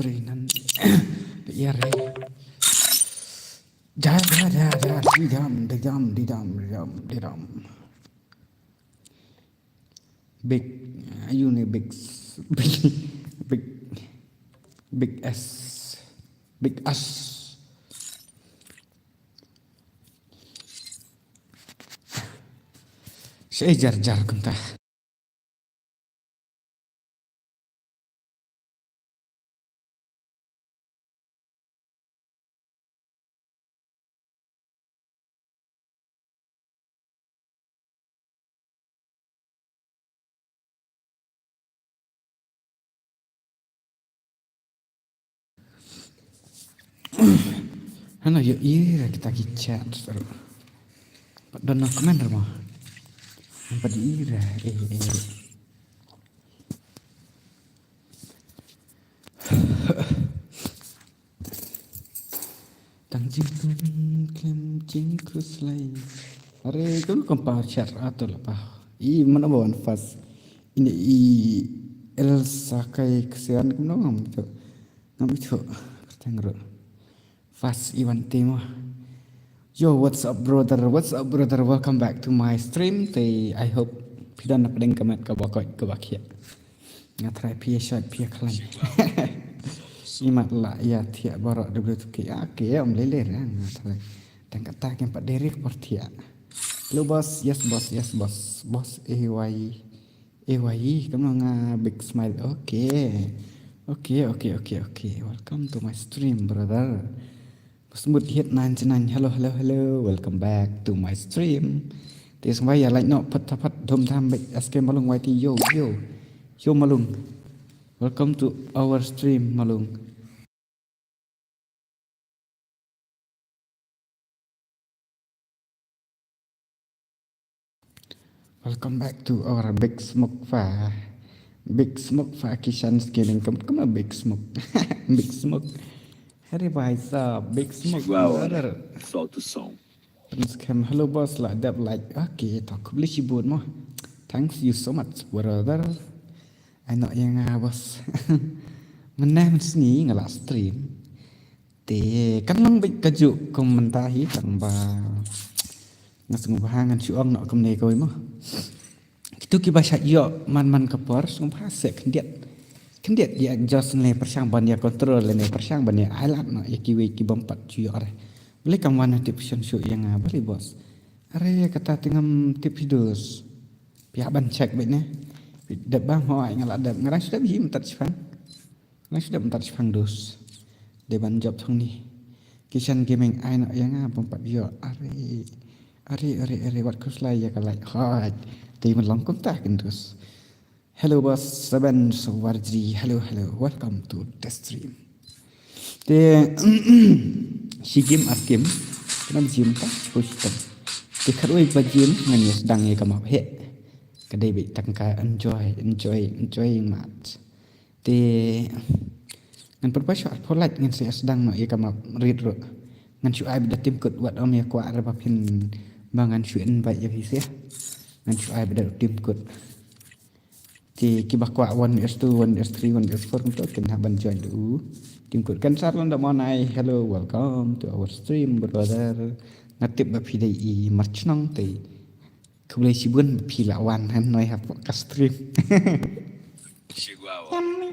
terinan biar dah didam big big big big big S big S saya jar kentah Hana yo ira kita chat seru. Don komen rumah. Empat ira Tang jing klem jing krus lai. Are kalau kompar chat atau apa? I mana bawan fast. Ini Elsa kai kesian kemana ngam itu tengro. Fast Iwan Timo. Yo, what's up brother? Welcome back to my stream. I hope pidan nak deng kamet ka bakoi ka bakia. Ngatrai pia shot pia klan. Imat la ya tia barak WTK. Oke, om lele kan ngatrai. Dan kata yang Pak Derek pertia. Hello boss, yes boss. Boss AY kamu big smile. Okay. Welcome to my stream brother. Smooth hit 99. Hello. Welcome back to my stream. This why I like no pat dom tham big SK Malung YT yo Malung. Welcome to our stream Malung. Welcome back to our Big Smoke Fa Kishan Scaling. Come on Big Smoke. Big Smoke. Hari bahasa Big Smoke brother. Solta o som. Scam hello boss lah that like okay tak boleh sibuk mah. Thanks you so much brother. I know yang boss. Menang sini ngelak stream. Kan lang big kaju komentahi tambah ngasung bahangan syuang nak kemne kau mah. Itu kibasat yo man kapor sung bahasa kendiat ya just le persang ban ya kontrol le persang ban ya alat no ya kiwi ki bompat cuyo are boleh kamu ana tip show yang boleh bos are kata tingam tip hidos pihak ban cek betnya dak bang ho ai ngala dak ngarang sudah bi mentat sifang ngarang sudah mentat sifang dos de ban job thong ni kishan gaming ai no yang bompat yo are wat kuslai ya kalai ha ti man long kontak terus. Hello boss, Saban Sawarji. Hello. Welcome to the stream. Si game up game. Kenapa gym tak? Push tak. Keroi bajim ngani sedang ye kamap he. Kedai bik tangka enjoy mat. Ngan perpasal polat ngan saya sedang no ye kamap read ro. Ngan syuai bida tim kut wat om ye kwa arba pin bangan syuen baik ya his ya. Ngan syuai bida tim kut. Di kibakwa 1S2, 1S3, 1S4 untuk kena bantuan dulu. Tingkatkan saran dah monai. Hello, welcome to our stream brother. Ngatip bapidai march nong tei. Keboleh sibun pilawan han noi hap ka stream. Chegou a hora.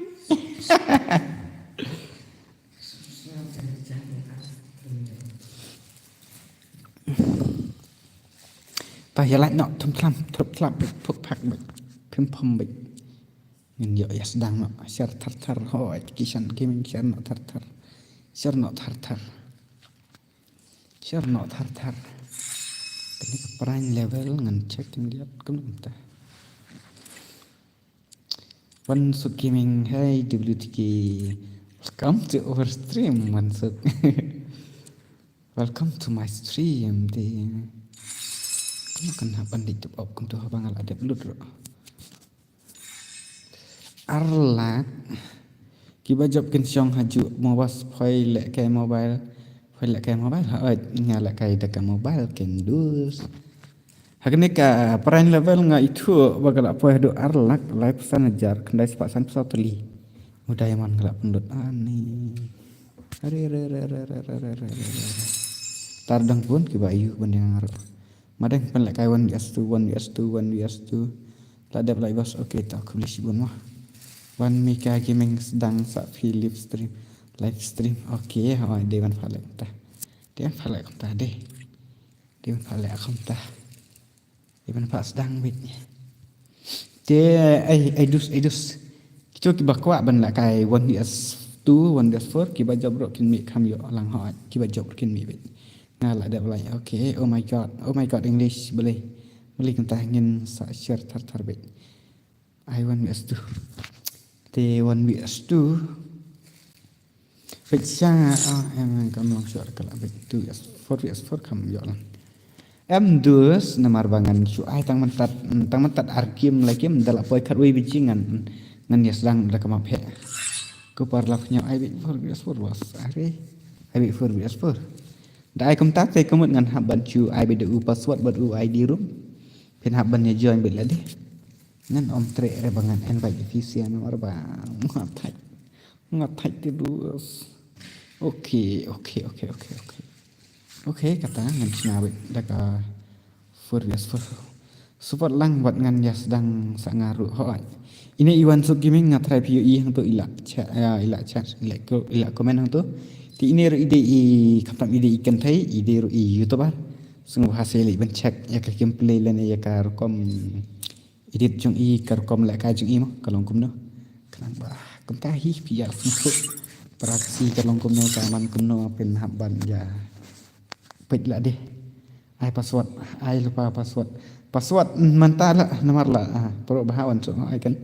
Tah yalat nok thum tlam phuk phak bik phim phom bik. Ngin yo ya sedang no share tar hoi kishan gaming share no tar ini keperang level ngan cek lihat kemudian one sub gaming hey WTK welcome to our stream one sub welcome to my stream di kamu kan bandit tu op kuntu bangal ada belut ro Arlat kiba job ken syong haju mobas phoi lek kai mobile ngala kai dak mobile ken dus hakne ka peran level nga itu bagala phoi do arlat live sanajar kendai sepak san pesau teli Udah man gelap pendut ani. Tardang pun ke bayu bendang ngarep. Madeng pen lek kai 1 US2 Lada play bos okay tak aku beli sibun mah. Wan Mika gaming sedang sak Philip stream live stream. Okay, dia man falek tah. Dia falek tah deh. Dia falek aku tah. Dia man pak sedang bit. Dia dus. Kita kiba kuat ban lek kai 1 US4 kiba job kin mi kam yo lang hot. Kiba job kin mi bit. Ngalah ada play. Okay, oh my god English boleh. Boleh kita ingin share tar bit. I 1 T 1 Bit sang em kamlang share kala bit 2 4 kam yo lang. Em dus namar bangan su ai tang mentat arkim lagi mendalak poi kat wi bijingan ngan ya sedang dak map he. Ku parlafnya ai bit 4 was are. Ai bit 4 Dai kum tak te kumut ngan haban chu ai bit u password bad u ID room. Pen haban ya join bit ladi. Ngan om tre re bangan invite efisien nomor bang ngatai terus. Okey kata ngan sina bit dak for support lang buat ngan ya sedang sangaru hoi. Ini Iwan Suk Gaming ngatrai PUE hang tu ilak chat ilak komen hang tu. Ti ini ide kaptam ide ikan thai ide YouTuber sungguh hasil ben check ya ka gameplay lan ya ka rekom edit jong ka rekom lek ka jong mah kalong kum no kanang bah kum tahi pia sungguh praksi kalong kum no ka man kum no pen haban ya pet la deh ai lupa password mentala nomor la pro bahawan so ai kan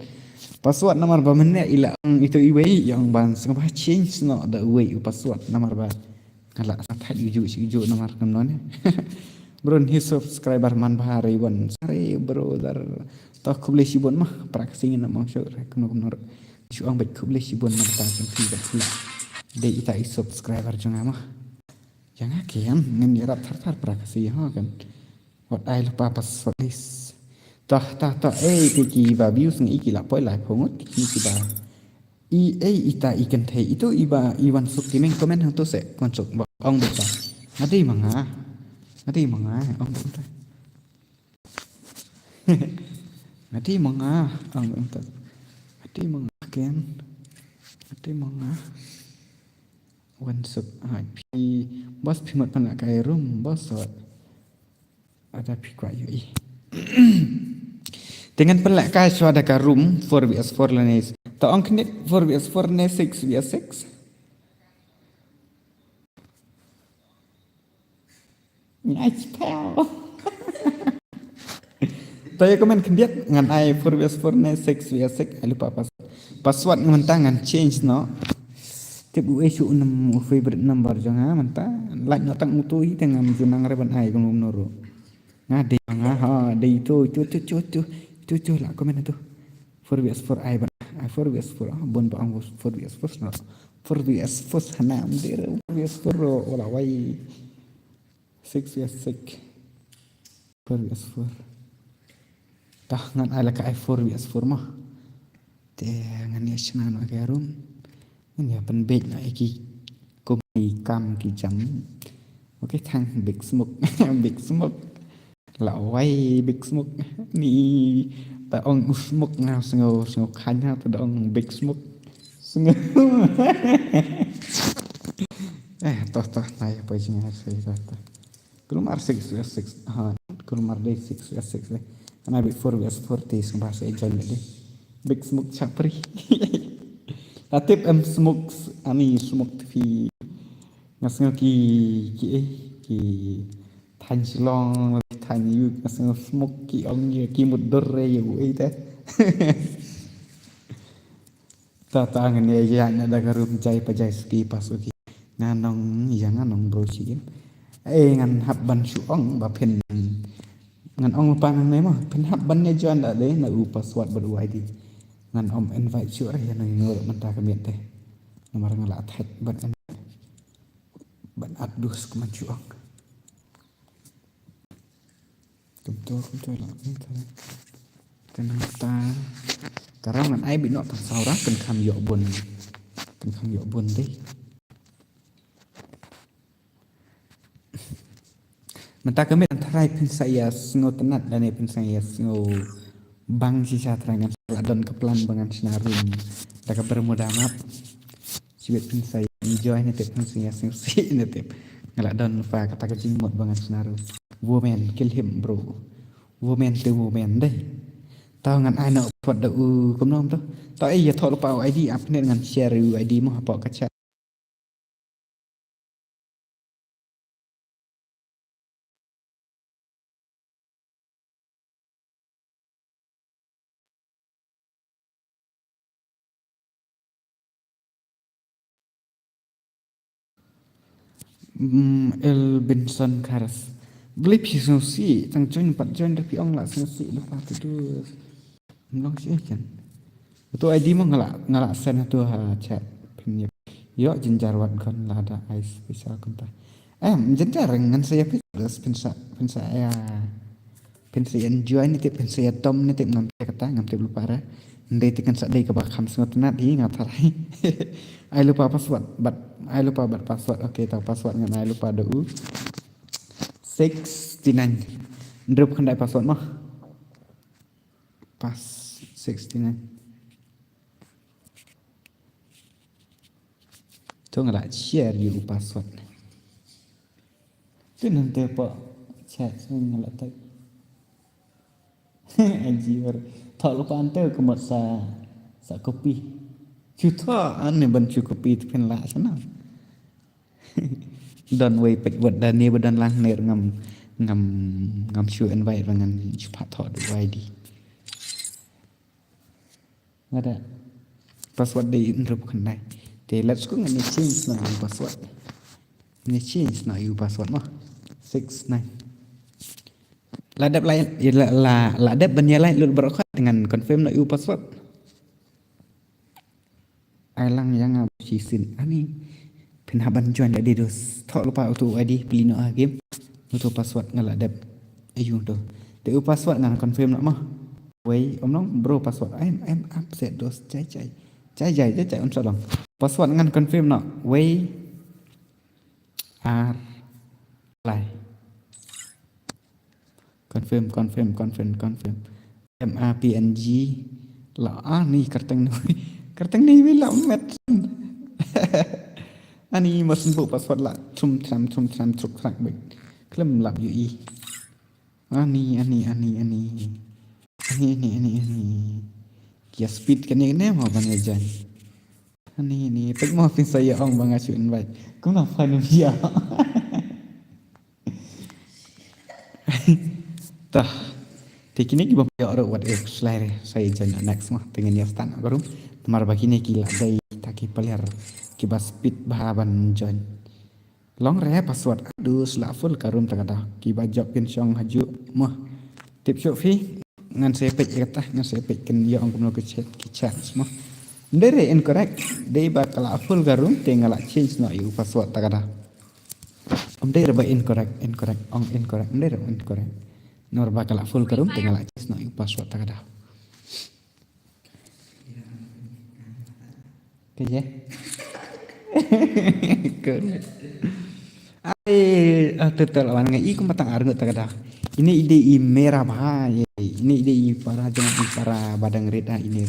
password nomor ba mennya ila itu iwei yang ban sengah change no the way password nomor ba kala satai uju nomor kamnon bron hi subscriber man bahari bon sare brother tak kubli sibon mah praksi ngin mang syur kamnon syuang bet kubli sibon man ta jeng tidak pula de ita subscriber jeng mah jangan kian ngin yarap tar praksi ha kan what ai lupa password list tah tiki ba views ngi ikila poi lai phongot ki ba ita ikan thei itu Iwan Suk Gaming komen hang tu se konsuk ong ba ngadi manga ong ta ngadi manga ong ta ngadi manga ken ngadi manga Wan Suk pi bos pimat pana kai room bos ada pi kwa yu dengan pelak kai suada ka room 4vs4 lanes ta ong knet 4vs4 ne 6vs6 nice pal Taya komen kendiat ngan ai 4vs4 ne 6vs6 ai lupa password ngan change no tip u isu favorite number jangan menta like no tang utui tengah junang reban ai kung noro ngade de itu lah komen itu 4vs4 ai 4vs4 bon ba ang 4vs4 no 4vs4 hanam dire 4vs4 wala wai 6vs6 4vs4 tah ngan ala ka 4vs4 mah te ngan ya chana no ka room ngan ya pen big na iki kum kam ki jam okay thang big smoke lão quay big smoke ni ta ông smoke nào sngô khanh ha ta ông big smoke sngô toh này apa sih saya kata kelumar 6vs6 kelumar day 6vs6 ana big 4vs4 tis bahasa Jawa deh big smoke chapri latip smoke ani smoke fi ngasngo ki thành long thành yu smoke ki ong ki một dore yu ite ta ngan ya na da garum jai pajai ski pasuki nganong nganong bro chi ngan hab ban su ong ba pen ngan ong pa nang mah pen hab ban ne jon da le na u password ber id ngan om invite su ya no ngor man ta kamien teh nomor ngala thet ban adus kuman su ong Betul lah. Kenapa? Karena ai bị nọ thằng sau đó cần tham dự buồn tengah yok bun deh mentah kami antara pun saya sengo tenat dan pun saya sengo bang sisa terangan ladon kepelan bangan senarun tak bermudah maaf sibet pun saya enjoy ni pun saya sengo si ni ngeladon lupa kata kejimut bangan senarun woman kill him bro woman to woman deh tahu ngan ai nak buat dah kumnom tu tahu ya thok lupa ID up ni dengan share ID mah apa kaca El Benson Karas beli pisau si tang join 4 join tapi ong lah si lupa tu long sih kan tu ID mah ngalak sen tu ha chat punya yo jenjar wat kan lah ada ice bisa kontak jenjar dengan saya plus pensa ya pensa enjoy ni tip pensa tom ni tip ngam kata ngam tip lupa ra ndai tekan sak dai ka ba kham sngot nat hi ngatarai ai lupa password ai lupa password okey tahu password ngan ai lupa do 69 drop khandai password mah pas 69 tu ngala share you password tu nanti apa chat ngala tak anjir tak lupa ante kemot sa kopi cuta ane ban kopi tu pen la sana dan way pek wad dan ni badan lang ner ngam shu invite dengan cepat thot way di ada password di intro bukan nai te let's go ngani change na password ni change na you password mah 69 ladap lain ladap banya lain lu berkat dengan confirm nak you password ailang yang sisin ani penhaban join dak dos thok lupa auto ID pelino game auto password ngaladap ayu tu de password ngan confirm nak mah wei omnong bro password I'm upset dos cai on salong password ngan confirm nak wei r lai confirm MRPNG lah ni karteng ni bila met ani mas bu password lah trum tram truk trak bek klem lap UI ani kia speed kan ni mau bang ajan ani pek mau pin saya ong bang asu invite kau nak faham dia tah teknik ibu ya orang what if slide saya jangan next mah dengan ya stand baru temar begini kila dari taki pelir kiba speed bahaban join long re password aduh sela full karum takada kiba job pin syong haju mah tip shop fee ngan saya pek kata ngan saya pek kan ya orang ke chat mah ndere incorrect dei bakal full karum tinggal change no you password takada ndere ba incorrect ong incorrect ndere incorrect nor bakal full karum tinggal access no password takada kaya kun tetel wan ngai iku matang arngut takada ini ide merah bahaya ini ide para jangan para badang reda ini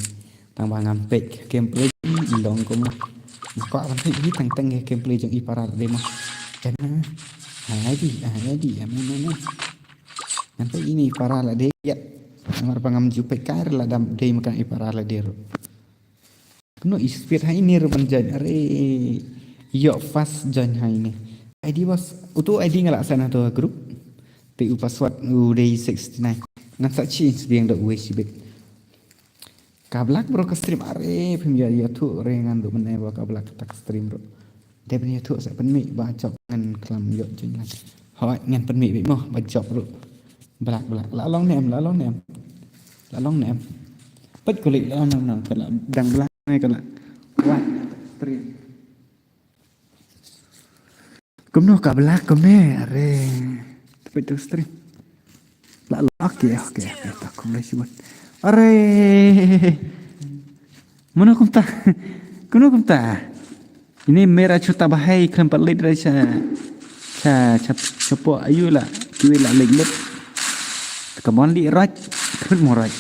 tambah ngampek gameplay ilong ko mah kok awan ini tang gameplay jang ipara demo jangan hadi amana nanti ini para la de ya amar pangam jupe kair la dam de makan ipara la de no ispir ha ini rupan jan are yo fast jan ha ini ID was utu ID ngalaksana tu grup tu password day 69 ngan sak change dia ndak we sibek kablak bro ke stream are pemja ya tu rengan do menai ba kablak tak stream bro de punya tu sak penmi ba cok ngan klam yo jan lah hoi ngan penmi be moh ba cok bro belak la long nem pet kulit la nang kala dang belak này còn lại quạt stream cũng nó cả black cũng nè re phải tu stream lại lock kìa ta không lấy xíu are mana cũng ta Ini merah cuta bahai keempat lid raja. Capo ayu lah. Kiwi lah lid. Kemon li raj. Kun mo raj.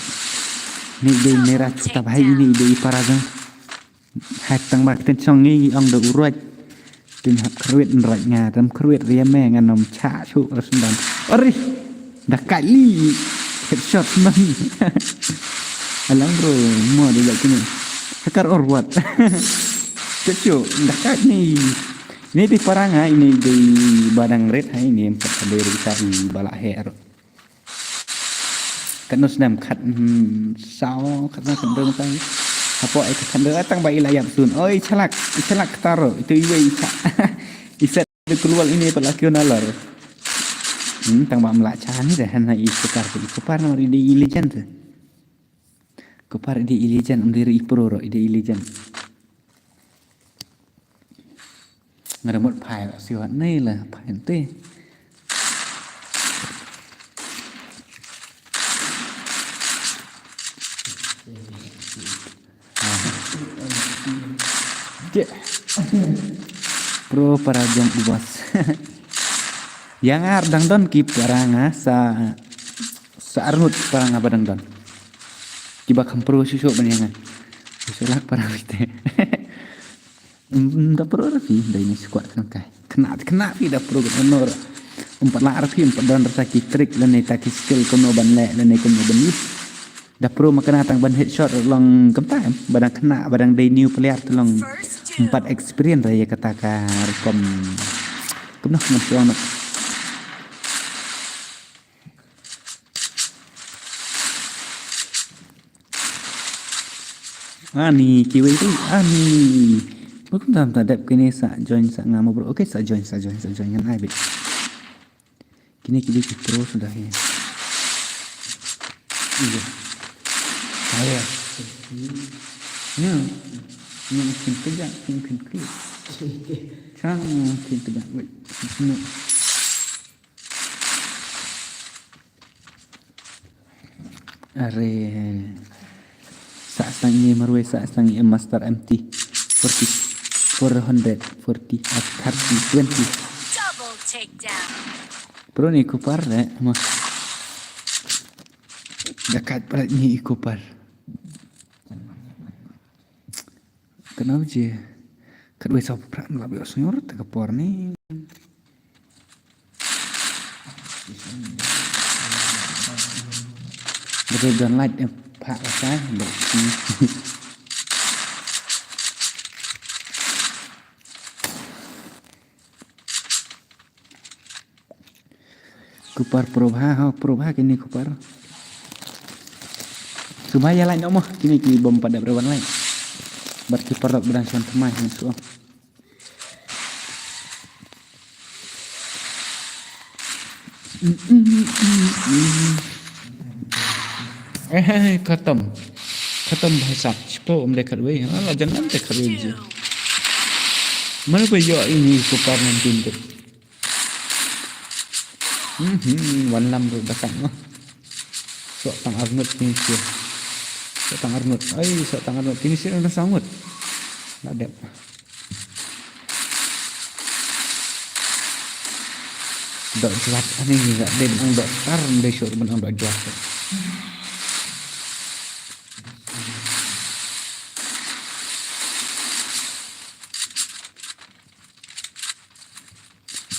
Ni de merah cuta bahai ini de paradang. Hatang mak ten chong ni ong de uraj. Tin hap kruit raj nga tam kruit ria me nganom cha chu rasundan. Ori. Dah kali headshot man. Alang bro, mo de lak ni. Hakar orwat. Cucu, dah kat ni. Ini di paranga ini di badang red hai ini empat kali cari balak hair. Kan nos nam khat sao khat na kendeng tang. Apa ai kendeng atang bai layap sun. Oi celak taro itu iwe ica. Iset de keluar ini pelaki nalar. Tang ba melak cha ni dah na i sekar di kupar no di ilijan tu. Kupar di ilijan umdiri ipro ro di ilijan. Ngada một phải là siêu hẳn này là phải hẳn tê pro para jong ubas yang ardang don ki paranga sa arnut paranga badang don kiba kampro susu banyangan susulak parang teh tak perlu rapi dah ini sekuat kena pi dah perlu honor empat lah rapi empat dan rasa trik dan taki skill kono ban le dan kono ban ni dah perlu makan atang ban headshot long kemtam badang kena badang day new player tolong empat experience raya katakan kom kemna masih anak ani kiwi tu ani Bukan dalam tadap kini sa join sa ngamu bro. Okey sa join kan ai bet. Kini terus sudah ya. Iya. Saya. Ya. Ini mungkin kerja, mungkin klik. Cang mungkin tidak wait. Are saat ini marwe saat ini master MT 440 at 30 20 Double takedown. Bro ni kupar mas dekat pada ni kupar kenapa je kedua sopran lebih osnyor tekapor ni betul dan light pak saya kupar probha kini kupar subaya lain omoh kini ki bom pada berwan lain berkipar berang son temai so khatam bahasa cepo dekat we ala jangan dekat we je mana bayo ini kupar nanti tu Walam tu dekat mah. Sok tang arnut ni sih. Sok tang arnut. Sok tang arnut ini sih ada sangat. Ada. Dok jelas ani enggak den ang dok tar besok menang dok jelas.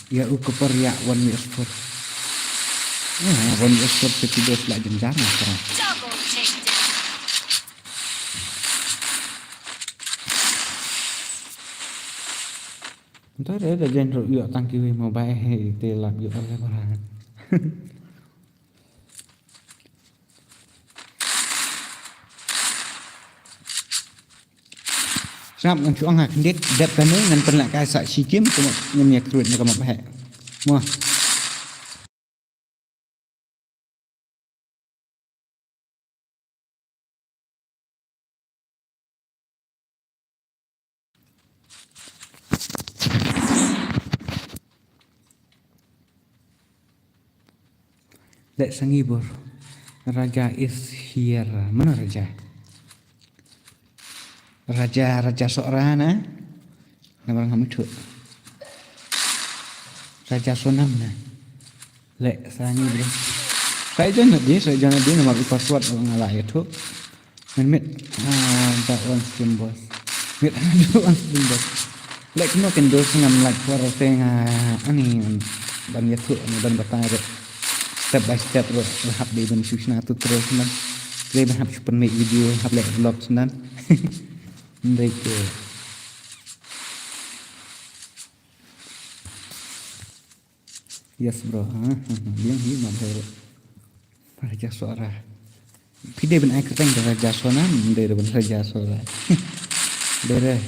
Ya ukupar ya one years for. One years for ketiga selak jenjang sekarang. Double takedown. Entah ada genre yuk tangki mau baik telap yuk oleh orang. Sắp ngang chuang hạt đít đẹp cái nữa ngăn phân lại cái sợi xì kiếm của một nhạc ruột nó có một hệ mua Let's ngibur Raja is here. Mana Raja? Raja seorang Nama orang kamu tuh Raja Sonam nah. Lek sangi bro. Saya jangan dia nama password orang lain itu. Mit that one stream boss. Mit ada one stream boss. Lek no can do ngam like for thing ani ban ya tu ban batang step by step bro. Hab di ban susna tu terus man. Dia ban hab super make video hab lek vlog senan. Mereka yes bro, bilang hiu mana Raja Suara. Pide ben aku teng Raja Suara, dari ben Raja Suara. Dari.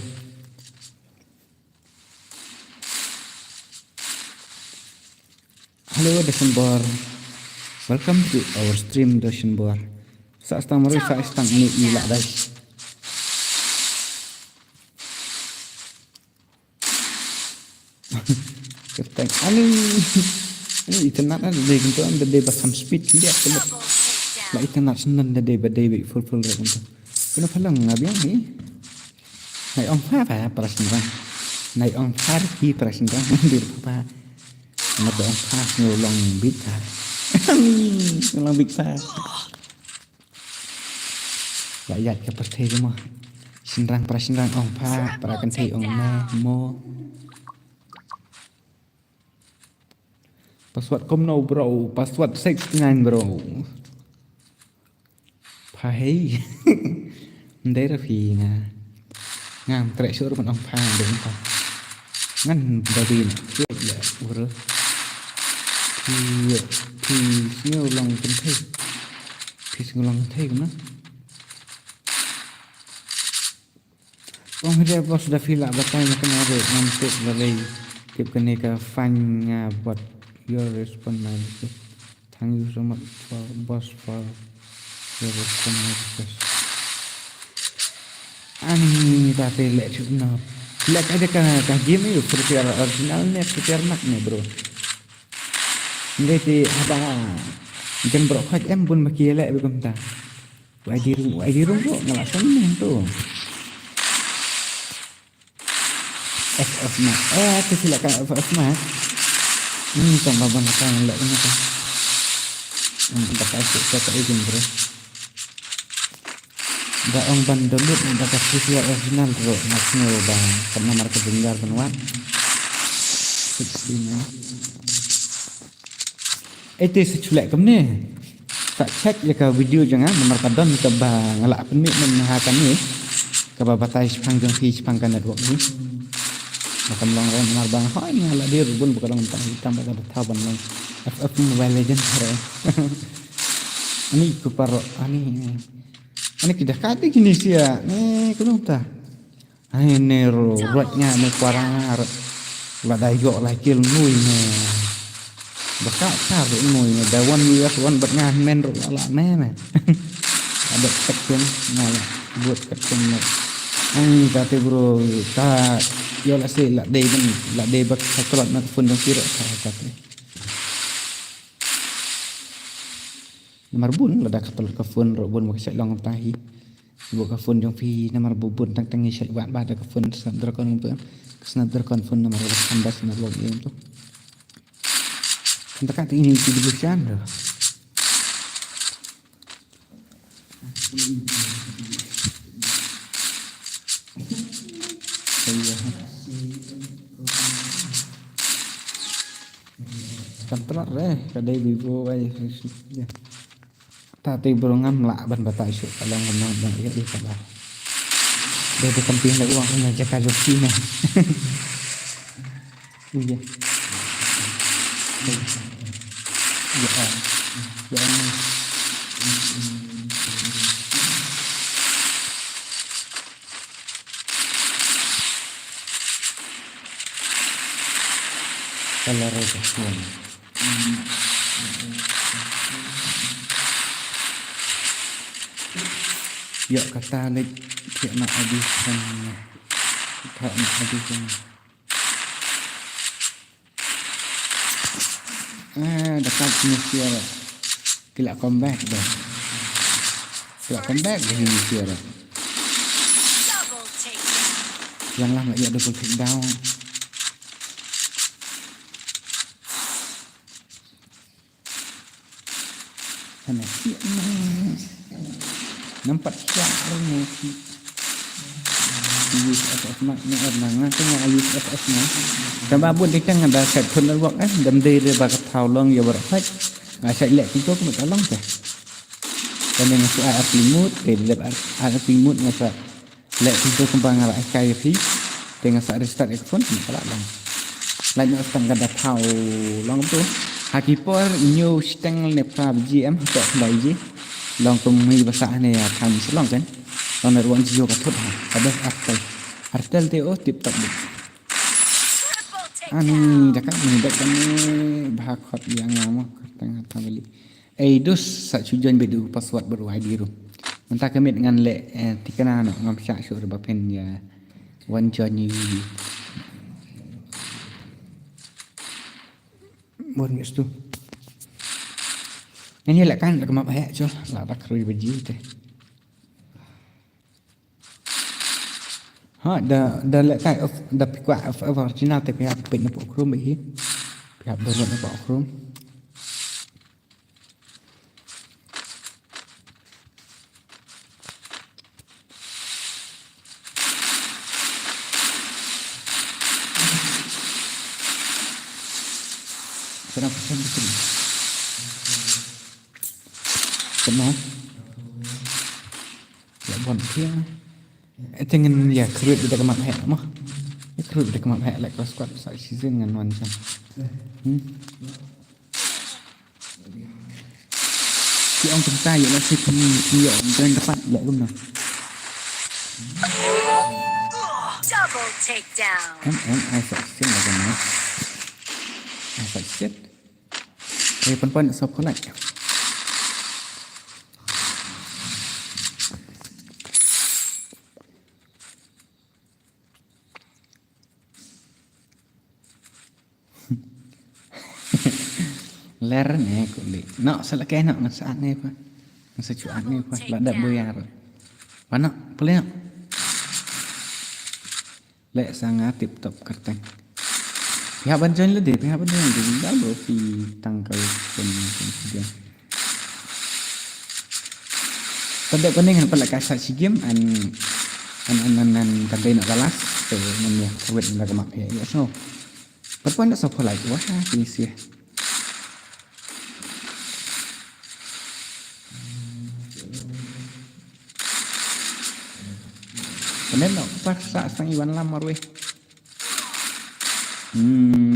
Hello Desember, welcome to our stream Desember. Saat setengah mari saat setengah ini ilak dah. Keteng ini internet ada deh gitu ada deh basam speed dia kelak lah internet senang ada deh badai full rek gitu kenapa lang ngabiang ni naik ong apa perasaan naik ong party perasaan di apa ada ong pas ngulong bita ngulong bita rakyat ke pasti semua sinrang perasaan ong pa perakan teh ong mo password no bro, password 69 bro. Phai. Đây là vì ngam trại sữa mình ông phang đúng không? Ngăn bởi vì chuyện là bro. Thì nhiều lòng cũng thấy. Thì nhiều lòng thấy cũng nó. Ông ra boss đã phi lại batay na kanya rồi nam tip rồi tiếp cái này cả phanh vật your response manager. Thank you so much for boss for your response manager. Ani tapi lek cuma lek ada kan game itu prepare originalnya prepare nak nih bro. Jadi apa jangan berokhat em pun bagi lek begam ta. Wai di rum kok ngelasan nih tuh. FF Max. Itu silakan FF Max. Ini tambah banyak yang lek ini kan. Kita kasih izin bro. Dah orang ban download dah kasih via original bro. Masnya bang karena market dengar penuat. 16. Itu seculek kemana? Tak cek ya ke video jangan nomor kadon ke bang ngelak penmik menahakan ni. Ke babatai sepanjang fi sepangkan network ni. Macam long run ngarbang hai ngala dia rubun bukan long tang hitam pada taban long FF Mobile Legends hare. Ani ku paro ani tidak kati gini sia. Kenapa? Ai nero rotnya me kuarangar. Ladai go la kil nui ne. Baka tar nui ne da wan US wan bat ngan men ro la me. Ada section ngala buat section. Ai kate bro ta yo la se la de bak sakulat nak phone dong sira kate nomor bun la dak kapal ka phone ro bun mak sai long tahi bu ka phone dong fi nomor bubun tang tangi sai ban ba da ka phone snapdragon snapdragon phone nomor 18 na log in tu entah kat ini di bukan dah Kantor kadai Vivo ay tati berongam lah ban batai su kalau ngomong bang iya di kabar dia tu kamping lagi uang kena jaga joki na iya kalau rezeki ya kata lek dia nak habiskan tak nak habiskan dekat Indonesia lah kila comeback dah kila comeback di Indonesia lah Double takedown. Yang lama ya double takedown. Sana siap nampak siap ni. Use FF mak ni orang tengah use FF ni. Sebab pun kita ada set pun work dam day dia bak thau long ya berat. Saya lihat itu aku tolong je. Dan yang masuk air limut, lep air limut ngasa lihat itu kembang arah kai fi. Dengan saat restart iPhone kalau lang. Lain orang kada thau long tu. Hakipor new stang lepra GM tak lagi. Long pemui bahasa ni akan selong kan. Long nerwan jio katut ada artel teo tip top. Triple Ani takedown. dekat ni dekat ni bahakot yang lama tengah beli. Dus sak cujuan bedu password baru ID ru. Mentah kemit dengan le tikana no ngam syak syur bapen ya. One Johnny. Bon mix tu. Ini lah kan kemap ayak je lah dak rui biji teh. Ha dah lek kai dah pikwa original teh pihak pin nak okrum bi. Pihak download nak okrum. Kenapa pesan betul? Kenapa? Ya bon kia. Jangan ya kerut dia kemak hek mah. Kerut dia kemak hek like squad sak season dengan wan jam. Si ông chúng ta vậy là si nhiều trên dapat lại luôn nào. Double takedown. Em ai sak season là cái nào? Ai sak season? Pon sop ko like. Ler nè cũng đi. Nó sẽ là cái nó sẽ ăn nè phải. Nó sẽ chịu ăn nè phải. Là đập bơi rồi. Và nó, boleh no? Lek sangat tip top kerteng. Pihak bantuan lu deh, pihak bantuan lu dah berfi tangkal kemudian. Tanda kuning kan pala kasat si game an tanda nak balas tu namanya kawit nak kemak ya so. Perempuan tak sapa lagi wah ini sih. Kemudian nak paksa sang Iwan lamar weh.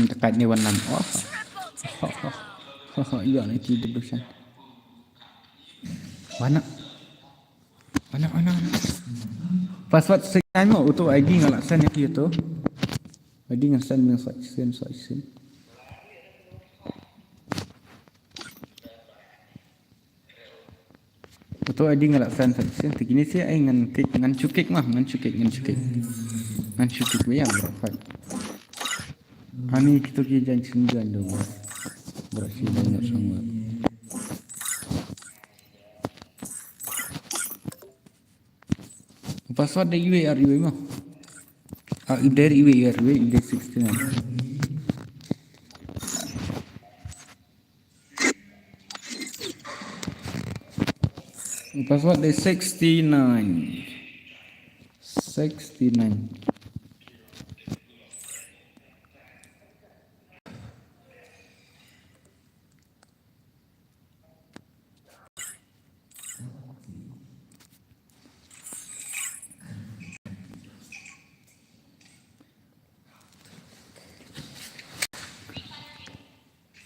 Dekat ni Iwan lam. Iya ni tidur dosan. Mana? Password sekian mau untuk ID ngalasan yang itu. ID ngalasan yang soisin. Untuk ID ngalasan soisin. Begini sih ay ngan cukik mah, ngan cukik. Ngan cukik bayang berapa? Ani kita kijan sembilan dulu. Berarti banyak sama. Password dari UAR mah. Dari UAR 69. Password dari 69.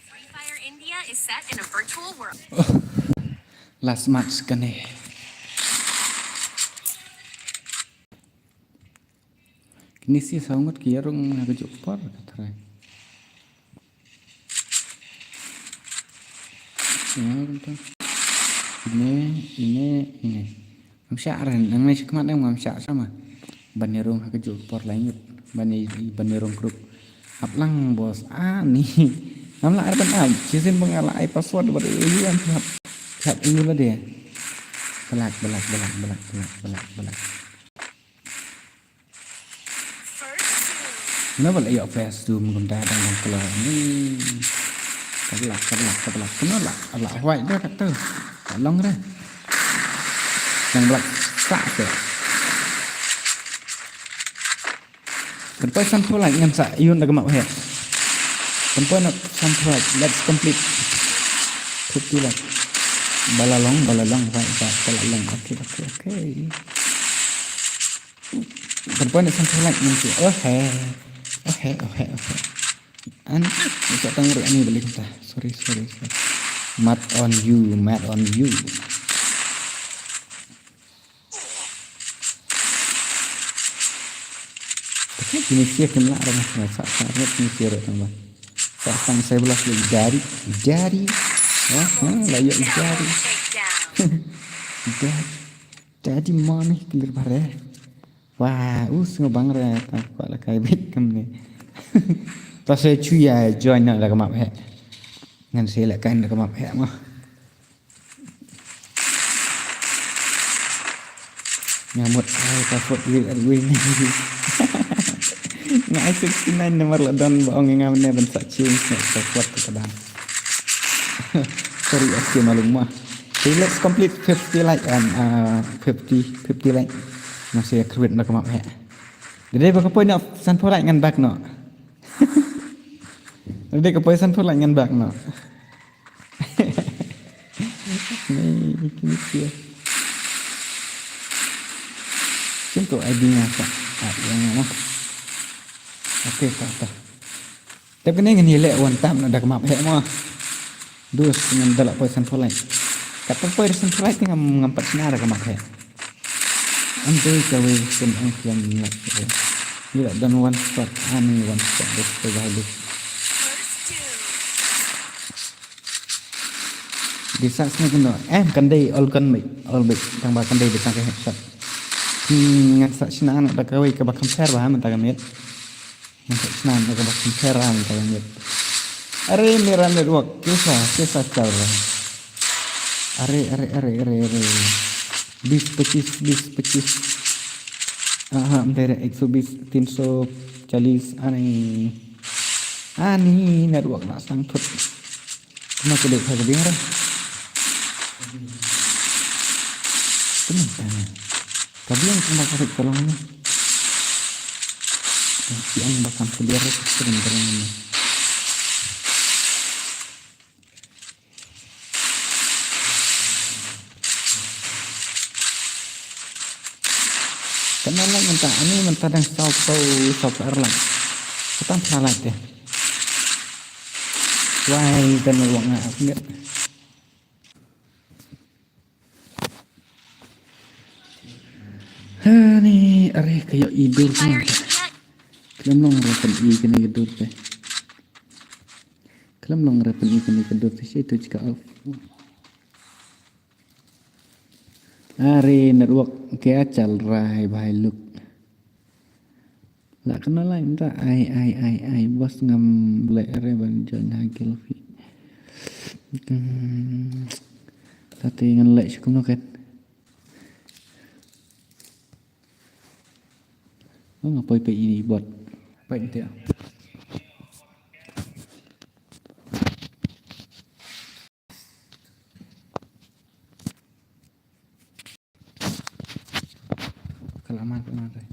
Free Fire India is set in a virtual world. Last match kan eh. Kini sih sangat kira orang agak jopar try. Ini. Mamsyaran, ang may sikmat ang mamsyak sama. Banirong agak jopar lainnya. Banirong grup. Aplang bos. Nih. Namla arban am. Cisin mengalai password baru iuan pihak ini lah dia. Belak. Kenapa lah ya flash zoom gunda dengan keluar ni? Kelak. Kenapa lah white dah kata. Tak long dah. Yang black sak tu. Kenapa sampai lagi dengan sak yun dah kemak he. Kenapa nak sampai let's complete. Kutu lah. Balalong white kelak long. Okay. Kenapa nak sampai lagi nanti? Okay. Bisa tengok ni balik kita. Sorry. Mad on you. Tapi ini siap kena ada masalah. Sangat ini siap tambah. Sang saya belah lagi jari. Layak jari. Jadi mana kelir bare. Wah, semua bang re tak lah kai bit kam ni. Ta saya cuya join nak lah kemap he. Ngan saya lah kan kemap he mah. Nyamut ai passport win. Ngai 69 nomor ladon baong ngam ne ban sak cium nak passport ke kadang. Sorry aku malum mah. Okay, let's complete 50 like and 50 like. Masih kerwit nak kemap he. Jadi apa nak sanpol like ngan bak no. Jadi apa sanpol like ngan bak no. Ni dia. Contoh ID-nya apa? Yang mah. Okey, tak. Tapi ni ngani lek one time nak kemap he mah. Dus dengan dalak apa sanpol like. Kata apa sanpol like ngam ngampat senar kemap he. Antai kawai pun yang nak dia dan one shot this terbaik. Di saat ni kena kandai all big tambah kandai di tangkai headshot. Ngan sak sina anak dak kawai ke bak compare bah mentah kami. Ngan sina anak ke bak compare mentah kami. Are meran network kisah cara. Are. 20-25 मेरे 120 340 ani network nak sangkut kena kedek saya biar tenang tapi yang kena kasih tolong ni sian bakal keluar sebentar ini kenalan mentah dan stop erlang kita salah deh why dan uang ngak ni kayak idul kan kelam long rapen kena gedut deh kelam long rapen kena gedut itu juga off Are network ke acal rai bahai look. La kenal lah minta ai bos ngam black are ban join hagil fi. Tati ngan lek cukup noket. Ngapai pe ini bot. Baik dia. Kelamaan tadi.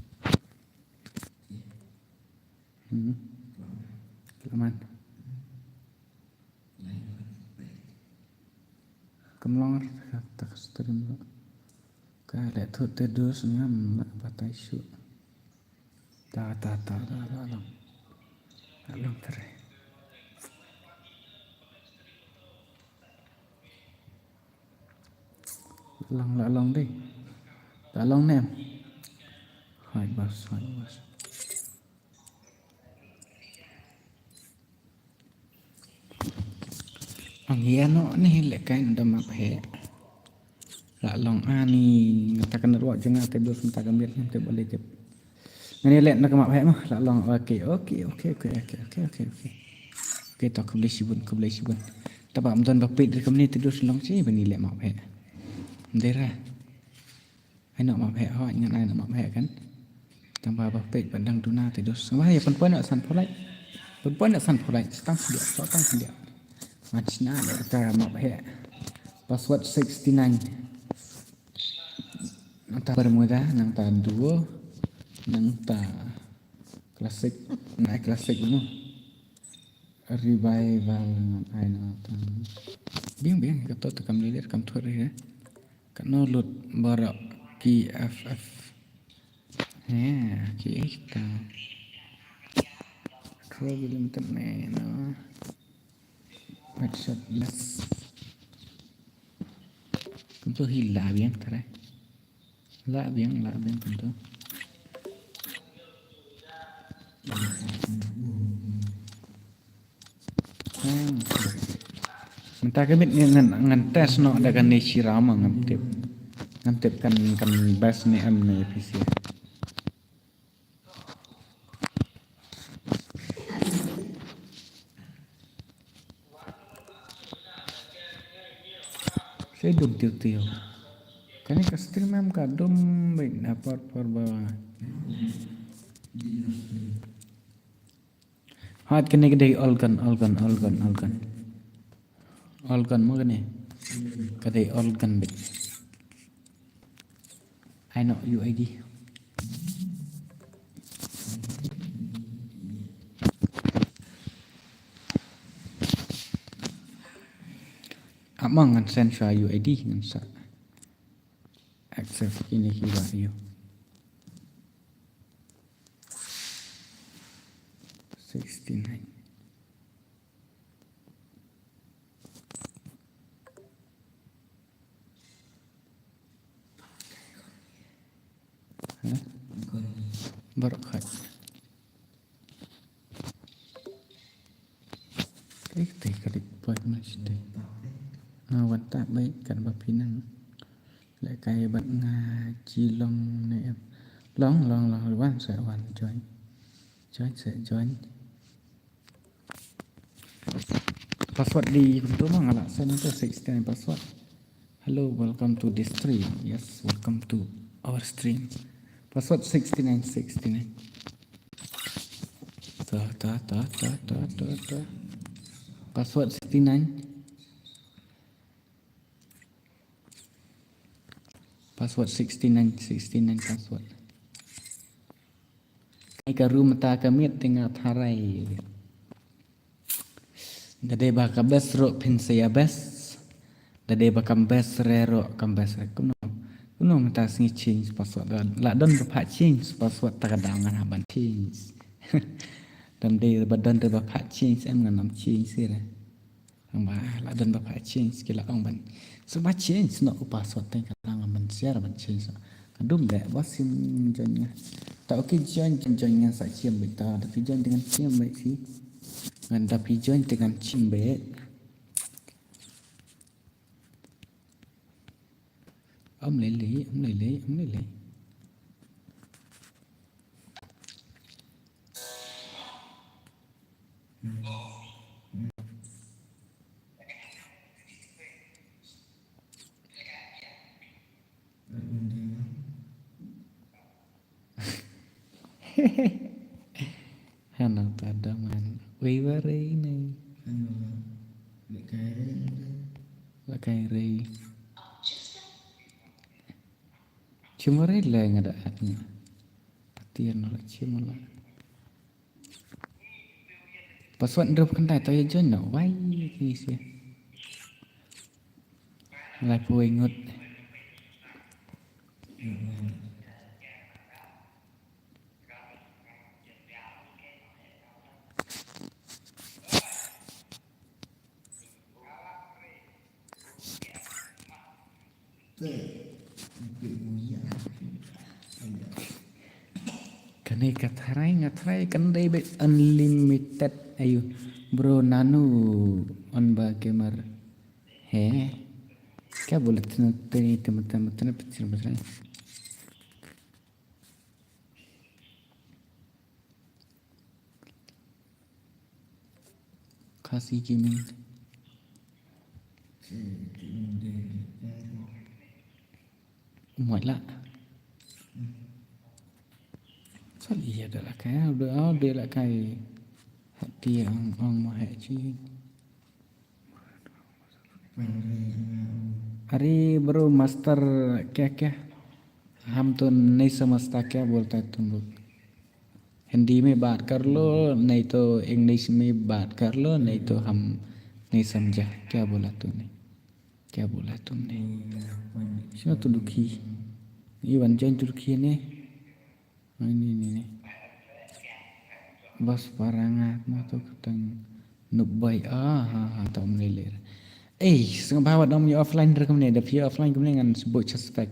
Kelamaan. Kemlong tak stream. Kale tu terus ngam batai su. Ta long tere. Long đi. Ta long nem. Hai bas. Ang no ni lekai nda map he. La long ani ngatakan ruak jangan te dos mentakan biar te boleh jep. Ngani lek nak map he mah la long okey. Okey tak boleh sibun. Tapi amdan bapit rekam ni terus long sih bani lek map he. Ndera. Ai nak map he ha ingat ai nak map he kan. tambah pek padang tuna terus wah ya perempuan nak san polai setang dia macam mana kita mau password 69 nang ta bermuda nang ta duo nang ta klasik no revival ai no ta biang kata tu kam lihat kam tu ya kan no lut barak PFF kita problem internet no headshot yes kam tu hilang biang tara la biang kam tu Minta kami ngan tes no ada kan ni sirama ngam tip kan bas ni am ni PC. Saya dum tiu. Kan ni stream am ka dum baik dapat per bawah. Hat kene gede olgan mo kene kade olgan bit I know UID amang ngan sensor UID ngan sa access ini hiwa you 69 Barakat. Kali buat masjid. Wan tak baik kan bapinang. Lại cái bạn chi long này em long one sẽ one join password di untuk mana lah saya nanti 69 password. Hello, welcome to this stream. Yes, welcome to our stream. Password 69. Ta. Password 69. Password 69 password. Ika room ta kamit tinggal tharai. Dade ba ka bes ro pin saya bes. Dade ba kam bes rero kam bes kuno mata singi change password la don ba change password ta kadangan haban change. Dan de ba don ba change em nganam change sira. Ang ba la don ba change kila ang ban. So ba change no password ta kadangan ban share ban change. Kadum de wasim join. Ta okey join dengan sa chiam bita tapi join dengan chiam baik sih. Ngan tapi join dengan chiam baik. Ông lấy lý Hanang tadaman wiwari ini lakai rei cuma rei lah yang ada hatnya patian lah cuma lah password drop kan tak tahu join no why ni sih lah pun ingat Kani ngatrai kan day be unlimited ayo bro nanu on ba gamer he क्या बोले थे मतलब पिक्चर बता रहे खासी gaming mọi lạ ada lah kai udah dia lah kai hati ang mahal sih. Hari baru master क्या हम तो नहीं समझता क्या बोलता है तुम लोग हिंदी में बात कर लो नहीं तो इंग्लिश में बात कर लो नहीं तो हम नहीं समझा क्या बोला तुमने siapa tu Duki Iwan Jan Turki ni ini bos parangat mah tu ketang nubai tahu melilir setengah bawa dom you offline rekam ni ada via offline kemudian dengan sebut suspect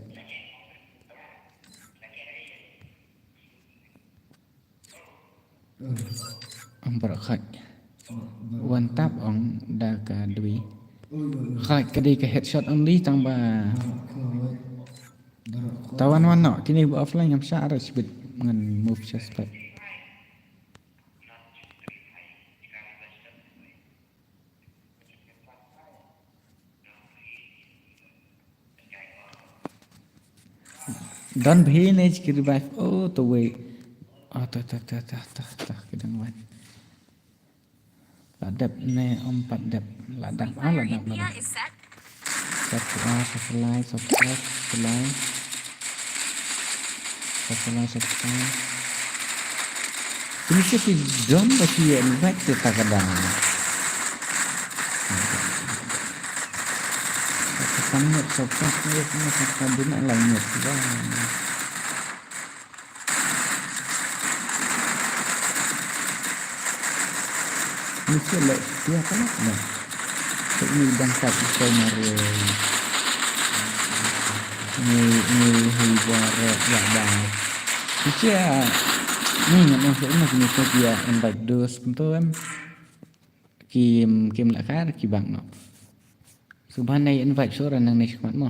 Ambar khat one tap on dah ka dui khat ka di ka headshot only tang ba tawan wan no kini bu offline ngam sya ara sebut ngan move suspect Don भी नहीं कि revive तो वे kedang wan ladap ne empat dap ladap Fire ladap India is set. subscribe ini sih don bagi invite kita kadang sangat subscribe dia nak lainnya mesti lah dia kan nak ini bangkat channel ni hibar ya dah mesti ni nak masuk dia invite dos pentuan kim lakar ki bang no subhan này invite số orang này sekat mo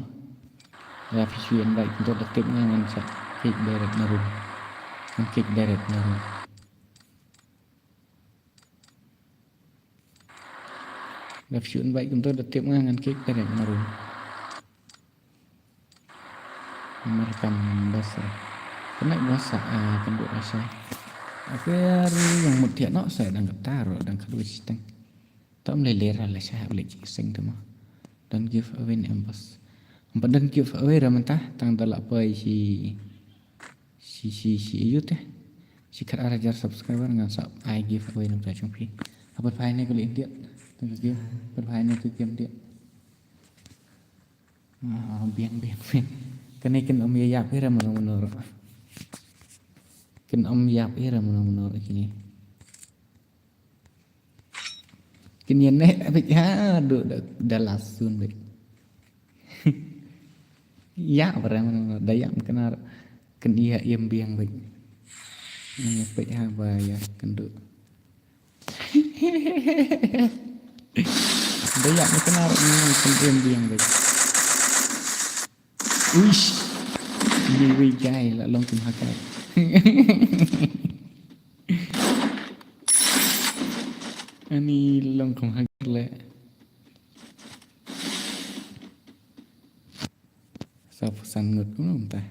ya visual invite untuk detik dengan sa kick direct na room ya visual invite untuk detik dengan kick direct na room merekam bahasa kena bahasa penduk bahasa apa yang mutia no saya đang taruh dan kedua sistem tak melelera lah saya boleh sing tu mah don't give away numbers don't give away ramantah tang dalak pai si youth si kat arajar subscriber ngan sab I give away nam ta chungpi apa pai ni kali dia tang dia pai ni tu game dia biang kena om yap ira menor ken om yap ira menor kini kini nek abik do dalasun baik ya barang dayak kena dia iam biang baik baik apa ya kenduk dayak kena iam biang baik uish ni gai la long kum hakai ani long kum hakai le sao sang ngực cũng không ta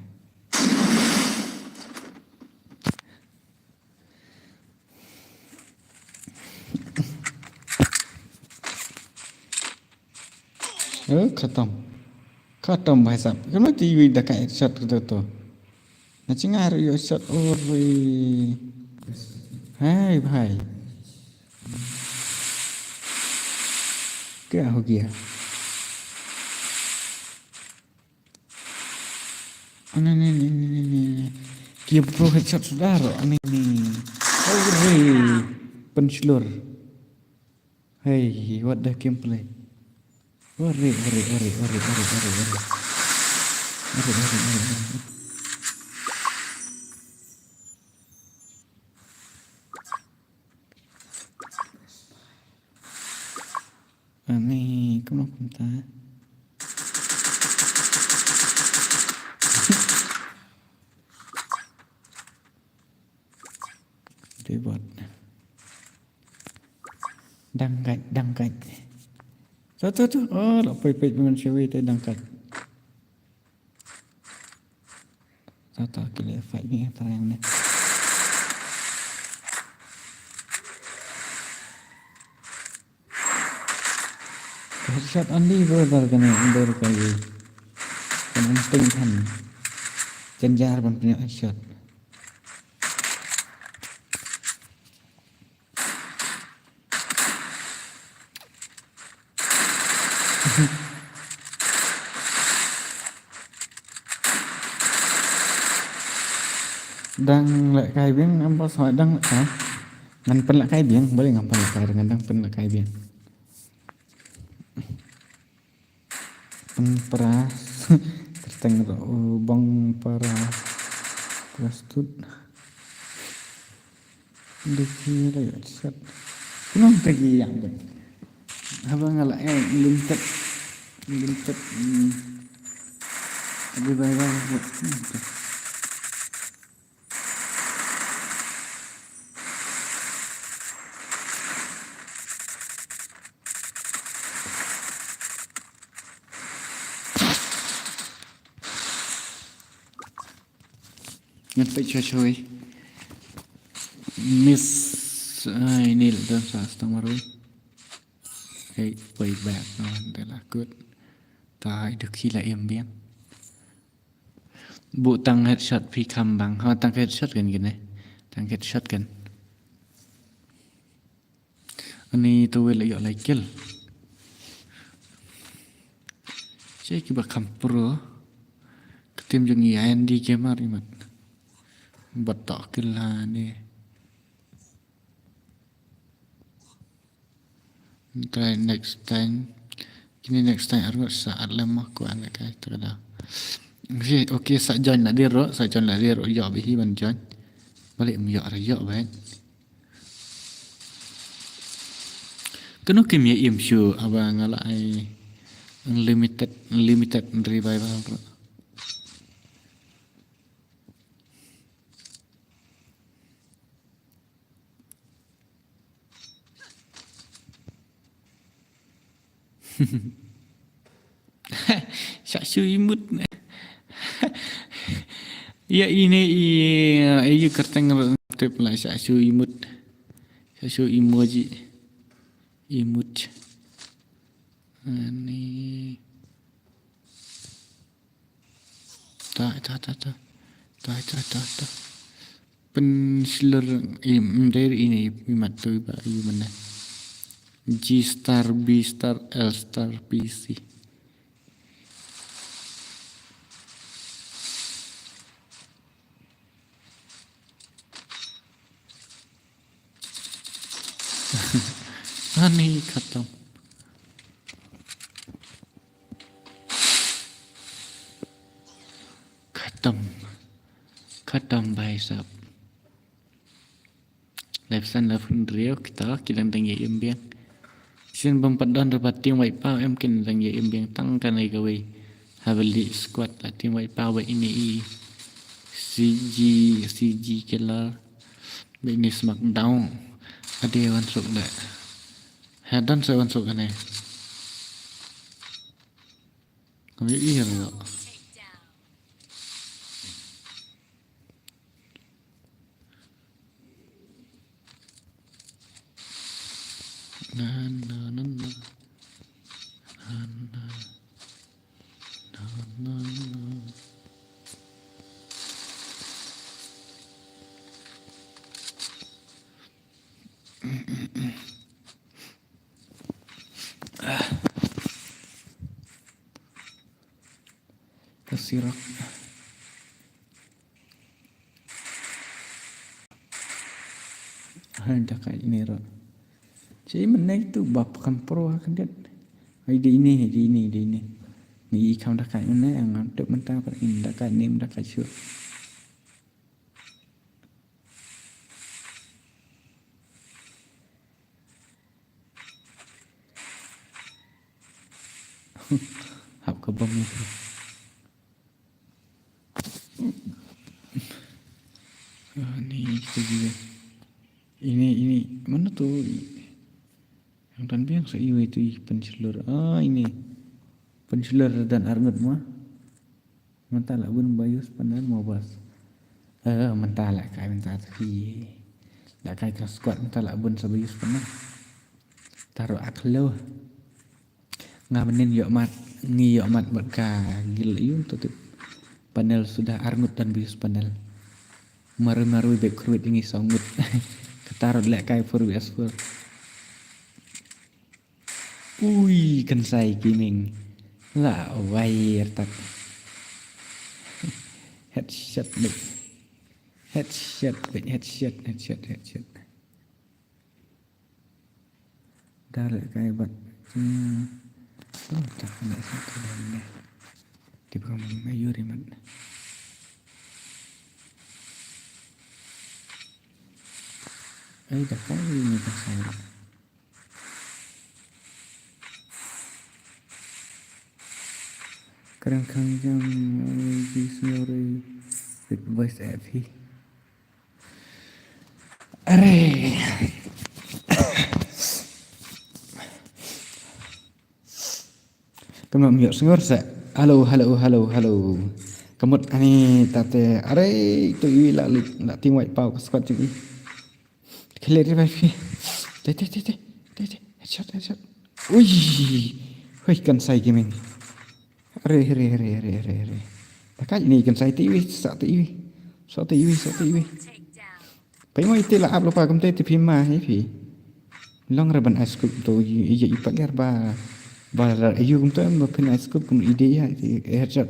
khatam भाई साहब कनो टीवी देखाए शॉट तो नचिंगा रो शॉट और है भाई क्या हो गया नहीं kia pro headshot saudara ini pencelur hey what the gameplay ori ani kamu kunta buat dangkat tu lah pepet dengan cewek tu dangkat tahu kira fight ni antara yang ni headshot only brother kena under kali. Kan penting kan. Janjar pun punya headshot. Đang lại cài biếng em boss hỏi đang lại ngăn pen lại cài biếng boleh ngapa lại cài dengan đang pen lại cài biếng pen peras terteng bong peras prastut dikira ya set kenapa pergi yang tu abang ngalak limited lebih baik ngetik coy miss ini dalam setengah baru way back đó là good tại được khi là em biết bộ tăng headshot phi cầm bằng họ tăng headshot gần này tăng headshot gần anh ấy tôi lại gọi là kill chứ cái bậc cầm pro tim giống như Andy Gamer đi mà bật tỏ cái là nè try next time kini next time aku saat lemah ku anak kai terada okay sa join là đi rồi sa join là đi rồi dọ bị hi ban join balik dọ rồi dọ vậy cái nó kim ya im sure abang lại unlimited revival bro Syaksu imut. Ya ini kerteng trip lah syaksu imut. Syaksu emoji. Imut. Ini. Tak. Pensiler dari ini imat tu bayu mana. G star, B star, L star, PC. Ani khatam. Khatam bhai sahab. Lefsan lafun rio kita kilang tinggi imbiang. Xin bông bắt đón được tiếng vậy bao em kinh rằng vậy em biến tăng cái này cái Haveli squad là tiếng vậy bao vậy ini CG killer vậy ini smackdown ada yang masuk dah hadan saya masuk kan ni kami iya tak na tersirak ada kayak ini roh jadi mana itu bapkan pro kan dia di ini ni kamu dah kayak mana yang untuk mentah pada ini dah kayak ni dah kayak sure hap ke bom itu ni kita juga ini mana tu yang dan biang saya itu pencelur ini pencelur dan arnut mah mentah lah bun bayus pandai mau bas mentah lah kai mentah tapi dah kai ke squad mentah lah bun sebayus pandai taruh aklo ngamenin yok mat ngi yok mat berka gil yun tutup panel sudah arngut dan bius panel maru-maru be kruit ingi songut ketarot lek kai for bias for ui kan sai kining la wai tak headshot big headshot dah lek kai bat tak nak satu dan di bawah mayur iman dah kali ni dah saya kadang-kadang yang di sore with voice app are kamu miok sengor sa halo kamut ani tate are tu i la ting white pau squat tu clear di bafi te headshot ui hui kan sai gaming are takai ni kan sai TV sa TV pai moi te la up lupa kam te TV ma hi phi long raban ice scoop to i pagar ba ayu kum to mo pin ice scoop kum ide ya headshot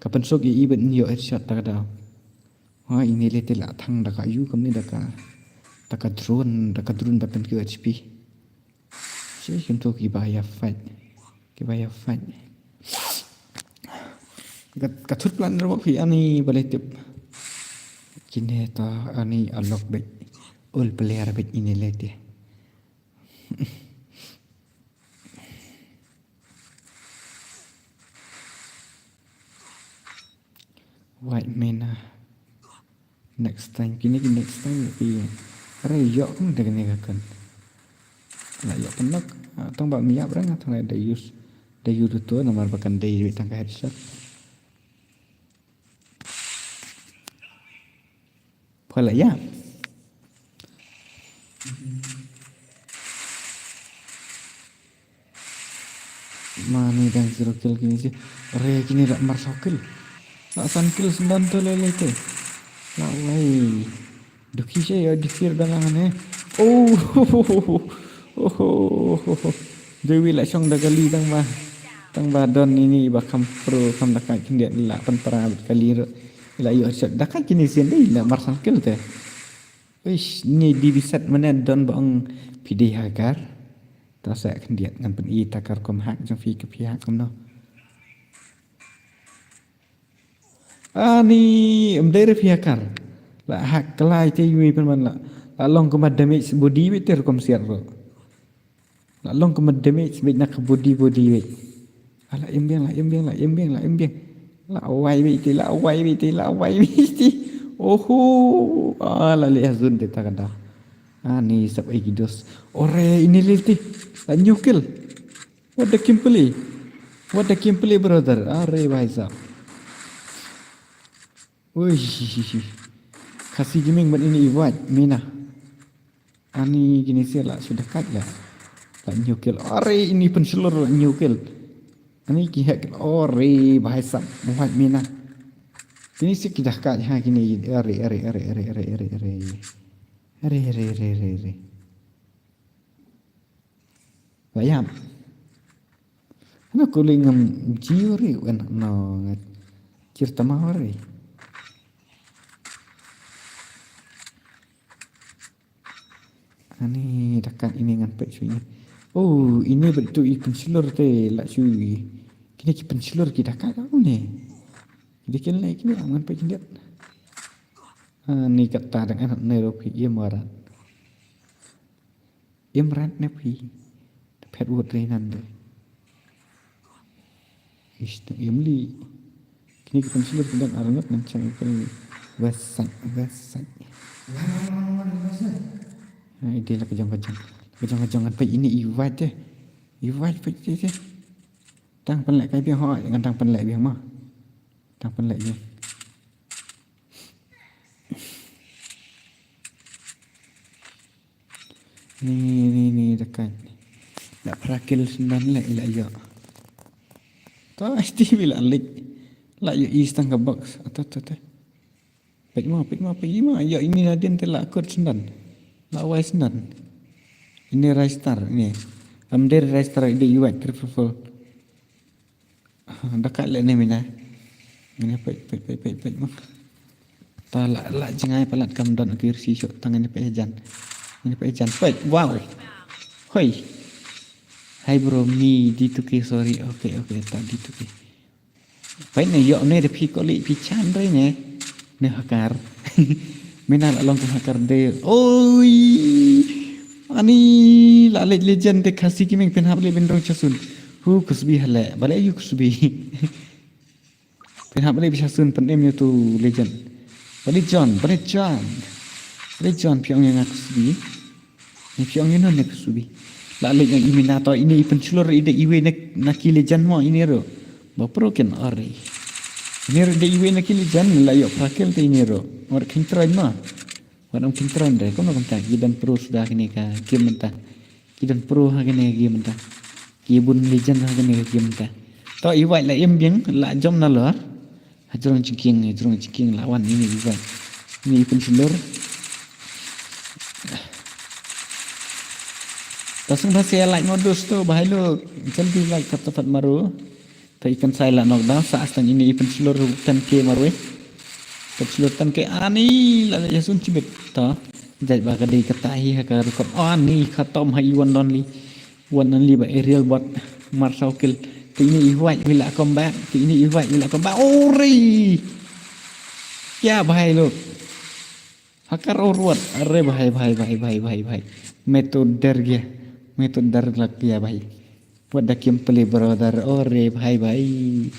kapan sok i ben yo headshot ta da ha ini le te la thang da ka ayu kum ni da ka drone da pen ke HP si kum to ki ba ya fight ka thut plan ro phi ani bale tip kine ta ani unlock bet all player bet ini le te white mena next time pi re yo kum de ne kan la yo penak tong ba miap rang thang da use tu nomor bakan dai tang ka headshot pala ya mani dan zero kill kini sih re kini rak marsokil nak san kill 9 tu lele tu nak wai duki saya dikir dalam Dewi lại xong dagali tang badon ini bakam pro kam dakai kindia la pan para kali la yo shot dakai kini sen dei la marsan kel te wish ni di bisat menen don bang pidi hagar ta sa kindia ngan pen i takar kom hak jang fi ke pihak kom no ani amdere pihakar la hak kelai te yui pen man la long kom damage body beter kom siar ro la long kom damage bet nak body we ala embiang la wai ti oho ala le azun te takada ani sab ai gidos ore ini liti la nyukil what the kimpli brother are bhai sab oi kasih gaming ban ini iwat mina ani gini sila sudah kat ya la nyukil ore ini penselur nyukil ani kihak ore bahasa muhat mina kini sik dah kat ha kini are bayam ana kulingam jiuri wen no cerita mahari ani dekat ini ngan pek cuy oh ini betul ikan selur te la cuy kini ikan selur kita kat aku ni kita kena kini aman pek dia ni kata dengan neropi imran nepi pet word renan de istu imli kini ikan selur kita arangat nancang ikan wasak dia lah kejang apa ini iwat pe je tang penlek kai biang ho dengan tang penlek biang mah tang penlek je ni dekat nak prakil 9 lek ila yo Ta TV la lik. La yo is tang box. Atau. Pek ma. Yo ini nadin tela kod sendan. La wai sendan. Ini rice star ini. Amder rice star ide yuat triple. Dekat le ni mina. Ini pek ma. Ta la jengai pelat kam don kir si syok tangan ni pejan. Ini pejan. Pek wow. Hoi. Hai bro mi D2K sorry. Okay tak D2K. Pek ni yo ni de pi koli pi chan re ni. Ni hakar. Mina la long hakar de. Oi. Ani la legend de khasi ki meng pen hable ben rong chasun. Hu kusbi hala. Bale yu kusbi. Pen hable bi chasun pen em tu legend. Bale John piang yang kusbi. Ni piang ni non kusbi. La yang imina to ini penculur ide iwe nak legend mo ini ro. Ba pro ken ori. Ini ro de iwe nak legend la yo prakil te ini ro. Or kintran ma. Orang kintran deh. Kau nak kata kidan pro sudah kini ka game mentah. Kidan pro ha kini game mentah. Kibun legend ha kini game mentah. To iwe la em biang la jom na lor. Hajrong ciking lawan ini iwe. Ini penculur. Tasung bahasa like modus tu bahai lu. Jaldi like kata tempat maru. Ta ikan saya la knockdown saat ini ipen seluruh 10k maru. Kesulitan ke ani la yasun cibet ta. Jai ba kadai katahi ha rekod ani khatom hai one only ba aerial bot marshal kill. Ti ini iwai wila combat. Ori. Ya bahai lu. Hakar urut. Are bahai. Metode darlak ya bahai. Buat dakim play brother. Ore bahai.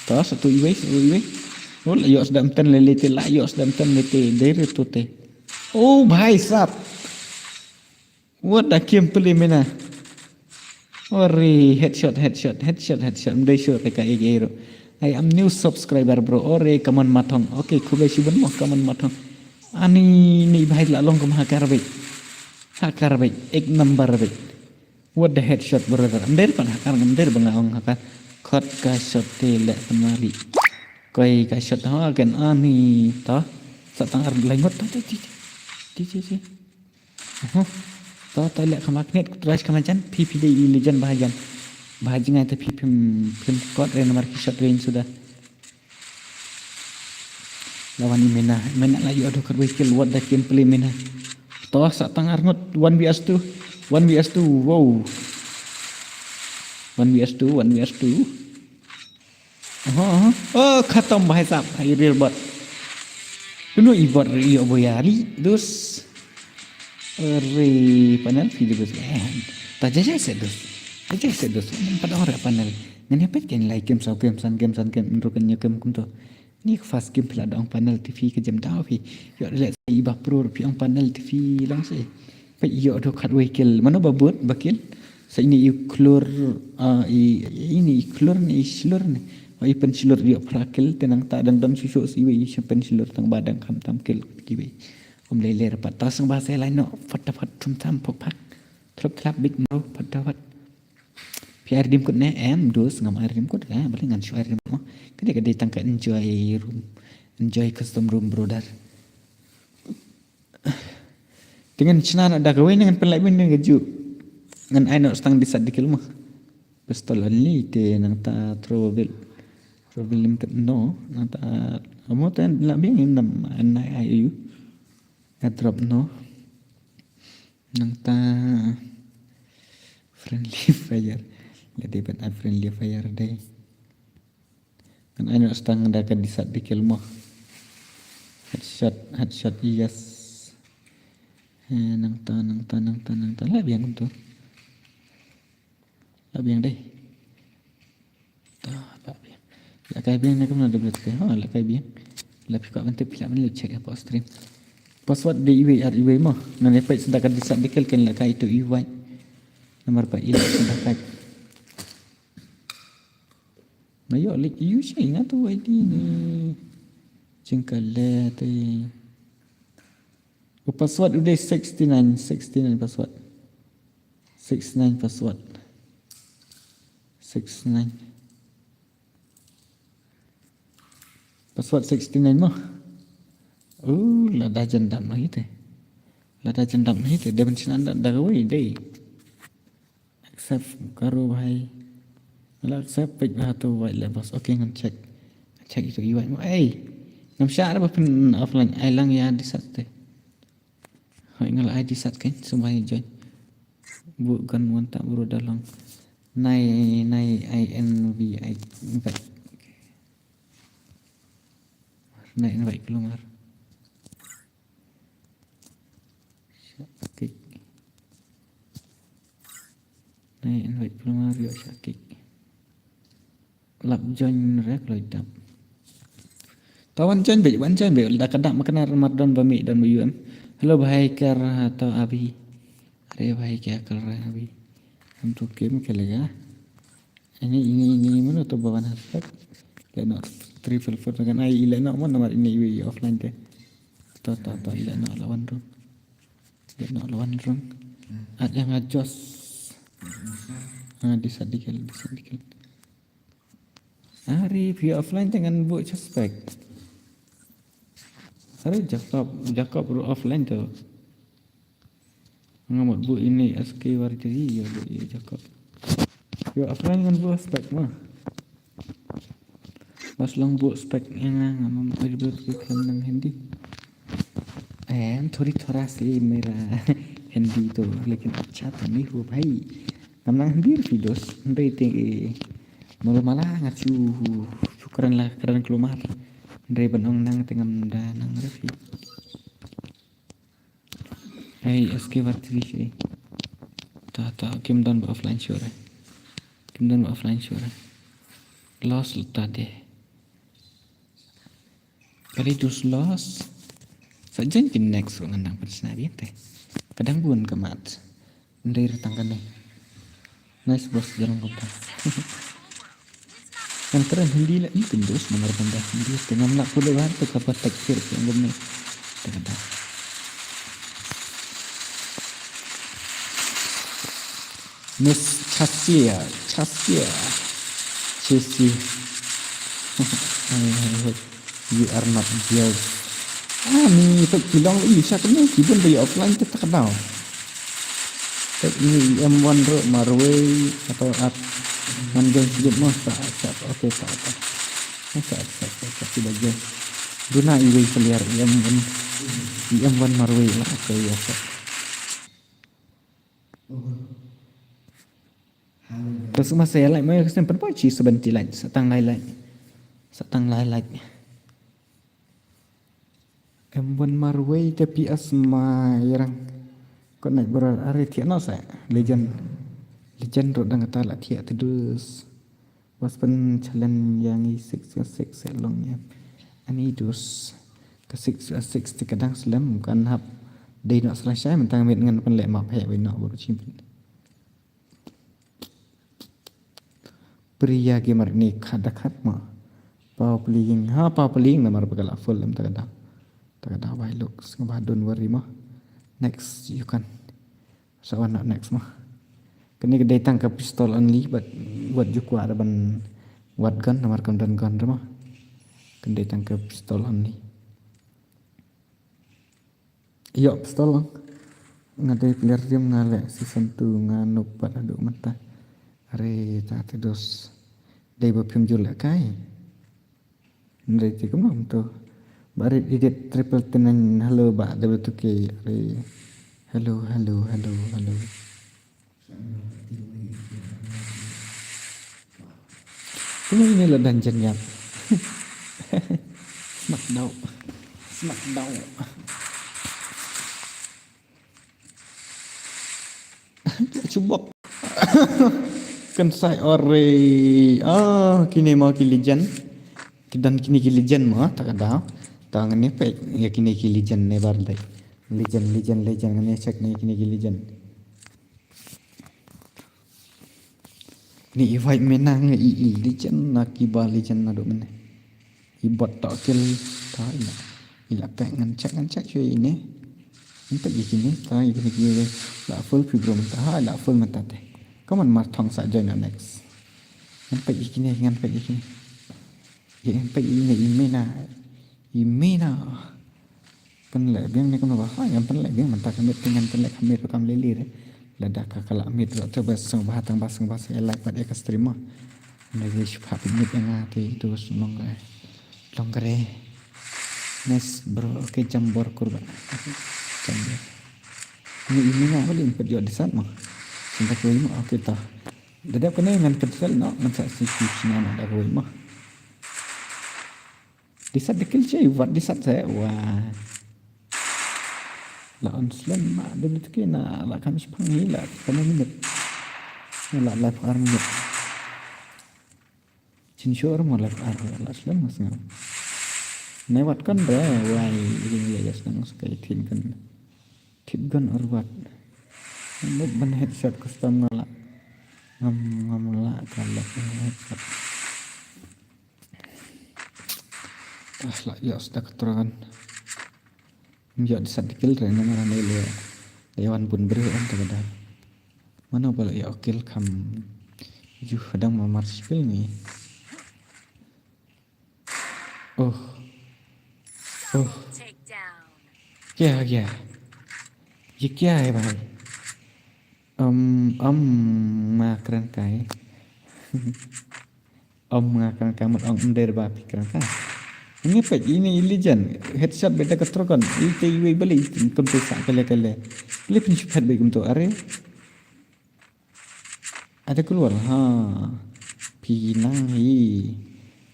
Ta satu iwe. Oh, yo sedang ten lelete la yo sedang ten lelete dari tu te. Oh, bahai sap. Buat dakim play mena. Ore headshot. Mdai shot ka ego. I am new subscriber bro. Ore kaman matong. Okay, kubay siban mo kaman matong. Ani ni bahai la long kum hakar baik. Ek number baik. What the headshot brother. Amder pan hakar amder bangawang hakar. Khot ka shot te le panmali. Koi ka shot ha kan ani ta. Satang ar lengot ta. Ti. Ta le magnet trash kamajan PPD legend bahajan. Bahajan ta film kot re nomor shot range sudah. Lawan Mena la yu ado kerwe skill what the gameplay Mena. Toh satang arngot 1vs2. Wow. 1vs2. Oh, khatam bahai sap. Hai real bot. Dulu ibot rio boyari. Dus. Panel video bos. Tajajai sedus. Pada orang panel. Nani apa kan like game menurutnya game kumto. Ni fast game pula ada panel TV ke jam dah pi. Yo let ibah pro pi panel TV langsung. Pe yo do kat vehicle. Mana babut bakil? Sa ini klur ini klur ni slur ni. Wai pen slur yo prakil tenang tak dan susu siwi pen slur tang badang kam tam kel kiwi. Lele rapat tasang bahasa lain no fat tum tam pak. Trop klap big no fat. Piar dim kut ne dos ngam air dim kut ka boleh ngan air dim mo. Kadai tangka enjoy custom room brother. Dengan cina ada gawe dengan pelai ben dengan gaju. Ngan ai nak stang disat dikil mah. Pistol ali te nang ta travel limited no nang ta amo ta labing nam anai ayu. Drop no. Nang ta friendly fire. Jadi ben friendly fire day. Kan ai nak stang ada kan disat dikil mah. Headshot yes. Nang ta labiang tu. Labiang deh. Ta labiang. La kai biang nak mana double ke? La kai biang. La pika bentuk pila mana check apa stream. Password di iwe mah. Nan lepas sedangkan disat dikil kan la kai itu iwe. Nomor pak ilah sedangkan. Mayo lik you sih ngatu ID ni. Jengkala tu. Password udah 69 password. 69 password. 69 password 69 mah là đã chân đậm nó hết rồi là đã chân đậm hết rồi để mình xin ăn đã cái đây accept karo bhai là accept page vào tôi vậy là boss ok ngân check itu vậy mà ngam sya đó bên offline ai lang ya di sat teh hỏi ngal ai di sat kan semuanya join bukan mantap bro dalam nai INV vậy này vậy keluar sakit này vậy keluar yo sakit lap join rek loy dap tawan join be dah kadang makan Ramadan bami dan bayum hello bhai kar atau abi अरे भाई क्या कर रहे हैं अभी हम तो गेम खेलेगा ini mana tu bawan hasrat lena 344 dengan ai lena mana nomor ini offline deh to lena lawan rung ada yang ngajos disadikal hari via offline dengan buat suspek hari Jakob bro offline tu ngamut bu ini SK warjari ya bu ya Jakob yo offline kan bu spek mah pas lang bu spek yang ngamam ribet kan nang hindi थोड़ा से मेरा हिंदी तो लेकिन अच्छा तो नहीं हो भाई nang hindi videos rating malah ngacu syukuran lah keren keluar dari benong nang tengah nang review SK Vartri ta kim dan offline show loss letak deh kali dus loss saja pin next ngang personal teh kadang buan kemat dari retangkan nih nice bos jalan kota yang keren hindi lah ini pindos nomor benda hindi tengah nak puluh bahan tu kapan tekstur yang gomne tengah Miss Chelsea you are not here ni tak bilang siapa ni kibun dari offline kita kenal ini M1 Marway atau app manjang sedikit mas tak oke tak tidak je guna iwi keliar M1 Marway lah oke ya terus masa saya like mai kesan perempuan ci sebentar like satang like M1 Marway tapi asma yang kau naik berari tiada saya legend rodang kata lah tiada terus was pen challenge yang 6 longnya ani dus ke 6 kadang selam kan hab day nak selesai mentang dengan penlek map hai nak baru cimpin pria gamer ni khadak mah power playing nomor pegala full tak ada why looks ngabah don't worry mah next you can so not next mah kini kedai tangkap pistol only buat juga ada ban what gun nomor dan gun mah kedai tangkap pistol only iyo pistol lang ngadai player dia ngale season 2 nganup pada aduk mata are tak terus dai bapim julak kai ndai ti kumam tu barit edit triple tenan hello ba W2K are hello ini là dungeon nhập smackdown cubok kan saya ore kini mau kilijan dan kini kilijan mah tak ada tangan ni pek ya kini kilijan ne bardai legend ngane cek ni kini kilijan ni invite menang legend nak kiba legend na do mene ibot tak kil ta ila pek ngecek cuy ini untuk begini ta ini la full fibro mentah la full mentah teh kaman mar thong sa join next Nampak ikini nampak ikini. Ya nampak ini imena. Penlek biang ni kan bahasa yang penlek biang mentah kami dengan penlek kami rekam lilir. Ledak kakak amir tu basang bahatang basang elak pada ekstrema. Lagi syuhab ini yang hati itu longgere. Nes bro ke jambor kurban. Jambor. Ini nak boleh pergi di sana. Sampai ke lima kita. Dadap kena dengan pencel nak masa sisi sini ada ke lima. Di saat dikil cai buat di saat saya wah. Lah onslan mak dia tu kena lah kami sepang hilang kena minit. Lah live minit. Cincur mau live lah selam mas ngam. Newat kan dah wai ini ya senang sekali tin kan orwat. Ini ban headset custom lah. Ngam lah kalau headset. Lah ya sudah keterangan. Menjadi sadikil rena marane le. Dewan pun beri pada. Mana boleh ya okil kam. Ju sedang mamar skill ni. Oh. Take down. Kya. Ye kya hai bhai? Makran kai. Makran kai mat der ba pikran kai. Ini pak ini ilijan headshot beda ketrokan. Itu iwe beli kompesa kale. Beli penyupat bagi untuk are. Ada keluar pinang hi.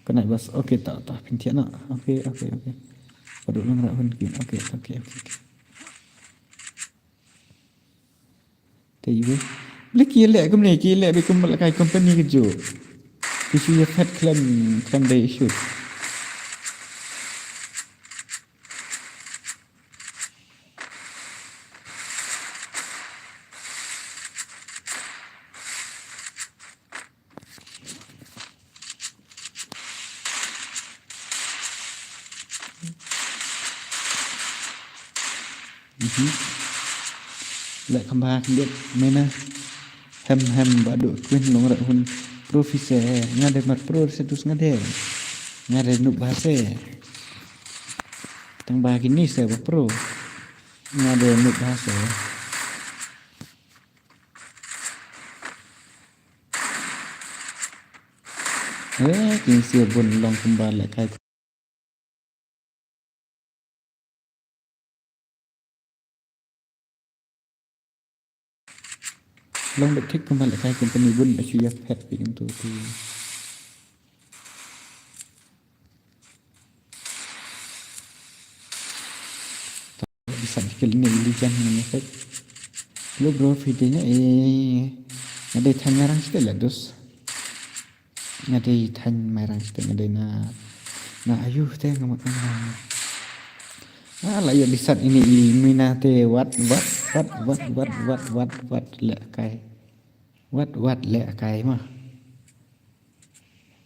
Kena bas okey tak pintia nak. Okey. Paduk lang rakun kin. Okey. Taiwe. Beli kilek kum ni kilek be kum kai company kejo. Isu ya fat claim day issue. Lại không ba không biết mấy na hem ba đội quên lòng rợ hun profise nga de mat pro setus nga de nu bahasa tang ba gini se ba pro nga de nu bahasa kin sia bun long kembali kai long được thích không phải là company bun là chuyên pet vì chúng tôi thì bisa bikin ini lijan ini efek lo bro videonya ada tanya orang sekali dus ada tanya merang sekali ada na ayuh teh ngamak lah ya di saat ini minate wat lek kai wat lek kai mah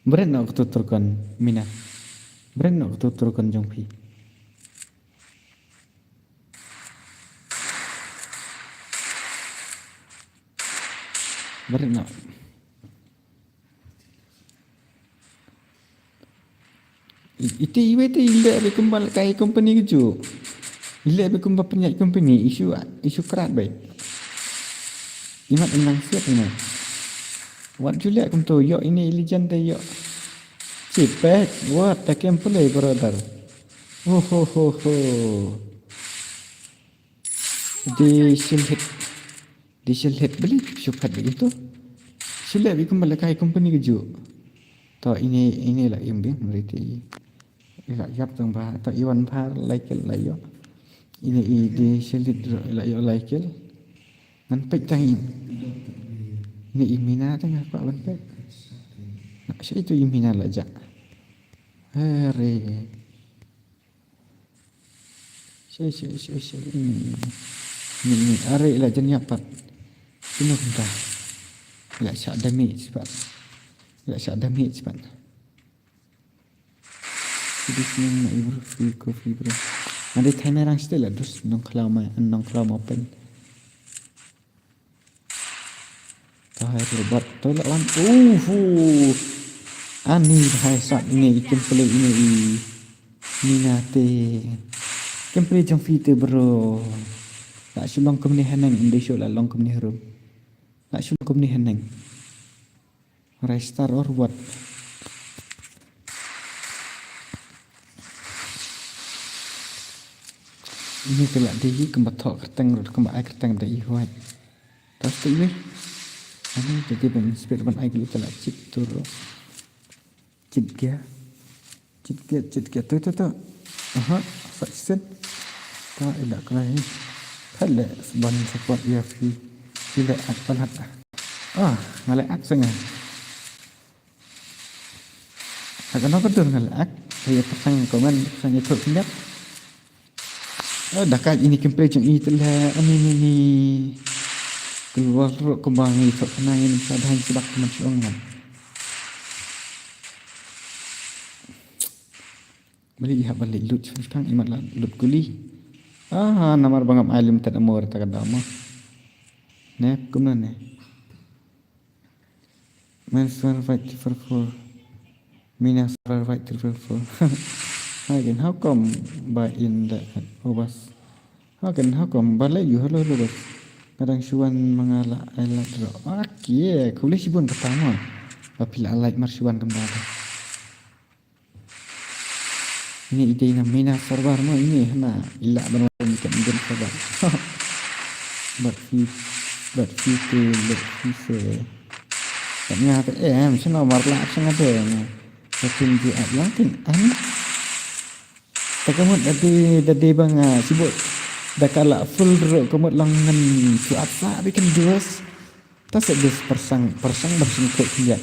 beren nak tuturkan minat beren nak tuturkan jongpi beren nak itu iwe tu ilek be kembal kai company keju ilek be kembal penyat company isu kerat baik imat menang siap ini wat julek kum tu yo ini ilijan te yo cipet wat tak yang play brother ho di silhit beli syupat begitu silek be kembal kai company keju to ini lah yang bien meriti la yap tang ba to iwan par like la yo ini di silhit la yo like ngan pek tang ini imina tang apa ban pek nak saya itu imina la ja hari saya ini are la jan yapat sino kita la syak dami cepat jadi sini nak ibu kopi bro nanti tanya orang still lah terus nong kelau mau pen Hai robot tôi lại lan ani hai saat ini gameplay ini minate gameplay trong phi te bro lại xuống long công ni haneng inde show lại long công ni harum lại xuống công ni haneng restart or what ini kelak dia kembat thok kerteng kembat ai kerteng dari huat tas tu ini ani jadi ben spirit ben ai kelak cip tur cip kia tu aha saksen ta elak kelai hele ban support ya fi tidak akan hat ngalai ak sangat agak nak betul ngalai ak saya pasang komen pasang itu pindah dekat ini gameplay macam ini telah ini keluar kembang itu kena ini sadhan sebab macam balik lut sekarang imat lut kuli namar bangam alim tak amor tak ada mah ne kumna ne mensuar fight for minas fight for again how come by in the obas how come balik you hello bos kadang syuan mengala alat ro okay kulis sibun pertama apabila alat marsyuan kembali ini ide na mina server mo ini na ila bermain ikan ikan server but ternyata macam nomor lah sangat ada tapi dia yakin Takamut dadi bang sibuk dah kala full ro kamut langan tu apa bikin juas tas des persang bersingkut dia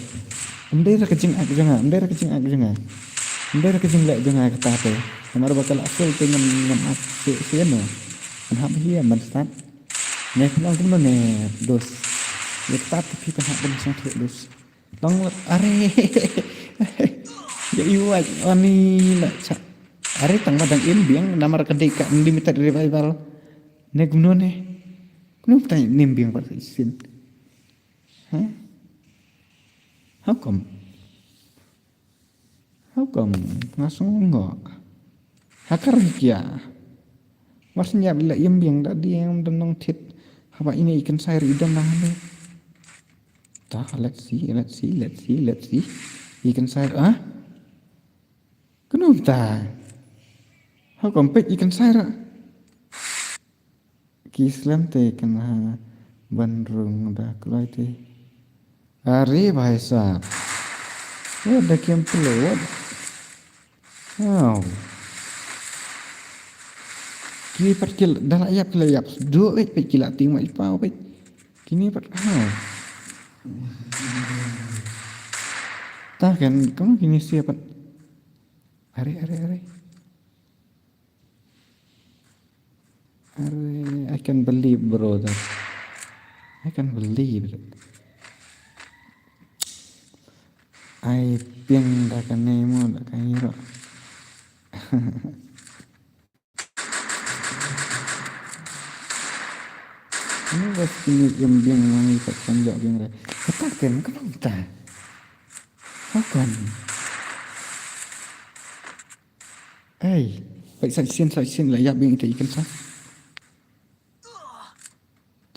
ndai ra kecing ak jangan lek jangan kata te amar bakal full dengan ak siano an hab hiya man start ne long kun ne dos ya start pi kan hab sang tu dos long are ya iwat ani la hari tang madang imbiang namar kedeka limited revival ne gumno ne tanya nimbiang par isin how come ngasong ngok hakar kia maksudnya bila imbiang dak dia yang denong tit apa ini ikan sayur idam lah ne let's see ikan sayur kenapa how kompet ikan sayur kislam te kena bandrung dah kelai te are bhai sahab ada kem pelot kini perkil dah ayap dua kila tinggal ipau kini tak kan kamu kini siapa are I can believe brother I can believe it. I piang dah kan nemo dah kan hero ini was ini yang biang mangi tak sanjak biang dah katakan kenapa baik saksin lah ya biang itu ikan sah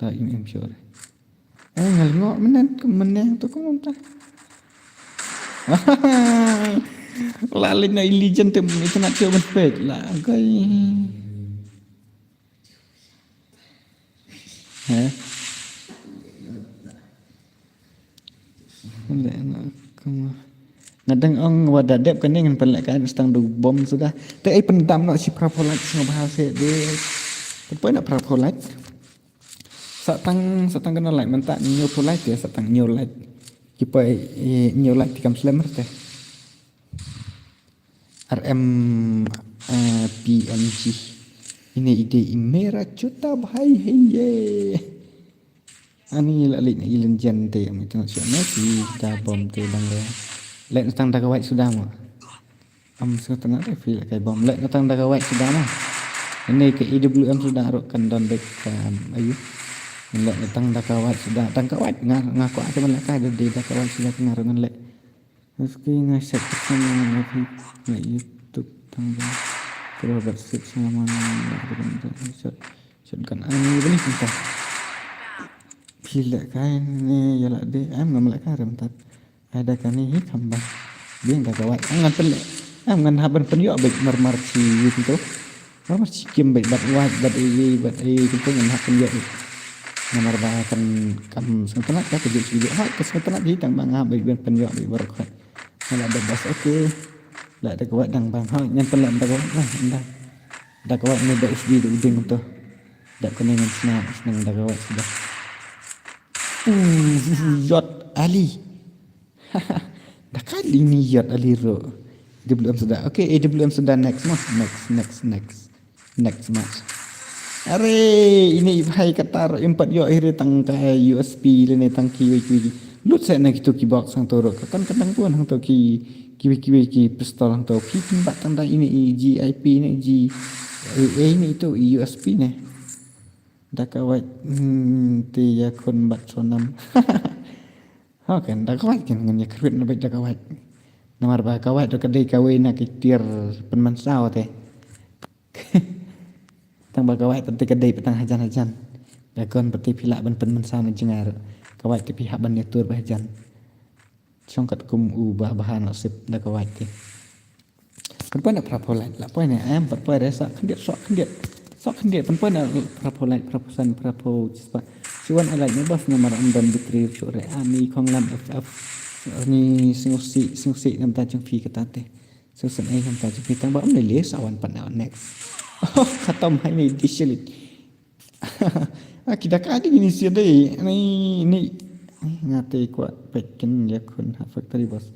tak ini sure ngalengok menang tu kau entah lalin na ilijan tu itu nak cuba pek lah gai Nadang ang wadadep kan dengan pelakan stang du bom sudah tapi pendam nak si prapolat ngabahas dia tapi nak prapolat satang kena like mentak new polat ya satang new like kipa new like tikam slammer teh RM PMG ini ide imera cuta bhai heye ani lalik ilen jante itu nasional si da bom te bang le lek natang daga white sudah mah sudah tengah feel kayak bom lek natang daga white sudah mah ini ke IWM sudah rokan dan back ayu Ngelak datang dah kawat sudah datang kawat ngaku aja melek ada di dah kawat sudah pengaruh ngelak. Meski ngasih pesan lagi na YouTube tanggal terus bersih sama shot kan ani beli kita. Pilih kain ni ya lah deh am nggak melek karam tat. Ada kan ni tambah dia dah kawat ngan pelek. Am ngan haban penyo baik marmar si itu. Marmar si kim baik bat wat bat kita ngan haban yo. Nomor bahkan kam setelah kita tujuh video setelah di tang bang baik ben penyo baik berkat. Kalau ada bas okey. Lah ada kawat dang bang. Ha yang pelan dah kawat lah dah. Dah kawat ni dah SD tu uding tu. Dah kena dengan senang dah kawat sudah. Yot Ali. Dah kali ni Yot Ali ro. AWM sudah. Okey, AWM sudah next match. Are ini bahai katar 4 yo akhir tangkai USB lene tangki wiki. Lut saya nak itu box sang toro kan kadang pun hang to ki pistol hang to ki timbat tanda ini GIP ni ini itu USB ni. Dah kawat tiya kon bat sonam. Ha kan dah kawat kan dengan ya kerut nak dah kawat. Nomor bah kawat dah kedai kawin nak kitir penmansau teh. Tang bah kawat tadi kedai petang hajan. Dah kon peti pilak ban penmansau nak jengar. Kawat ti pihak ban tur bahjan. Songkat kum ubah bahan nasib dah kawat ti. Kenapa nak prapolat? Lapoi ni am prapolat rasa kandiat penpuan nak prapolat praposan prapo cepat. Siwan alai ni bos nomor amban bitri syure ami konglam FF ni singusi nam ta jeng fi kata teh. Susun ai nam ta jeng fi tang ba am le sawan pan next. Oh khatam hai ni disilit. Kita kadi ini sih deh, ini ngate kuat pekin ya kun factory bos.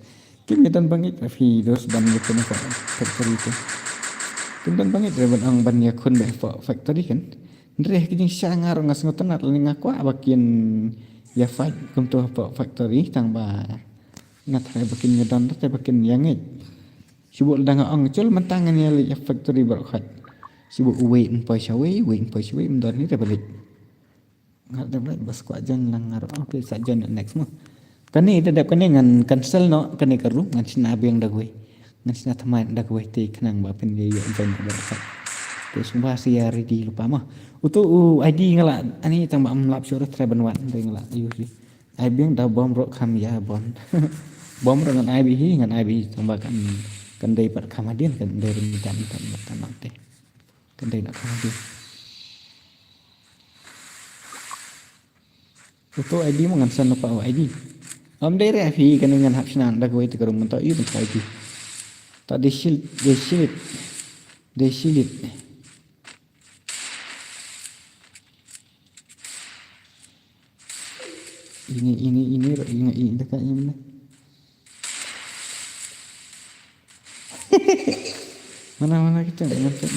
Kim dan bangit rafi dos ban ya kun factory tu. Kim dan bangit reban ang ban ya kun be factory kan. Ndreh kijing sangar ngas ngotenat lani ngaku bakin ya fight kum tu factory tang ba ngat hai bakin ngedon teh bakin yangit. Sibuk dang ang cul mentangan ya factory berkhat. Sibuk wait pai sawi mendon ni dah balik. Nggak dapat bas kuat jan lang ngaro okay saja next mah kani dadap kani ngan cancel no kani karu ngan sina abeng dagwe ngan sina thamai dagwe ti kenang ba pen ye ben berkat tu sumba sia ready lupa mah utu ID ngala ani tang ba amlap syurah traben wan ngala yu si abeng da bom ro kham ya bon bom ro ngan IB ngan IB tang ba kan dei pat khamadian kan dei rimitan tan teh kan dei nak khamadian Itu ID mo ngan san pa ID. Am dai re fi kan ngan hap sinan dak wai tikarum menta yu menta ID. Ta desil. Ini dekat ini. Mana kita ngerti.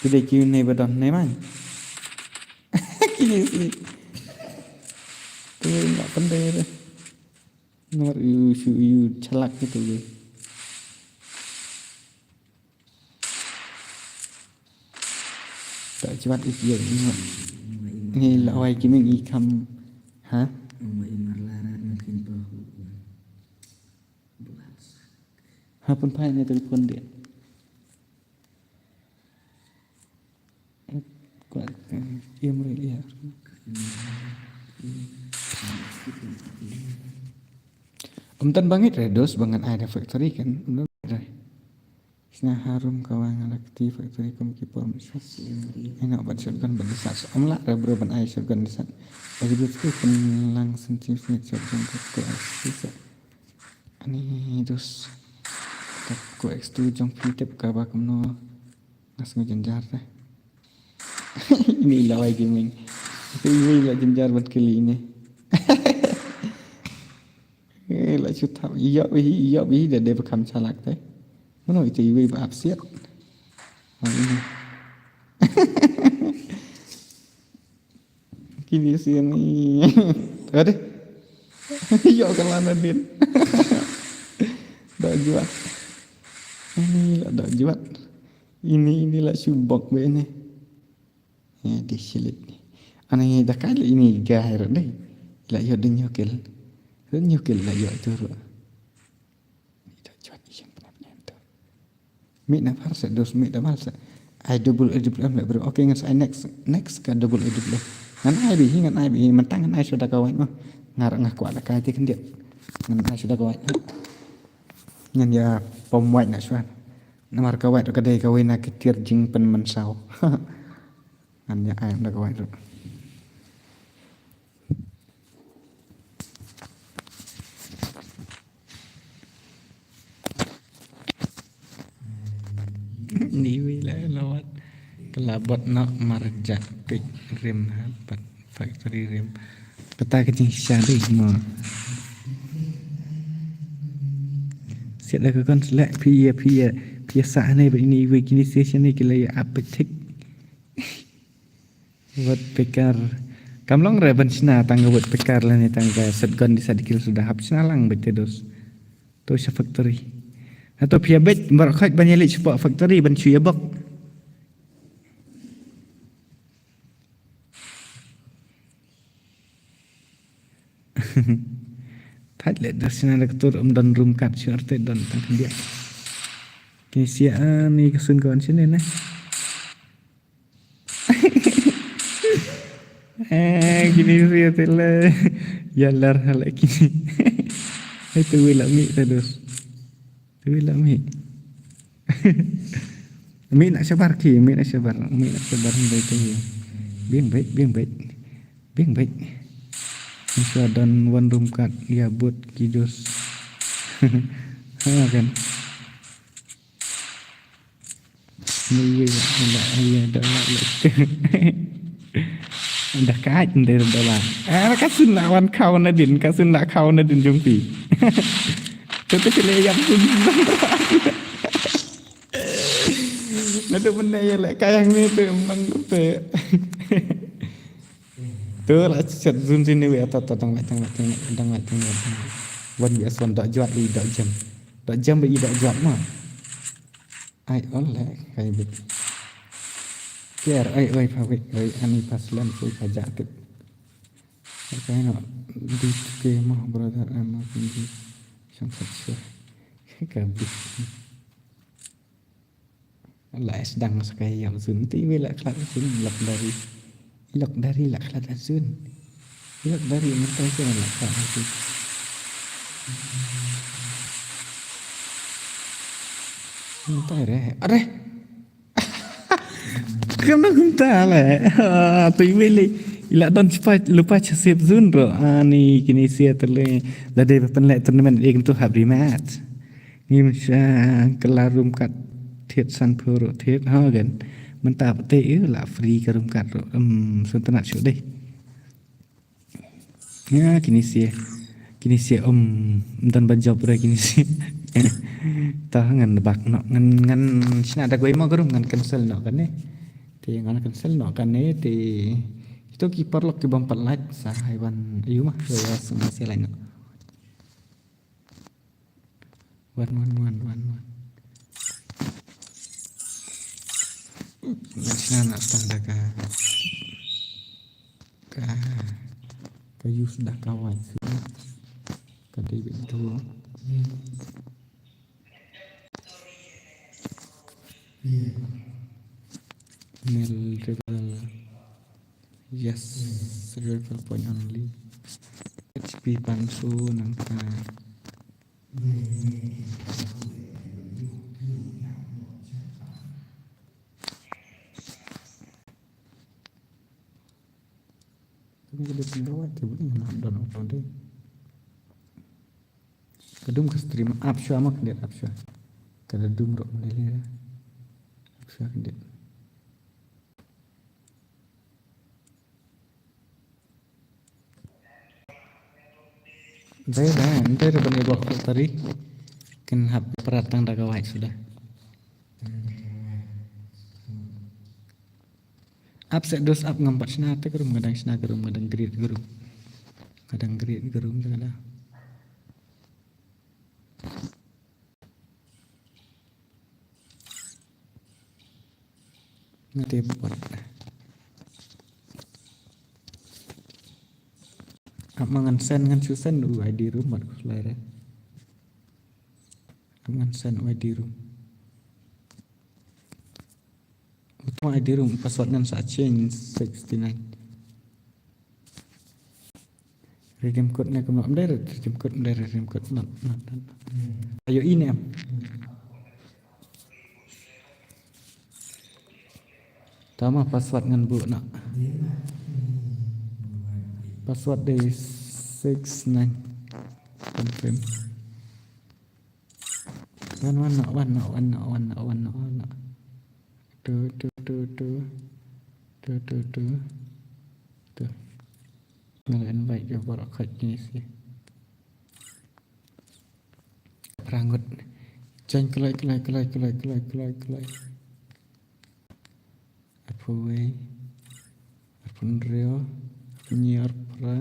Kita kiu nei badon nei man. Kini sih. Nggak pandai dah. Nomor you celak gitu gue. Tak cepat itu ingat. Ni lawai kimi ikam. Ha? Ha pun pai ni telefon dia. Kuat. Ia meriah. Umtan bangit redos bangan ada factory kan umtan rai sina harum kawang alakti factory kum kipor misas enak bat shotgun bandisat amla rabro ban ai shotgun disat bagi betul penlang sentim snit shotgun ko sisa ani dos tak ko x2 jong pitep ka ba kumno ngas ngojenjar teh ini lawai gaming ini la jenjar bat kali ini lại chút thảo iya bi để become chalak đấy nó nói thì vi áp siết kini sini ada iya kalau din dah jual ini lah dah jual inilah subok be ni ya disilit Ani dah kali ini gahir deh. La yo den nyokil. Den nyokil la yo tu ro. Ida juat iyan benar-benar tu. Mi na farsa dos mi da malsa. I double am bro. Okay ngan saya next ka double double. Ngan ai bi ngan ai bi mentang ngan ai sudah kawan mah. Ngar ngah kuat ka ti kan dia. Ngan ai sudah kawan. Ngan ya pemwat nak suan. Namar kawan ka dai kawin nak ketir jing pen mensau. Ngan ya ai dah kawan tu. Niwi lah lawat kelabot nak marjak ke rim habat factory rim peta kecing syari mo siap dah kon select pia sah ni ini we kini station ni kila ya apetik buat pekar kamlong reban sina tangga buat pekar lah ni tangga setgon di sadikil sudah habis nalang betedos tu sa factory atau pia bet berkat banyak lik support factory ban cuy bok Thắt lệ được xin là tôi đòn rùm cắt cho tới đòn tăng thân điện cái xe này cái xuân còn trên này này gini ria tele jalar hal gini itu wila mi terus wila mi mi nak sabar ki mi nak sabar baik tu biang baik Misal dan one room cut ya buat kidos kan ni ya dah dah kait dari dalam kasun lawan kau nadin jumpi tapi pilih yang pun nanti benda yang lek kayang ni tu memang tu tu lah set zoom sini we atau tang wan biasa dak juat li dak jam be dak juat mah ai oleh kai bit kiar ai pawik ai ani paslan tu pajak tu kai no di ke mah brother ama tinggi sampai sure kabit Allah sedang sekali yang zoom ti we lah kelak zoom lak dari lah kelat azun lak dari mereka je lah kelat azun entah are kamu entah lah tu ini ilak don lupa save zun bro ni kini sia terle dari penlek tournament ing tu habri mat ni macam kelarum kat thiet san puro thiet ha kan mentah pete lah free karum kat suntanat syuk deh ya kini sia dan banjau pura kini sia tah ngan bak no ngan sina ada gue mau gerum ngan cancel no kan ti ngan cancel no kan ti itu kiper lok ke bampat light sa haiwan iu mah ya semasa lain no wan Nasna nak tanda kayu sudah kawan sudah kadai begitu nil rival yes rival point only HP pansu nangka Kami ada pendapat tu boleh nak download deh. Kadum ke stream up show amak dia up show. Kadum rok meleleh. Up show dia. Dah, nanti ada benda buat tadi. Kan hab peratang dah kawai sudah. Up set dos up ngampat sena te gerum kadang sena gerum kadang grid gerum segala ngati buat mangan sen ngan susen ID room mat ku selera mangan sen ID room utama ID room password nan sa change 69 redeem code na kumno amder redeem code not ayo ini am tama password ngan bu nak password day 69 confirm one tu ngala invite dia baru kat ni sih perangut join kelai apa way apa rio penyiar pra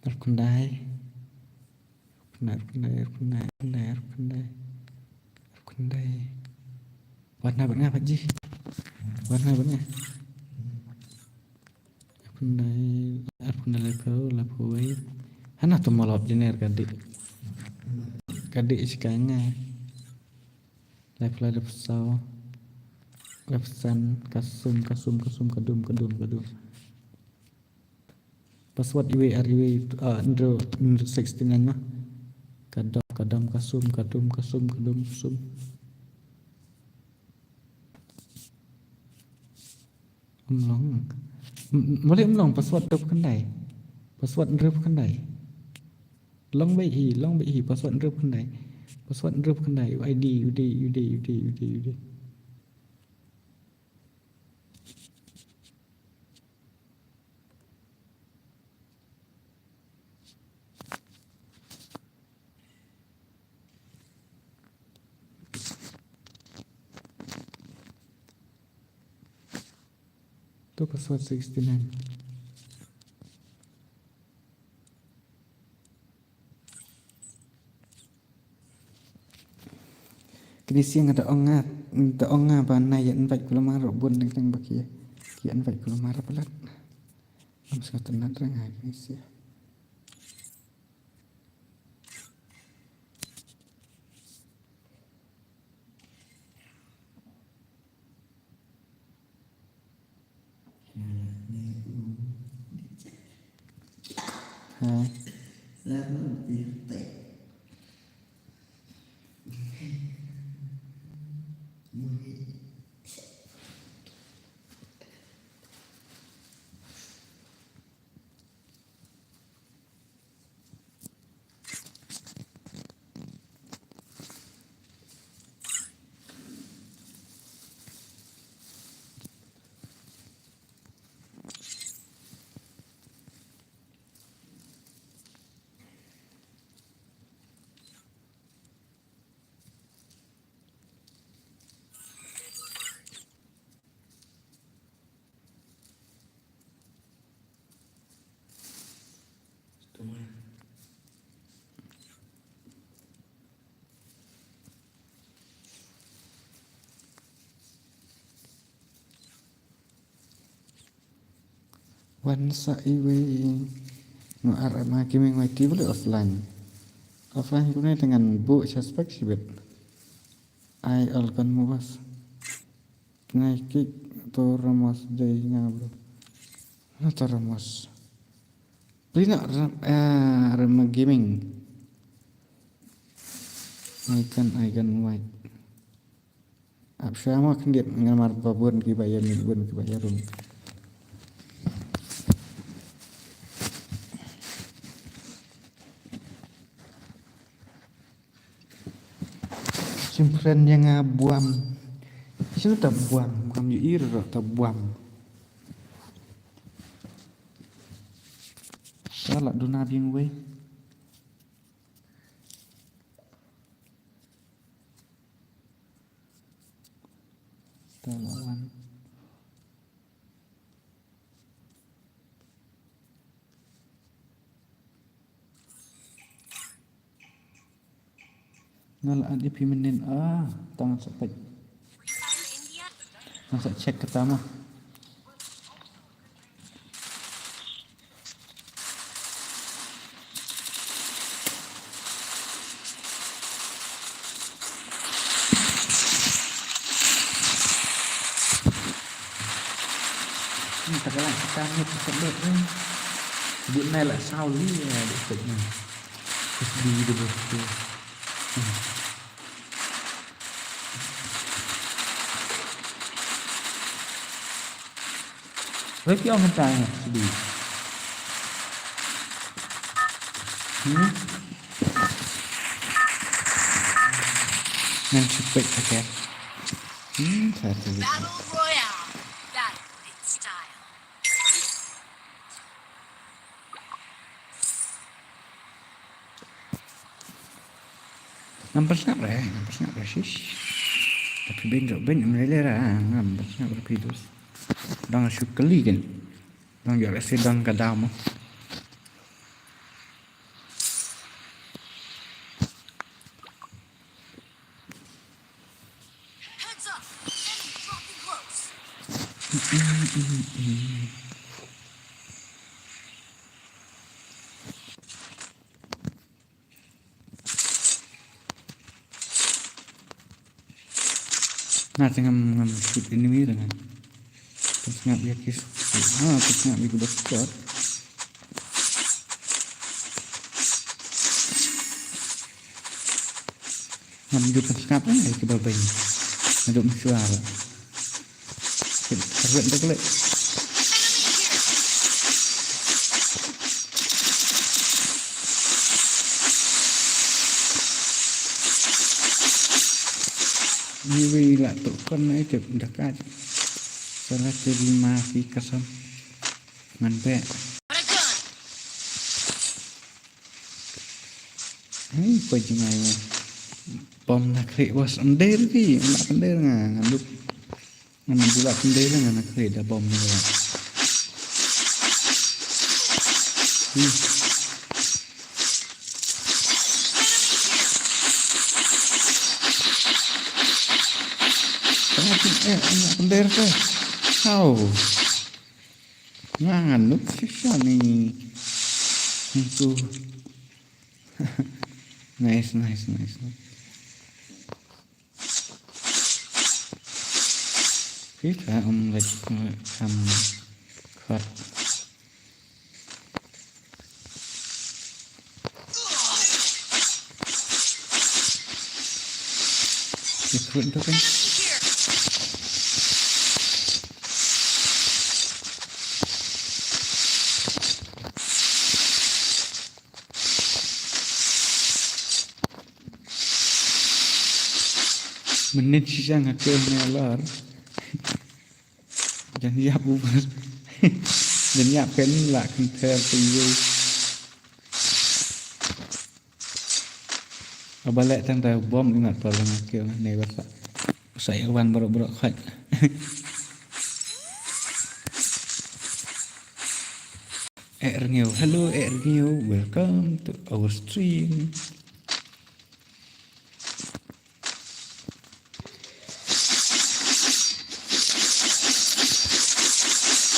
terkendai warna benar apa ji warna benar pendai lapu way hana tu malap jener kadik sikanya live pesau lepesan kasum kadum password iwe Andro 69 mah kadam kasum umlong password rep kendai long bay hi password rep kendai ID ud tu password 69 Krisi yang ada onga banai yang invite kulumar bun dengan baki ki invite kulumar pelat am sekatan terang krisi Wansa iwe no arama kimeng wati boleh offline guna dengan bu suspek sibet ai alkan muas naik to ramos day ngabro na to ramos Lina rama gaming aikan white absyama kendit ngamar babun kibayar rum Simpren yang buam, itu tak buam, kami iro tak buam. Salah duna bing we. Talawan. Ngalaan ipiminin tangan sepet masa cek pertama sekarang sekarang itu sebut sebut này là sao lý để tự này đi được rồi với cái ông trai này đi nên chụp bệnh ok phải thử Battle Royale. Battle in style. nampak snap sih tapi ben melera nampak snap berpidus dong syukeli kan dong jalan sedang kadam Heads up. Enemy dropping close. nah ngam shoot enemy dengan terus ngap ya kis terus ngap itu dokter ngam itu terus ngap ke bawah ini untuk suara harus tak Ini là tụ con ấy chụp đặc ca salah terima fi kasam nganpe What a gun. hey kau jangan bom nak kiri bos under ki nak under nganduk nganduk pula under nak kiri dah bom ni lah anak bender ke how nganuk susah nih itu nice kita lagi kuat itu kan menit sisa ngakil melar dan siap bubar dan nyiapkan lah kental tujuh abalik tanda bom ingat pada ngakil nih bahasa saya wan berok khat Erngil hello Erngil welcome to our stream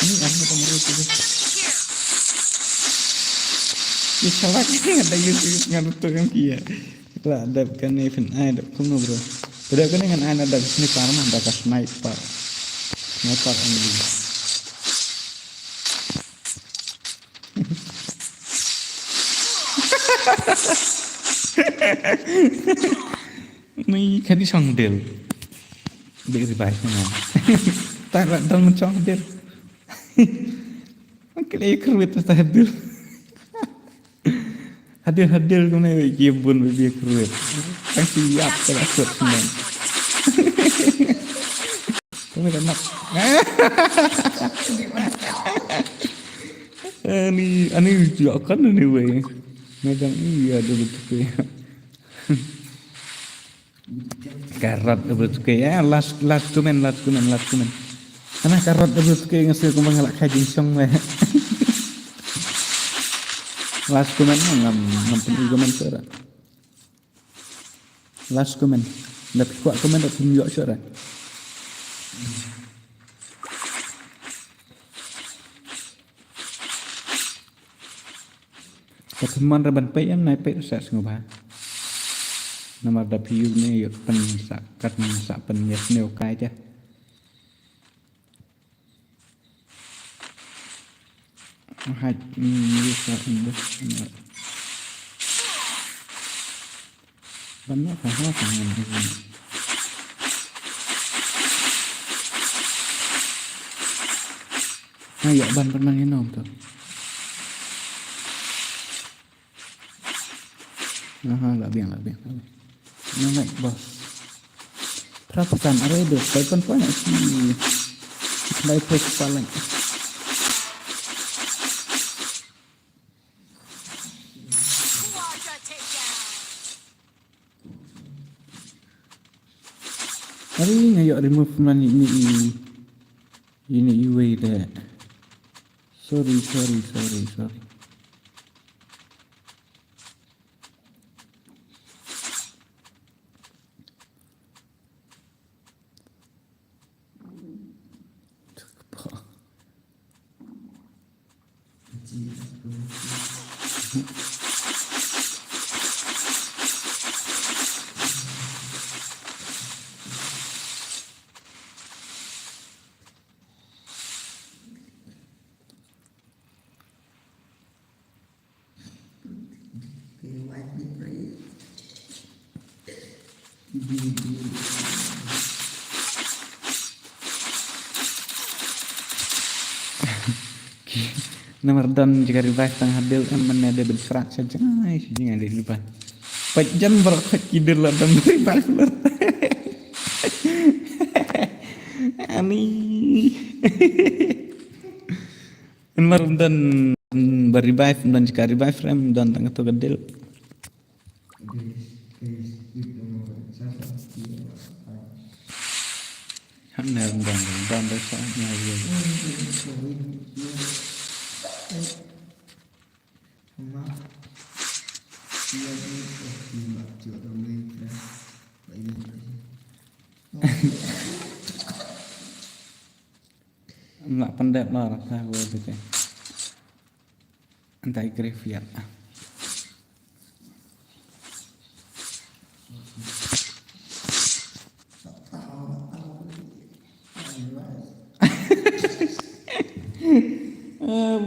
ini apa kamu itu ya salah ada YouTube ngaruh yang kia lah ada kan event ada kamu bro beda kan dengan ada sniper mah ada sniper ini Ini kan isang del di revive nya tarak dong chong del mungkin ikut itu hadir hadir kena gibun beli ikut kan siap terus semua kamu kan nak ini juga kan ini weh megang iya dulu tuh karat double tuh ya last comment karena karat double tuh ngasih aku mengelak kajing song lah last comment ngam comment suara last comment dapat kuat comment dapat tunjuk suara ketemuan reban PM naik pe saya ngubah nama dapiu ni yuk pen sakat sak pen yes neo kai aja Hai bisa indah. Banyak hal tangan ini. Ayo ban permainan nom tuh. Lah biang. Nah, naik bos. Perhatikan area itu, telepon banyak sih. Baik paling. Quadra takedown. Hari ini ayo remove man ini way deh. Sorry. Nomor dan jika revive tang hadil mana ada berserak saja sih ada di depan. Pajan berkat kidul lah dan revive. Ani. Nomor dan berrevive dan jika revive rem dan tang itu gedil. Hanya dan dasarnya ya. Nggak pendek lah rasa gue gitu. Antai graveyard.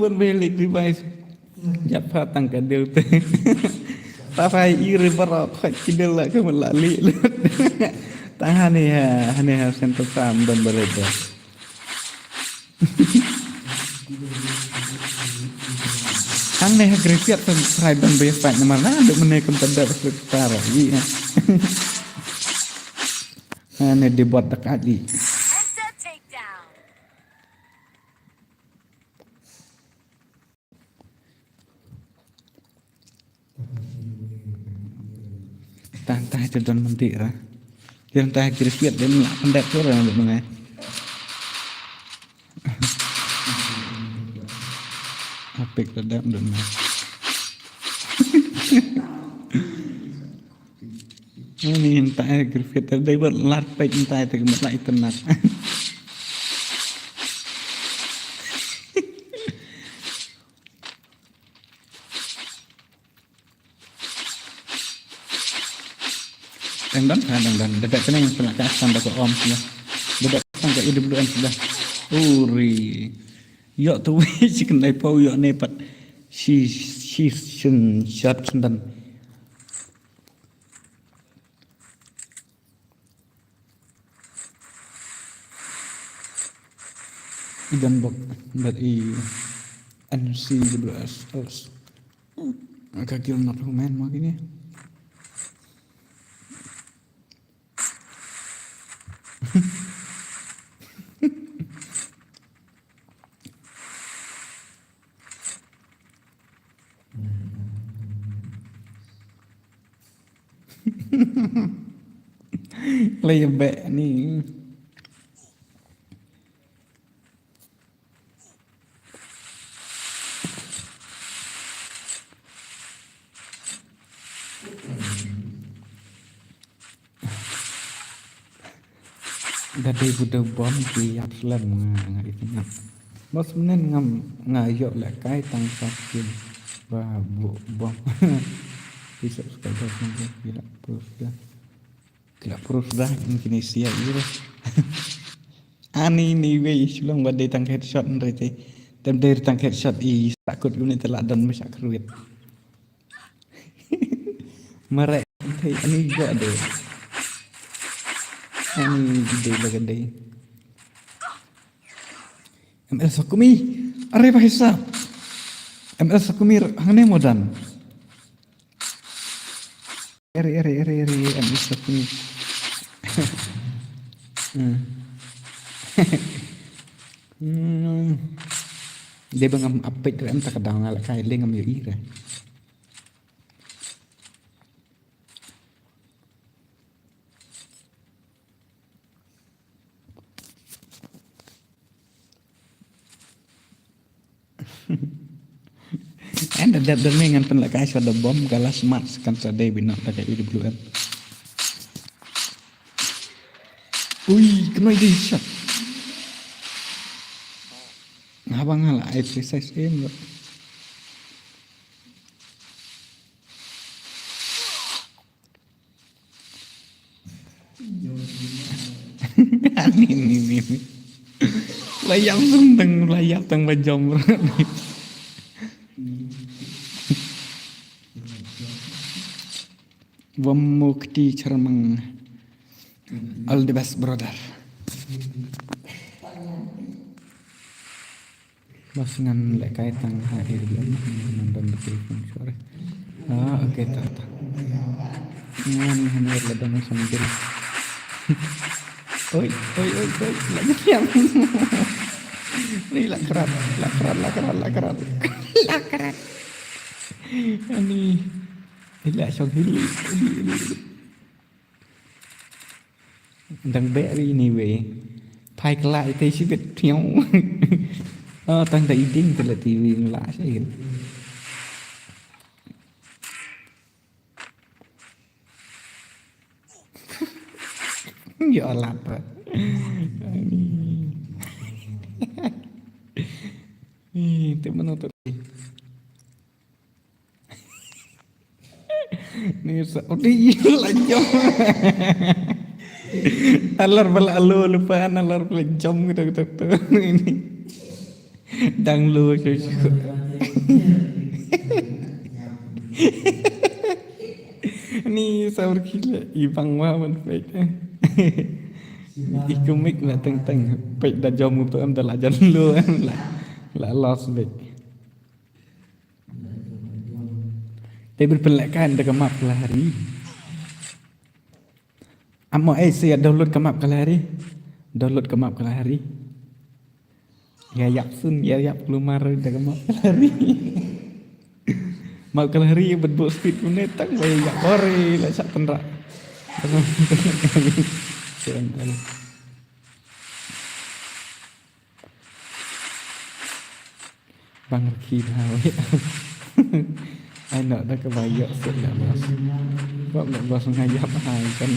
Berbelik di bawah. Japa tangga delta. Tafai iri barok kidel lah ke melali. Tahan ya sentuh sam dan bereda. Aneh graveyard pun try dan berefek mana ada menaikkan pada sekitar iya. Aneh dibuat dekat di. Penta takedown. Tantah itu dan mentira. Yang tah graveyard dan nak pendek tu orang untuk mengai. Apik redam dan ini entah graveyard tadi buat larpek entah itu kemudian itu nak. Dan dekat sini yang pernah kasih ke om sudah. Dekat sampai hidup doan sudah. Uri. Yok tu si kendai pau yok nepat. Si sen shot sendan. Dan bok dari NC12 terus. Agak kira nak main makanya. Lebek nih. Dari budak bom siap selam ngai tengah. Bos menen ngayok lah kai tang sakin. Wah bom. Bisa sekadar sampai gila proof dah mungkin isia gitu. Ani ni wei sebelum badai tang headshot nanti Tem dari tangkap shot takut guna telak dan masak keruit. Merek ini juga ada. Ini ide lagi. ML Sakumi, are bahasa. ML Sakumi hangane modan. Eri ML Sakumi. Dia bangam apik rem tak kadang ala kai le ngam yo ira. And ada dengan penlakai sudah bom galas smart kan sadai binat pakai IWM. Ui, kena ide shot. Abang ngalah exercise em rồi. Ini. Layap teng bajom. Wamukti Charmang. All the best, brother. Mas ngan lek kaitan hari belum nonton telepon sore. Oke tak. Ngan hampir ledang sambil. Oi, lagi diam. Ini lakrat. Ini lah syok hili. Đang bé đi này về phai lại cáiชีวิตเที่ยวตั้งแต่อีดิ้งแต่ละทีวีละใช่ไหมอย่าหลับอ่ะนี่แต่มันเอาตัวนี่สาวดีlagi alar bala lu lupa alar bala jam gitu ini dang lu ni sahur gila ibang wah man fake ikumik lah teng fake dah jam untuk am dah jan lu lah lost back tapi berpelakan dah kemak hari Amo saya download ke map kalahari. Ya keluar dari map kalahari. Map kalahari berbut speed punya tak bayar ore lah sak penrak. Bang Riki tahu. Ai nak dah kebayar sudah bos. Kok nak bos ngajak hai kan.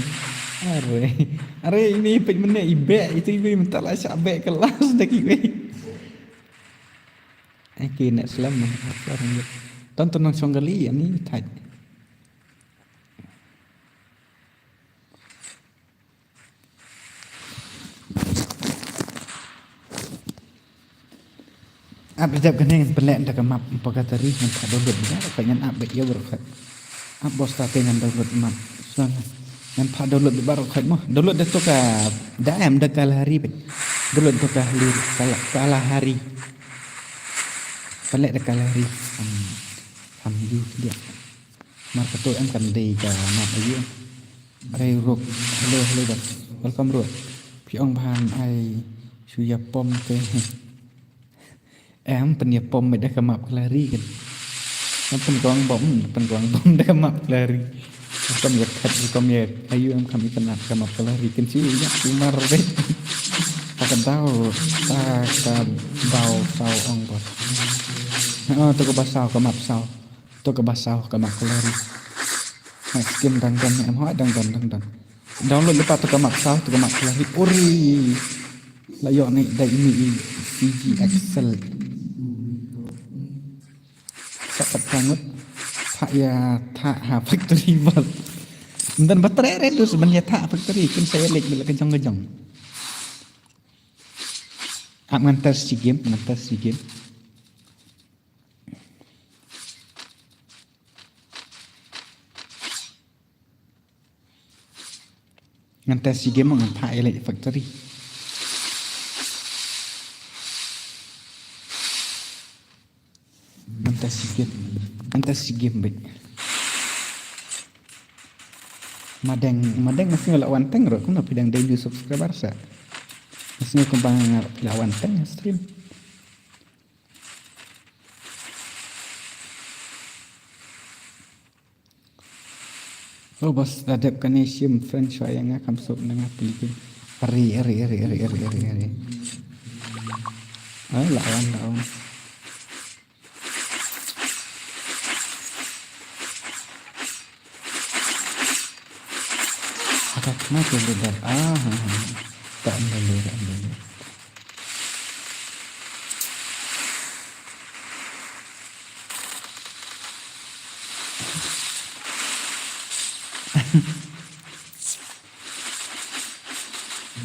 Are ini pengen ibek itu ibu minta lah sabek kelas dah kiwe. Aki nak selam orang tonton nang songgali ni taj. Abjad kan yang pelak dah kemap pakatari yang tak download dah pengen update ya berkat. Bos tak pengen download map. Yang pak download baru kat mah download dah toka dah am dah kalahari download toka kalahari pelak dah kalahari you dia marka tu am kan dei ka map ayu ai ruk hello dah welcome ruk piong ban ai suya pom ke am penya pom dah ka map kalahari kan pen gong bom dah map kalahari Kom ya ayu am kami kenal sama pelari kecil ya cuma robek tak tahu tak bau sau ong bos tu ke basau ke map sau tu ke basau ke map pelari skim dan em hoi dan download lepas tu ke map sau tu ke map pelari ori layo ni dah ini CG Excel cepat banget tak ya tak factory bot dan baterai itu sebenarnya tak factory kan saya lihat bila kejong aman tes si game ngantes si game ngan thai le factory ngantes si game bet madeng masih lawan teng ro kuna pidang debut subscriber sa masih kembang lawan teng stream oh bos adap kanesium french fry yang akan sok dengan pilih ari lawan tak mati lebar tak boleh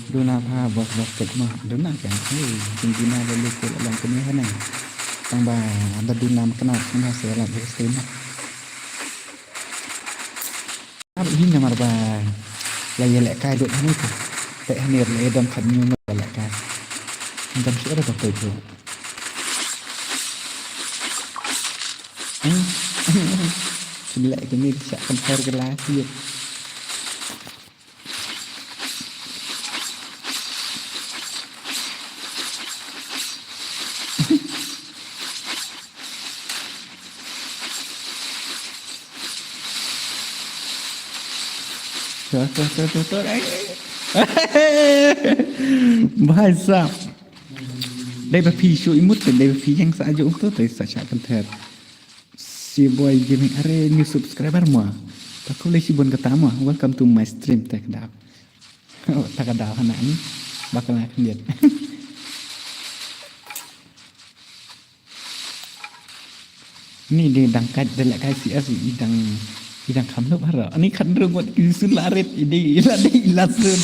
Duna pa bos tek mah duna kan pimpinan lalu ke dalam kemana tambah ada duna kenal selat stream apa ini nomor ba lay lẹ cai đội hết rồi tại nền lay đâm khẩn như mà lẹ cai đâm sữa được tới rồi xin lẹ cái này sẽ không theo cái lá kia Trời đấy Bahai sap Đây là phi chuỗi mút Đây là phi yang xã dụng tốt Tới xã xã cần thật Si boy gaming are new subscriber mo Aku lagi si bon ketama Welcome to my stream Tak kadal Tak kadal anak ni Bakal akan lihat Ni dia dangkat Dia nak kasi Idang kamlop hara. Ani kan rungot isun larit ini ilasun.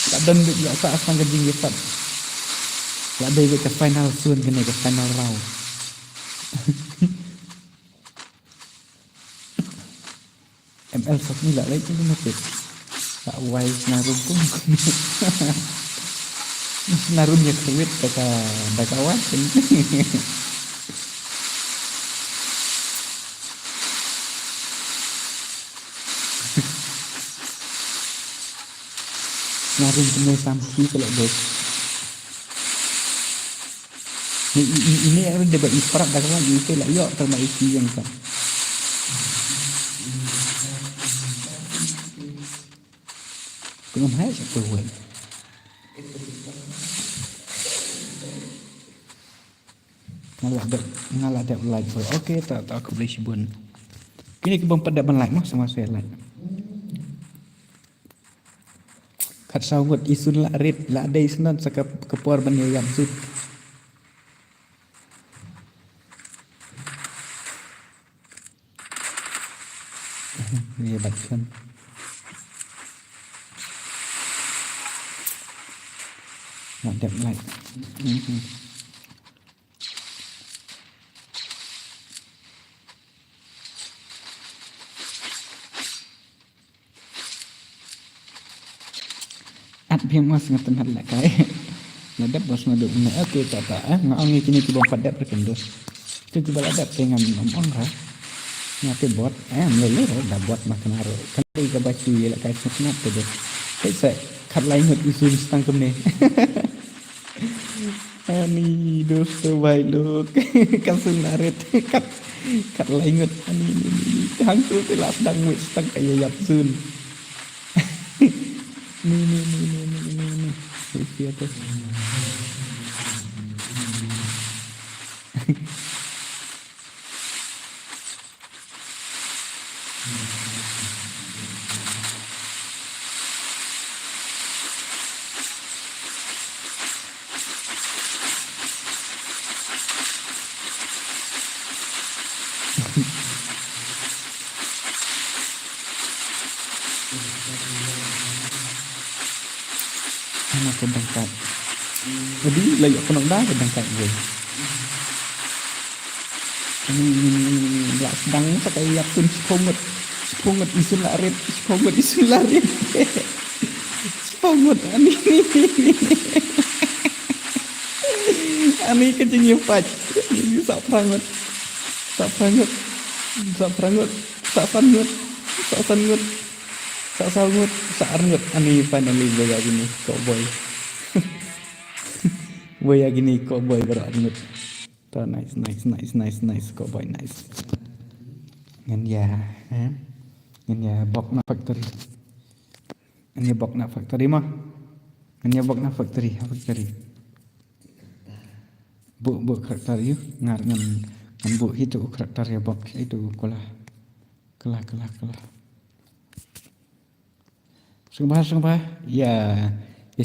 Kadang dia sa asang kajing gepat. Ladai ke final sun kene ke final round. ML sok ni lah lagi ni mati. Tak wise narum pun. Narumnya kewit kata kawan. Narin kena samsi kalau bos. Ini ada debat isparat dah kawan itu lah yok terma isi yang kan. Belum hai satu buat. Ngalah ada like. Okey tak aku boleh sibun. Kini kita pada like mah sama saya like. Kat sawut isun larit la dai senan saka kepor banyayam sut ni batkan madap like Biar mas ngatan hal lah kai, ladap bos maduk na aku tak ngau ni kini kibong padat berkendus, tu coba ladap dengan ngomong lah, ngate bot, meleleh dah bot makan haro, kan dia baca ye lah kai senat tu deh, saya kat lain ngut isu stang kemne, ani dosto baik look, kasung naret, kat lain ngut ani hang tu telah sedang wit stang kaya yapsun. Ni. Isi atas. Anak kedangkat. Jadi layak penang dah kedangkat gue. Lah sedang pakai yapun seponget isun larit. ngút ani kencingnya pac ini sak prangut sak prangut sak prangut sak sangut sak sangut sak sangut sak arngut ani finally boya gini kok boy boya gini kok boy berangut tuh nice kok boy nice ngan ya ngan ya bok na factory ngan ya bok na factory mah ngan ya bok na factory bu karakter yuk ngar ngan bu itu karakter ya bok itu kelah sungguh ya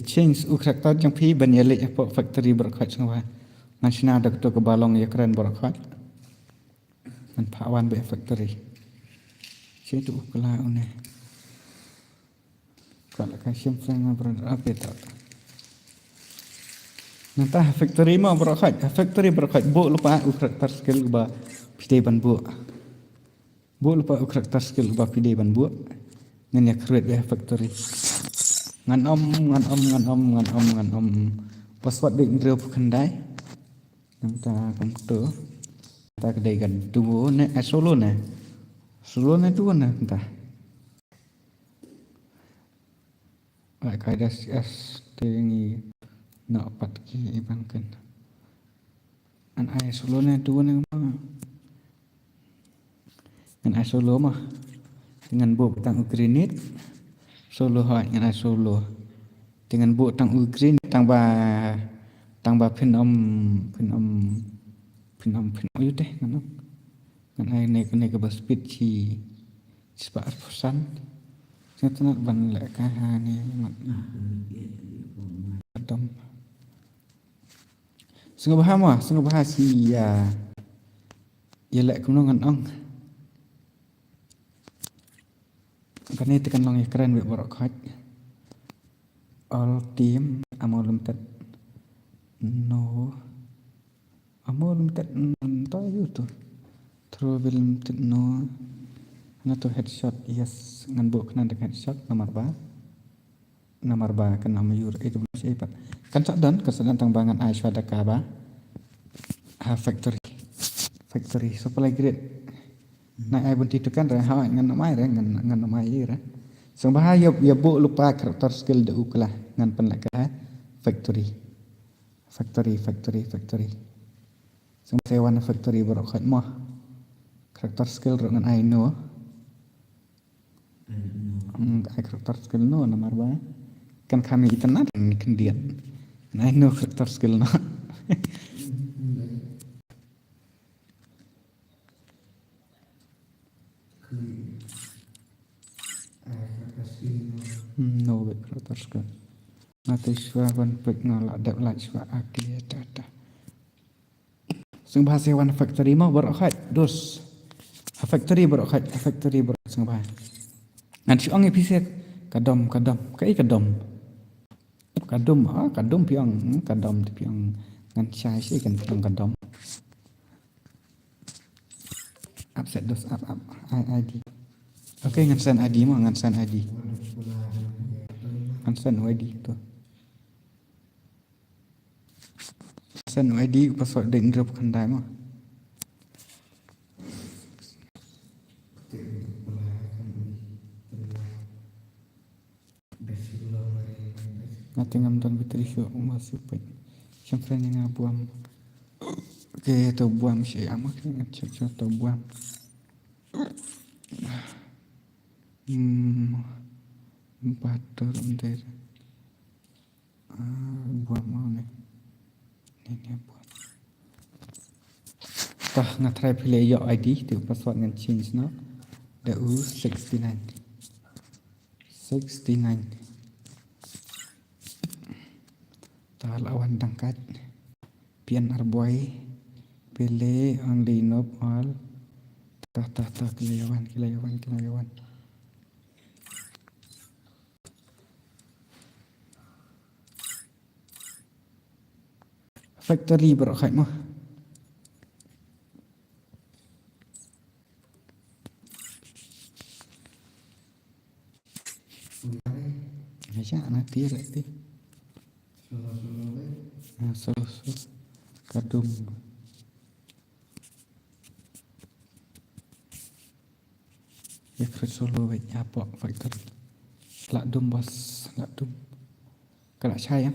change karakter yang pi banyale apa factory berkat sungguh nasional doktor ke balong ya keren berkat man pawan be factory itu kelah une kalau kasih frame berada apa tak Nantah factory mau berkat, factory berkat bu lupa karakter skill ba pide ban bu lupa karakter skill ba pide ban bu ngan ya create ya factory ngan om password định rêu kendai nanta komputer ta kedai kan tu ne solo ne tu ne entah kai das tingi nak pat ki ibangkan an ai solo ne tu ne mah an ai solo mah dengan bu tang Ukraine solo hai dengan ai solo dengan bu tang Ukraine tang ba phin om yu teh ngan ai ne ke bas speed chi sepat pesan saya ban le ka ha ni mat adam sungguh bahasa si ya lek kuno ngan ong kan ni tekan long keren be borok khat all team amol limited no amol limited to you to throw limited no na to headshot yes ngan bu kan dengan headshot nomor ba kan nama yur itu belum siapa kan sadan kesedan tangbangan Aisyah Dakaba factory supply grade na ai bunti tu kan ra ha ngan namai ra song bahaya ya bu lupa karakter skill de uklah ngan pen laka factory song sewan factory borok khat mah karakter skill ro ngan ai no ai karakter skill no nomor ba kan kami internet ni kendian I know karakter skill no no karakter skill nanti swawan pek nolak dap lak swa akli data sing bahasa wan factory mah berkhat dos factory berkhat sing bahasa nanti orang episode kadom kai kadom piang kadom ngan chai sih kan piang kadom upset dos up ID okay ngan send ID tu send ID password định drop kendai mah Natingam dan berisyo masih baik. Siapa yang ngabuam? Oke, tu buam si amak ngecek tu buam. Bater entar. Buam mana? Ini buam. Tah ngatrai pilih yo ID tu password ngan change no. DU 69. Ta lawan dangkat pian arboy pele ang linop al ta kilayawan factory berkhat mah aja nanti lagi solo kadung ya solo vậy apa factory lạ đùm bos lạ đùm cái lạ chai em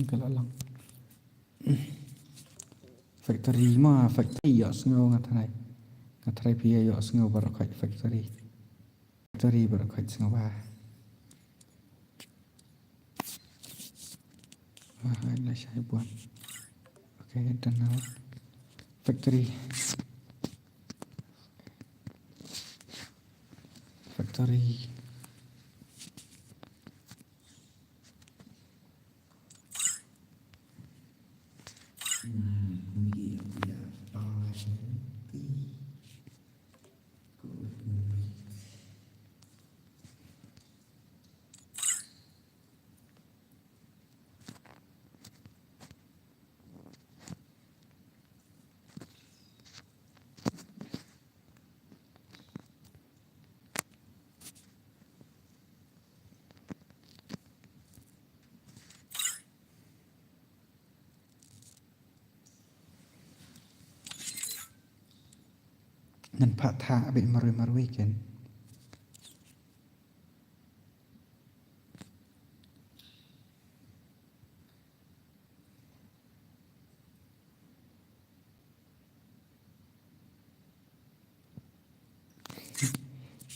cái lạ lòng factory mà factory ở snow ngắt thay phía ở snow baru kai factory baru kai snow ba hai là chai buồn ok dan now factory nan pak tha bị marui kan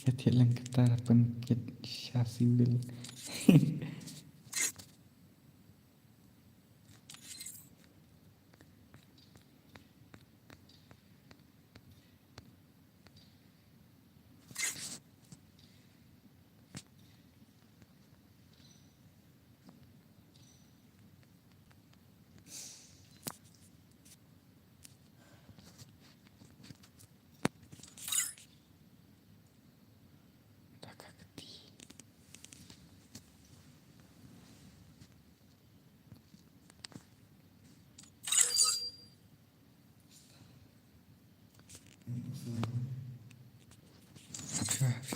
ya thiệt lang kita penkit syasibil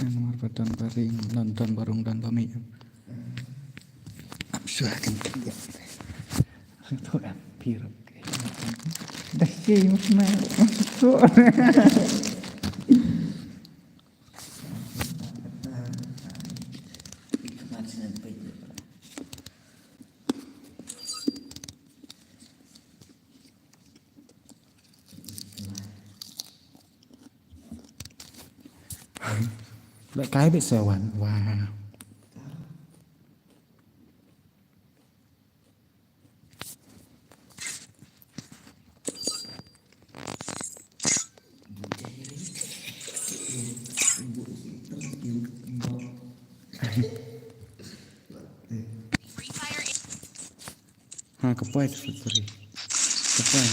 nomor badan baring nonton barung dan bami absurkan dia itu hampir dah sih masuk lại cái bị sờ hoàn wow Free Fire ha kapoi factory kapoi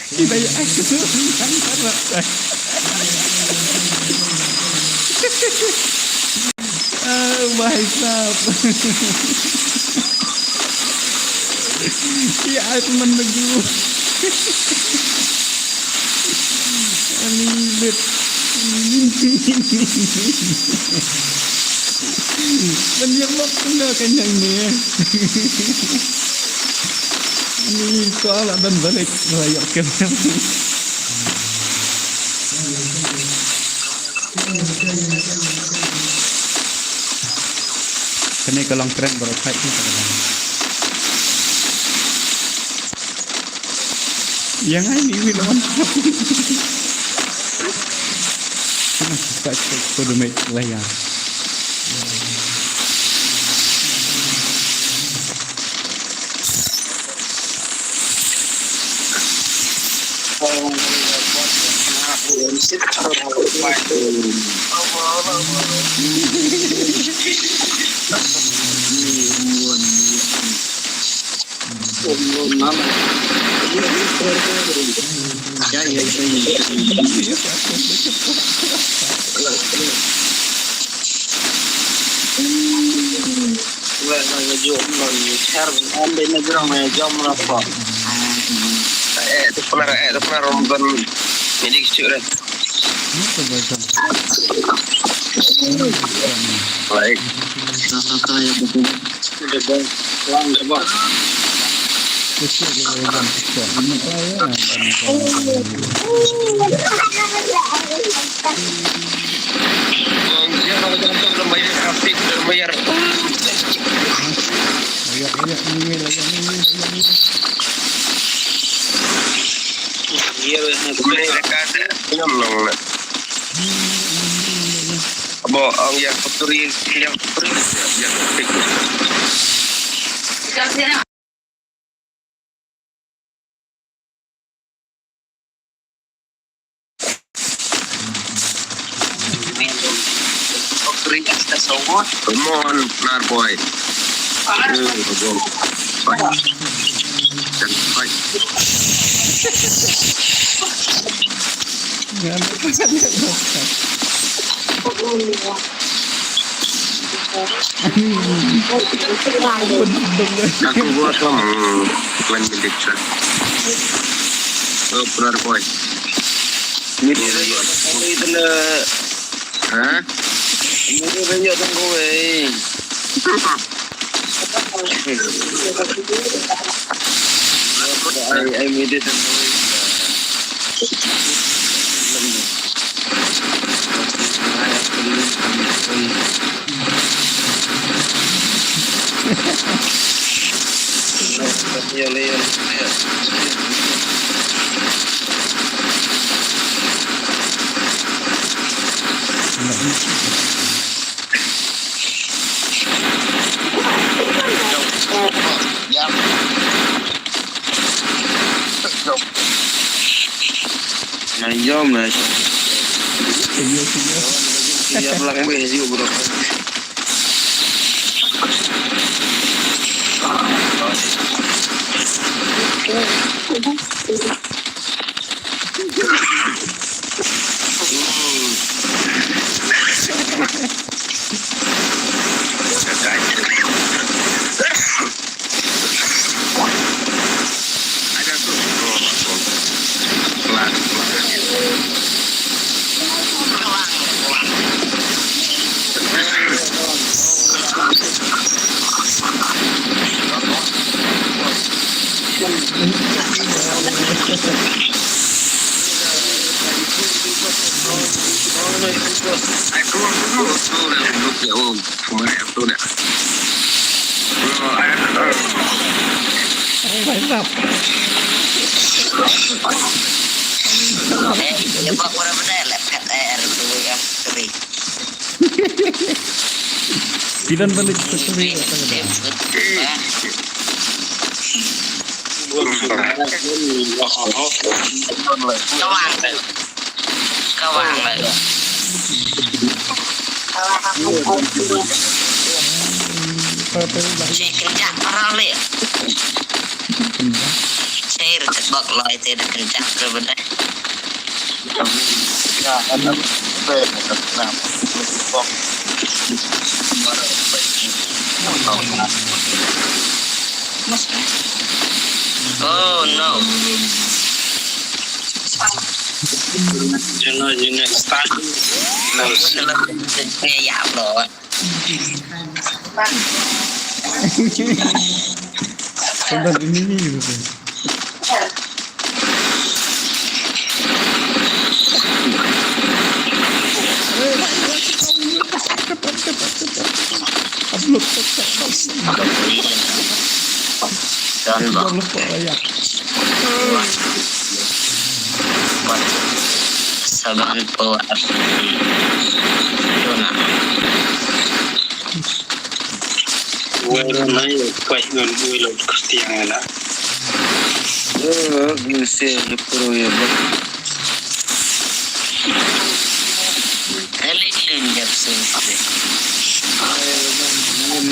Kita ya भाई साहब Ya teman baju. Ani bet. Banyak waktu kan yang ni. Ani soal dan balik layak kan. Kini kalau keren baru kayak ni kadang. Yang ini bilawan. Tak kudu make layar. Tu pernah Ramadan ini kecil kan? Apa baca? Baik. Saya betul. Sudah bang, bang. Kecil dia bang kecil. Ini saya. Dia kalau jangan belum bayar trafik, belum bayar. Ayat ini lagi ini. Iya, dekat nyamlong. Abo ang yang peturi yang trafik. Peturi asta sawot. Come on, boy. Aku buat kamu iklan milik saya. Oh, benar boy. Ini dia itu le. Hah? Ini dia tunggu I made it Jom lah. Iya belakang besi bro. Pidan balik sekali. Kawang. Saya kerja orang le. Saya bak loy tidak kerja berbeda. Ya, ada Oh no. Jangan jangan start. Nghe dạo rồi. Tonton ini gitu. Upload Jangan bang. lupa ya. Sabahan po. Yuna. Bueno, no hay pues no el vuelo cristiano. Gilse pero ya. Elin yapsın.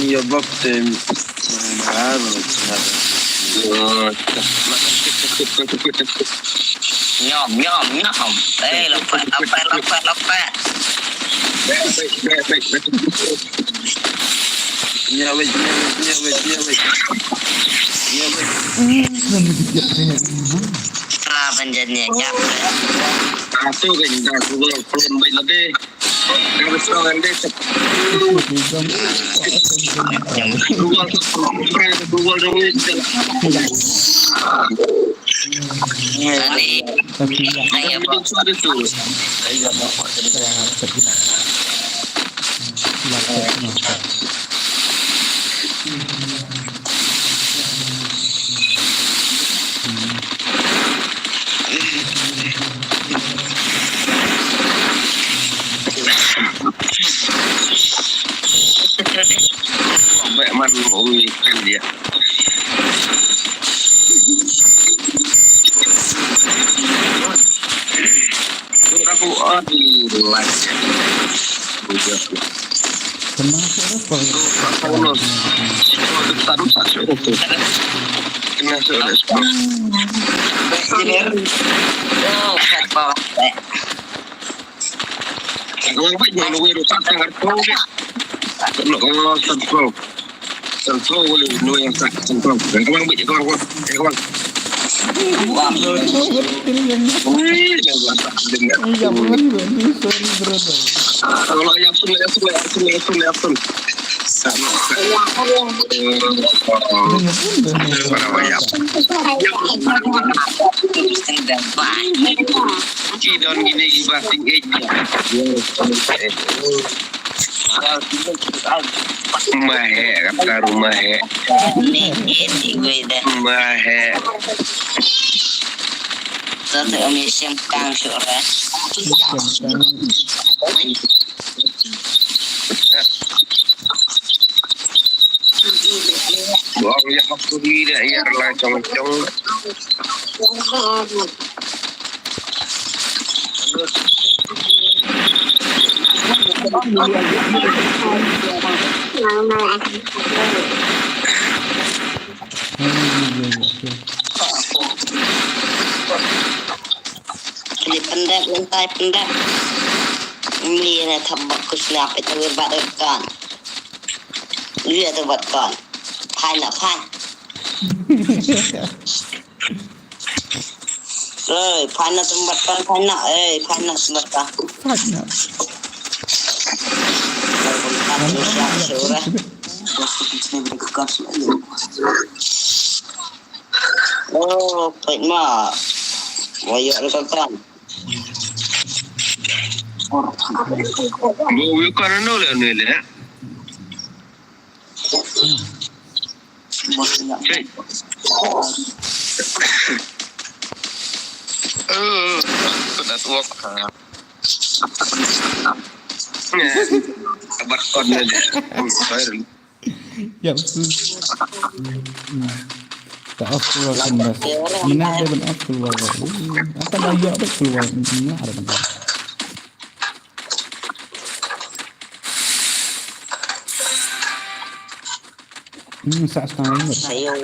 Ya bakte nhom nhom nhom đây là phải penjadinya capek itu kan dah belum baik lebih kalau sekarang deh Google dong saya ada tuh Mẹ man ôi cái gì ạ? Aku di live. Kenapa Kalau taruh satu itu. Kena sudah. Oh, kat bawah. Kalau baik jangan lupa rusak sangat pro. Kalau sentrol. Sentrol boleh nu yang tak sentrol. Kawan baik kawan. Kawan. Kalau yang sun sama Cidon gini bating Mahe kata rumah he Mahe Tadi om yang kang sore Buang ya waktu tidak ya lancong-lancong Ini pendek ini thambak kusnap itu berbadan dia tu buat kan pai nak pai pai nak tempat kan pai nak tempat kan oh baik mah wayak lu kan mau kan nol ni le sudah tua kabar konnya ya betul tak keluar kandas mana ada benar keluar akan lagi apa keluar ini ada benar saat sekarang ini saya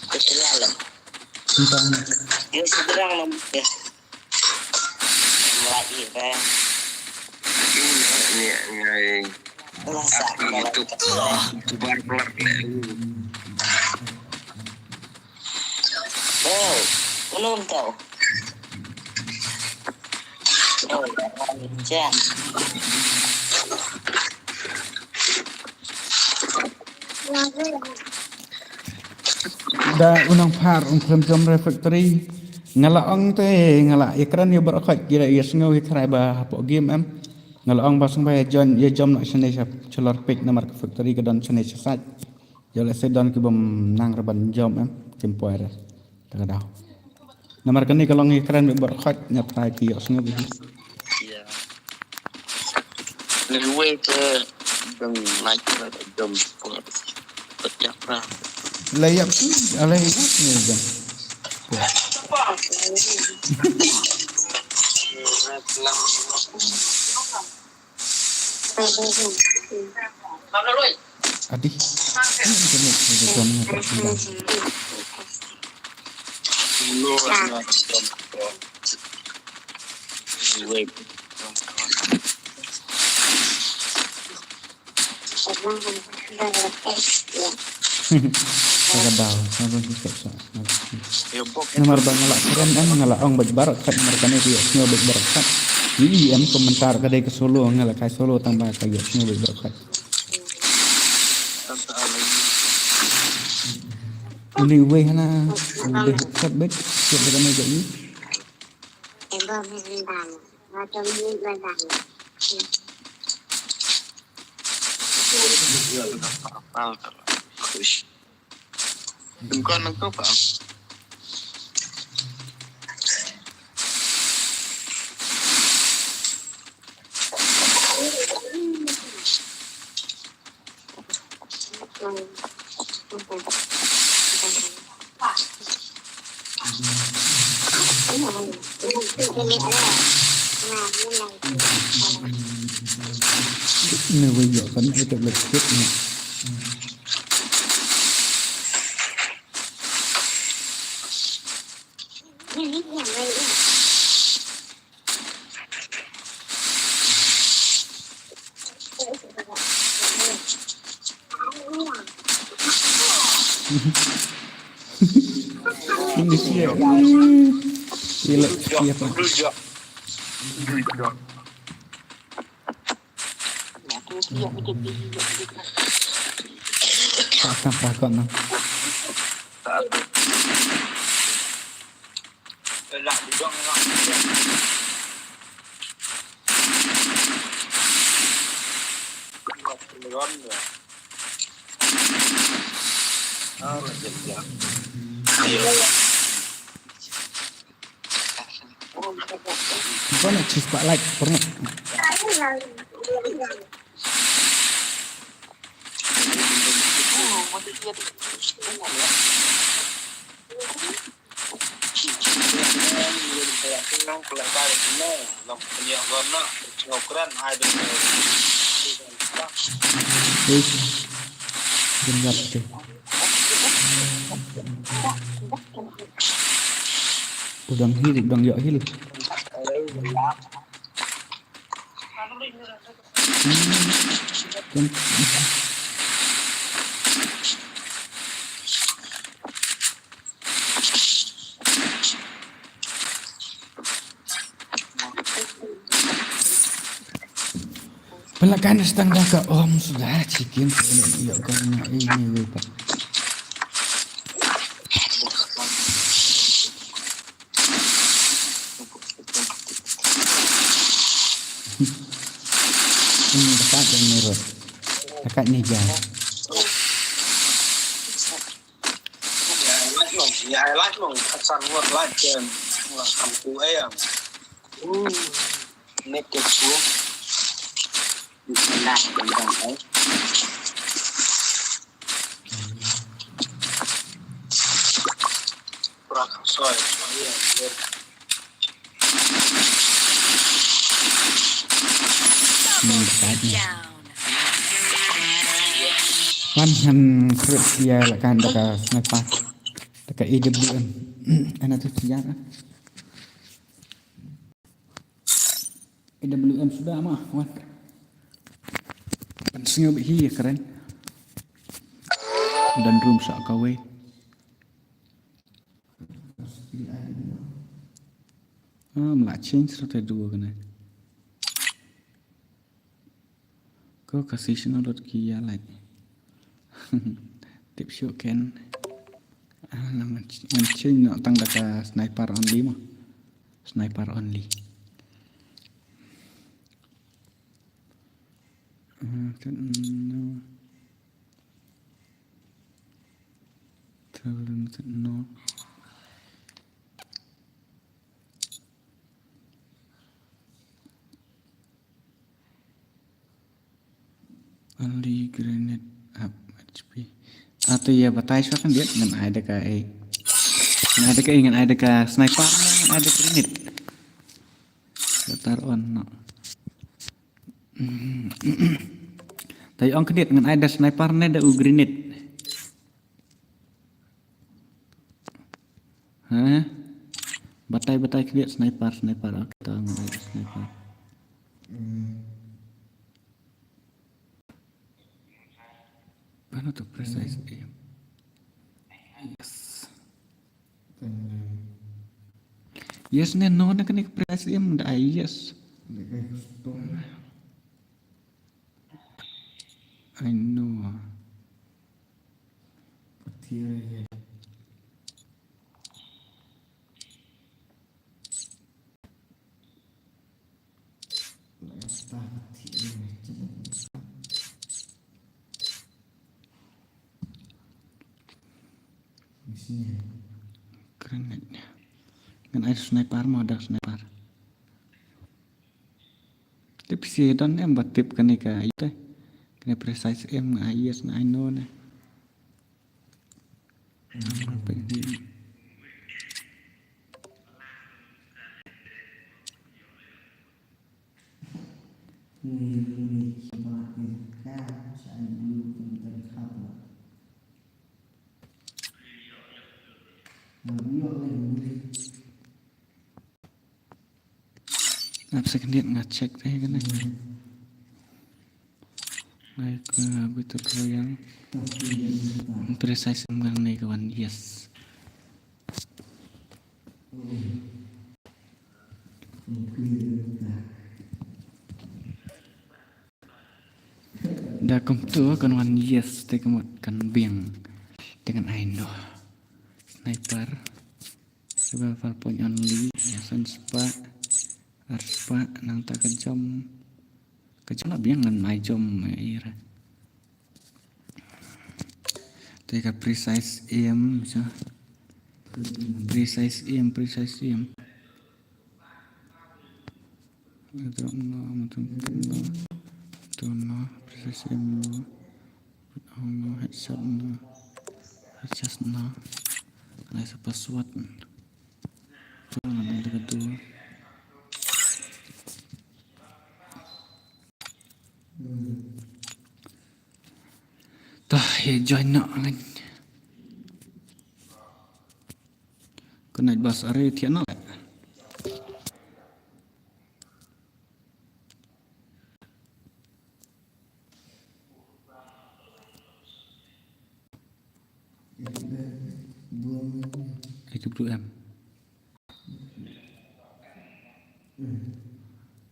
keterlaluan tentang ya sederhana ya lagi kan ini rasa itu bar pelar Belum tahu. Oh, jam. Da unang par film film refactory ngalaong te ngala ikran yo berokot kira yes ngau hitrai ba po game em ngalaong basang ba jon ye jom nak sene sap cholor pick nomor ke factory ke don sene sat yo le se don ki bom nang reban jom em tempoer ta daw nomor kani kalong ikran yo berokot nyatrai ki yes ngau bi Ya. Lewe ke deng like dom for pecah perang. layap tu alai ni jam adi jom ni tak sedang Lewe. ta daw sama ni tak sa Ya bok. nomor bang ngala keren em ngala ong baj barat kat nomor kani ki yes ngau baj barat kat em komentar kadai ke Solo ngala kai Solo tambah ka yes ngau baj barat kat ini weh na udah kat bet siap dengan meja ini Kush. Bukan nangkau pak. ini weh yo kan itu lekit ni ini siap gila siap tak sampai kau nak Lah duduk lah. kau nak cheese pak like pernah weh genap tu udang hil udang yok hil Pelakan sedang dah ke om sudah cikin ini ya karena ini pak ini dekat yang merah dekat ni jan Ya, like mong kesan buat like lah kampung ayam. Make it cool. Bismillah, bang. Kurang soy, ya. Down. kan han kerja lakan dekat sniper dekat EWM anak tu siapa EWM sudah mah wan pensiun bihi keren dan room sak kawe Melak change 102 kan. Có kasih nó đột kia lại. Tiếp xúc kén. Mình change nó tăng đặc sniper only mà. Sniper only. Kan traveling no. Only grenade up HP. Atau ya batai kan dia dengan ada kayak dengan ada kayak sniper dengan ada grenade. Letar on no. Tapi orang kedit dengan ada sniper ada grenade. Hah? Batai kedit sniper oke tahu dengan ada sniper. Mana tuh precise aim? Yes nih no nak ni precise aim dah yes. I know. Grenade. Kan ada sniper mau ada sniper. Tip si don em buat tip kan ika itu. Kena precise em ayes na I know na. Apa sekalian ngecek teh kan? Baik, betul yang precise mengenai kawan yes. Dah komputer kan wan yes, tekan kan biang dengan I know sniper survival point only ya spa arspa nang tak kejam lah biang ngan mai jom ira teka precise aim so precise aim don't know precise aim no headshot no just no ada password tu nanti kedua tah ya join nak kan kena bas are tiana itu M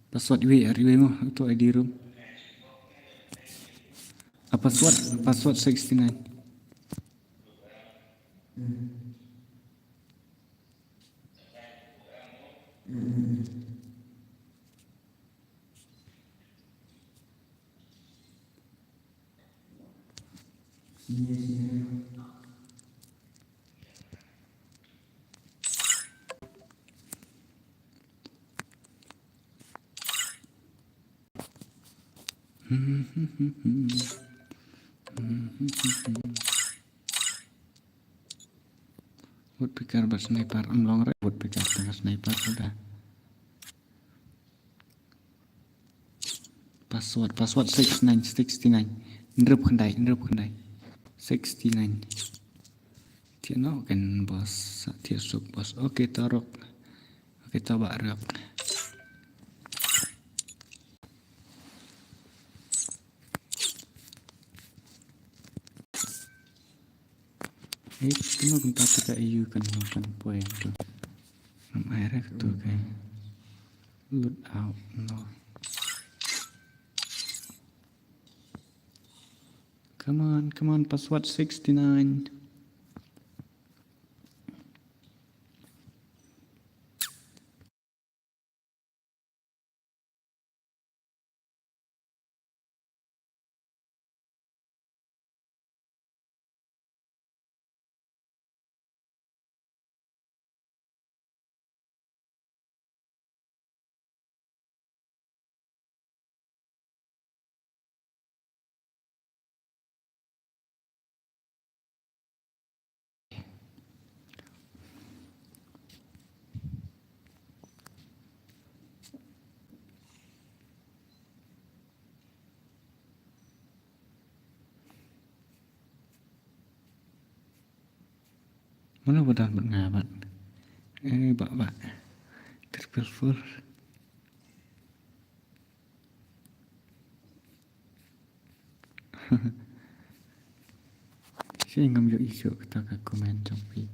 password RW mah itu ID room password 69 Woodpecker bersniper long range woodpecker dengan sniper sudah password 69 nrup khandai 69 tiano kan bos tiap sub bos oke tarok oke tabak rap Kena kita EU kan poin tu. airnya tuh kayak load out no. Come on, password 69. Mana benar berngabat? Bak. Triple four. Saya ngambil isu kita ke komen copi.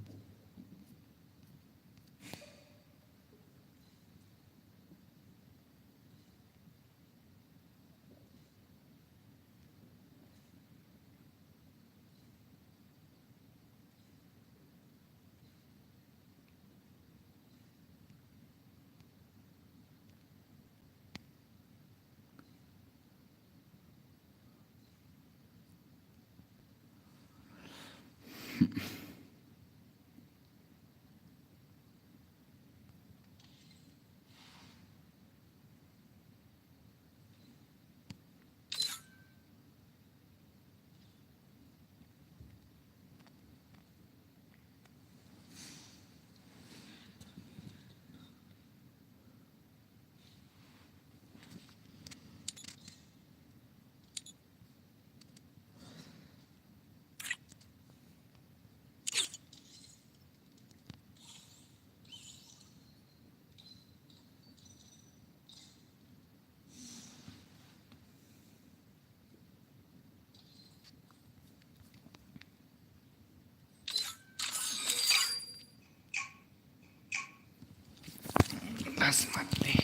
Last mati.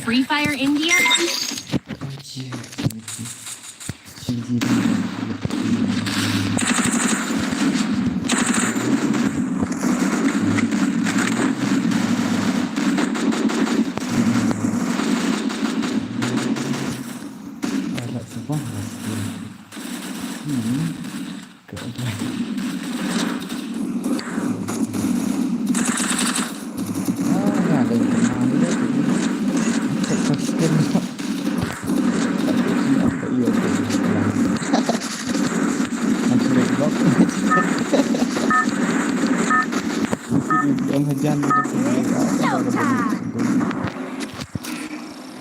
Free Fire India.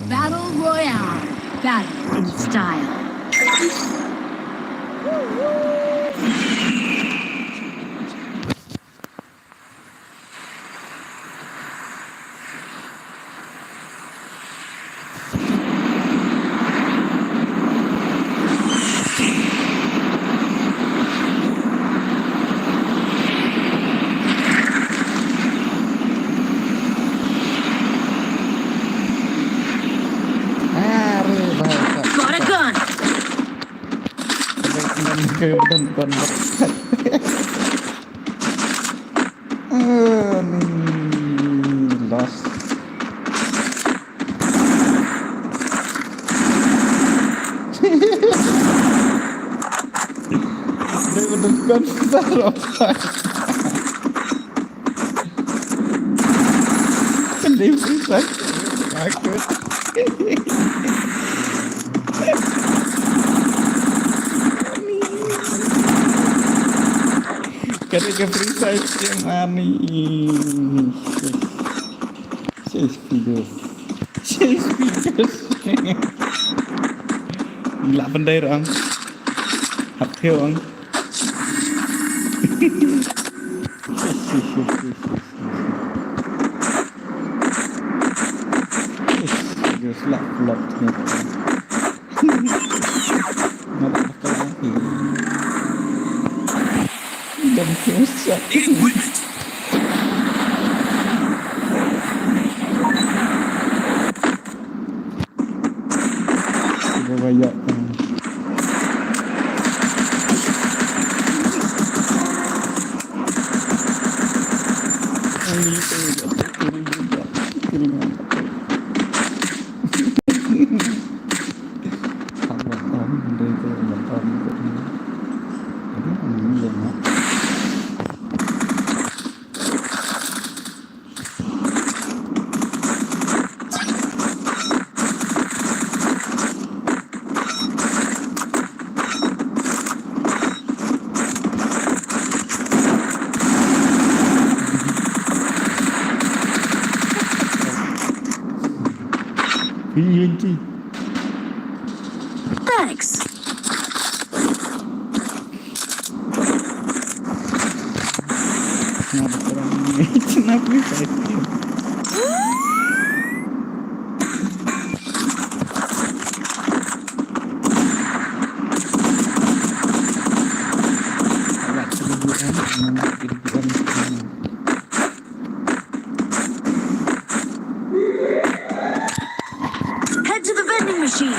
Battle Royale. Battle in style. Got a gun. Beton lost. Beton bisa. Takut. Ketika free size yang mani. Chase figures. Gila pandai orang. Hap theo orang. Figures lah flop ternyata. Nggak bakal lagi. Dan susah. itu kiri juga kiri ngambek Hamba Om dari itu Hamba Om ini belum ya iya sih Thanks. kenapa kurang ini kenapa bisa agak keliburan Head to the vending machine.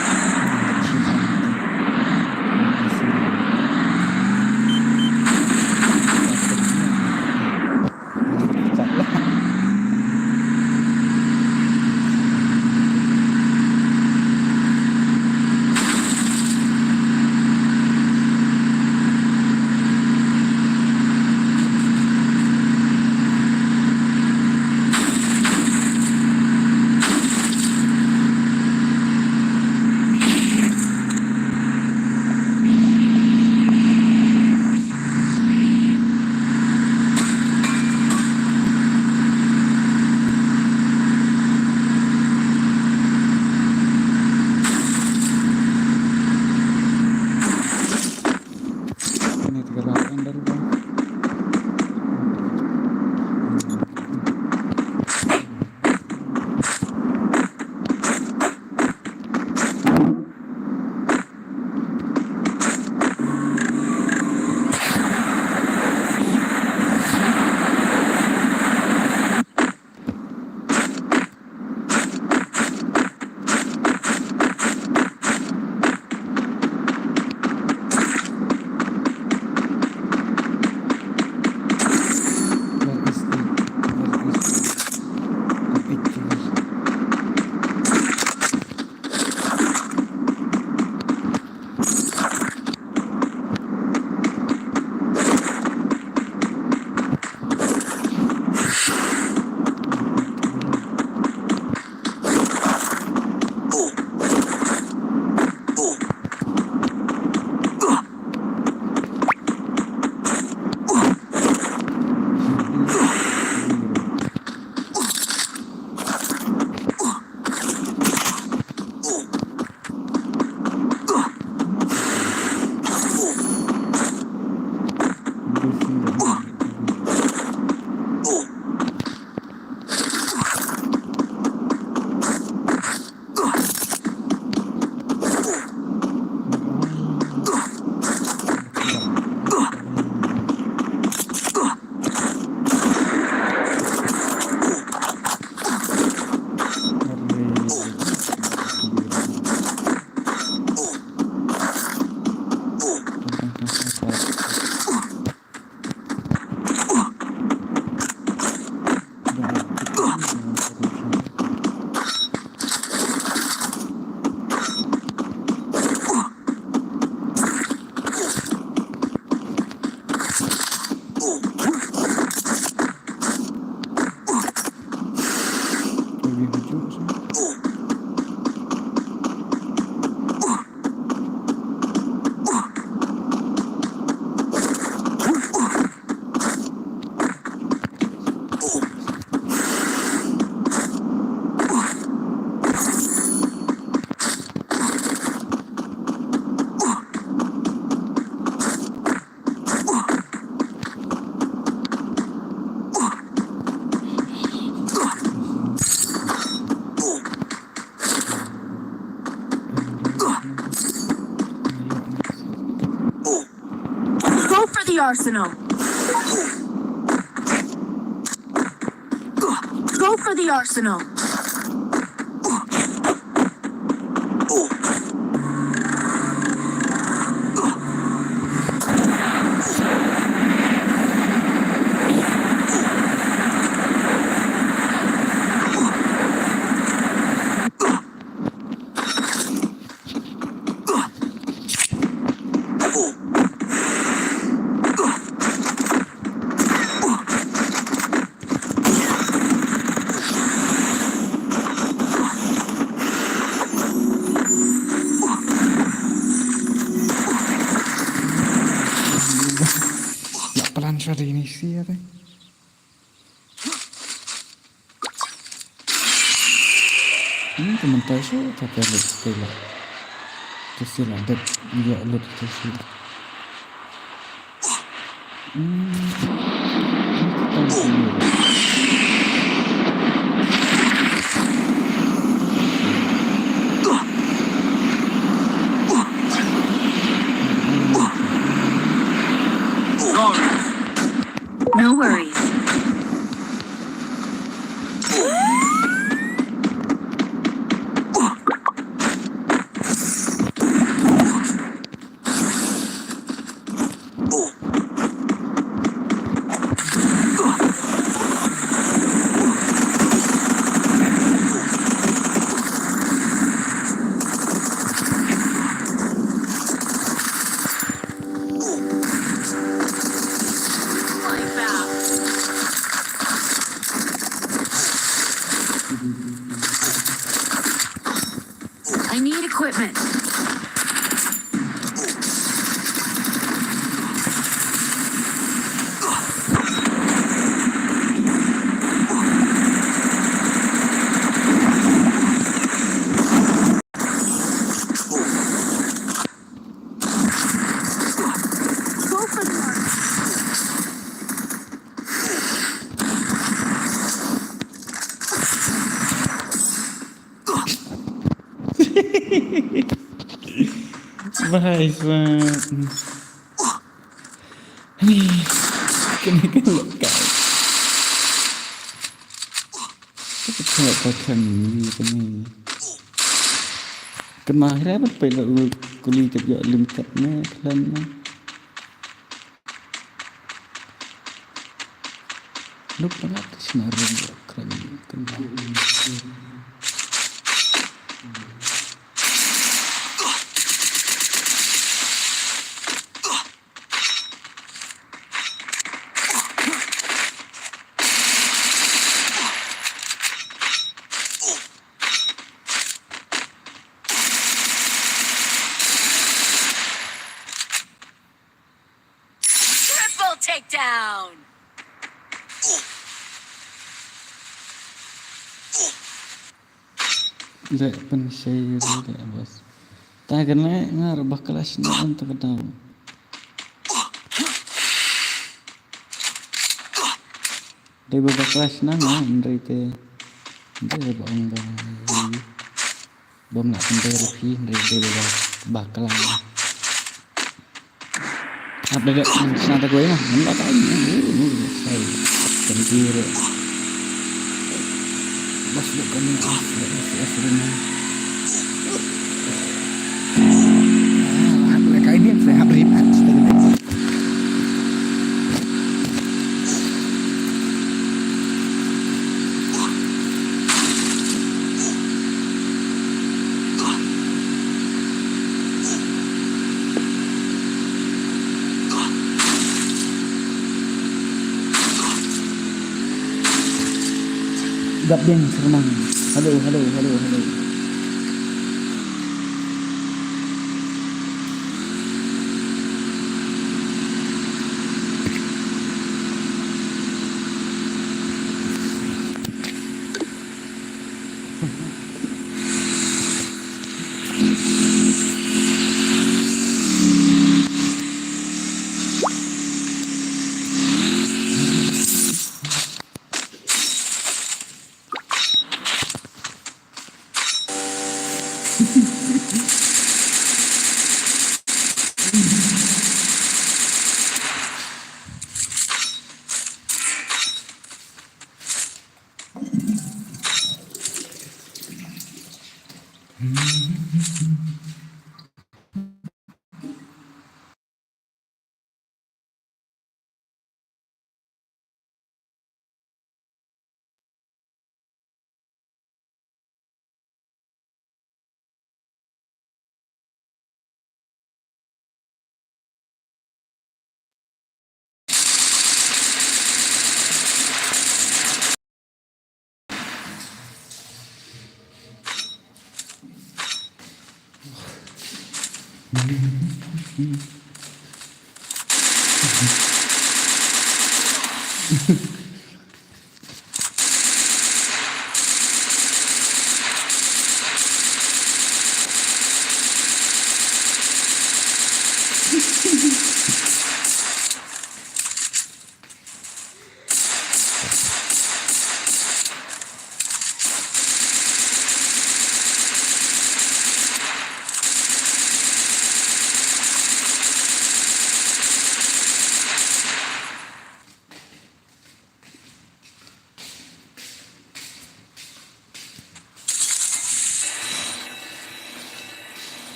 ini 38 dari bang the arsenal. Go for the arsenal. pelan suara ini sih ya teh. Ini teman tahu tapi ada istilah. Istilah ada dia ada istilah. Ini kita lihat. No worries. Like that. I need equipment. Go for the mark. Bahaya banget. Nih, kena lekat. Tapi kalau pakai ini, kemarin apa pelu kulit kerja limitnya kelana. Lupa lah kesenaran keren kena. Triple takedown. Tidak pensai tidak bos. Tak kena ngar kelas ni untuk tahu. Dia kelas nama dari te. Dia bang bom nak terapi dari dia bakalan. Apa dia senata gue mah? Enggak tahu. Saya sendiri. Bos bukan aslinya. Mereka ini saya beri atas dengan gap yang seremang. Halo.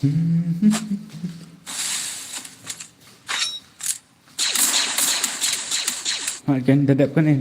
Kan dadap kan ni.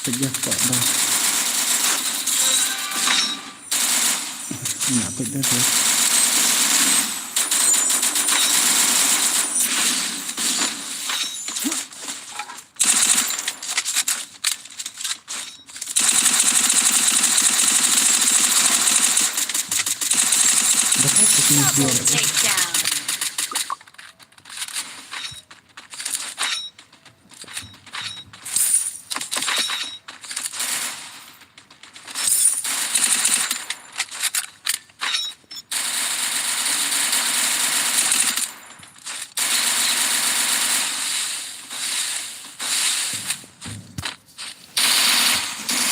Tegas kok dah. Nak tegas tu. Dapat sini Double dia. takedown.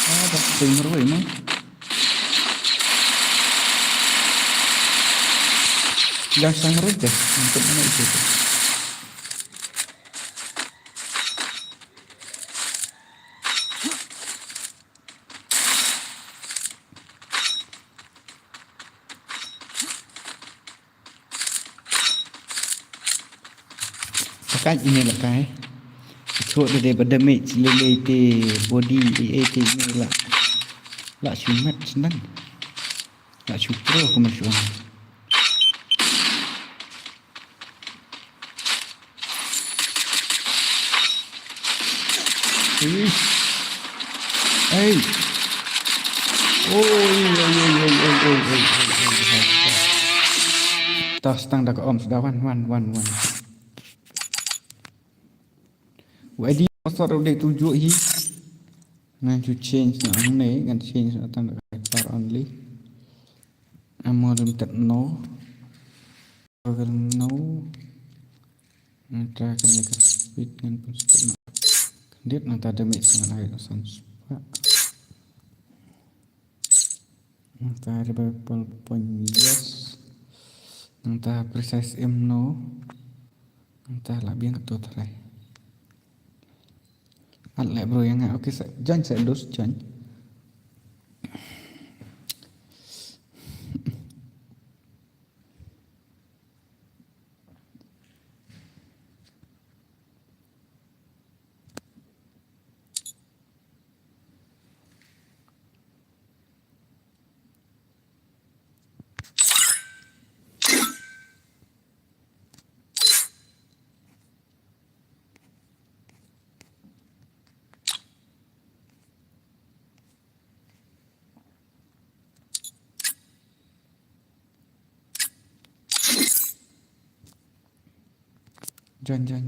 Dapat timer weh ni. Dah sang rejah untuk mana itu. Kan ini lah kai. Thua daripada damage lelete body AAT ni lah. Lah sumat senang. Lah supro kemasuan. Hey. Tas tang dah ke om sudah wan. Wedi pasal udah tujuh hi. Ngan tu change na ni, ngan change na tang car only. Amor limited no. Google no. Nanti akan make speed ngan pun speed na. Kandiat nanti ada mix ngan air sans. Nanti ada beberapa point yes. Nanti precise M no. Nanti lebih yang total. Alek bro yang okey jangan saya dos jangan. Jangan.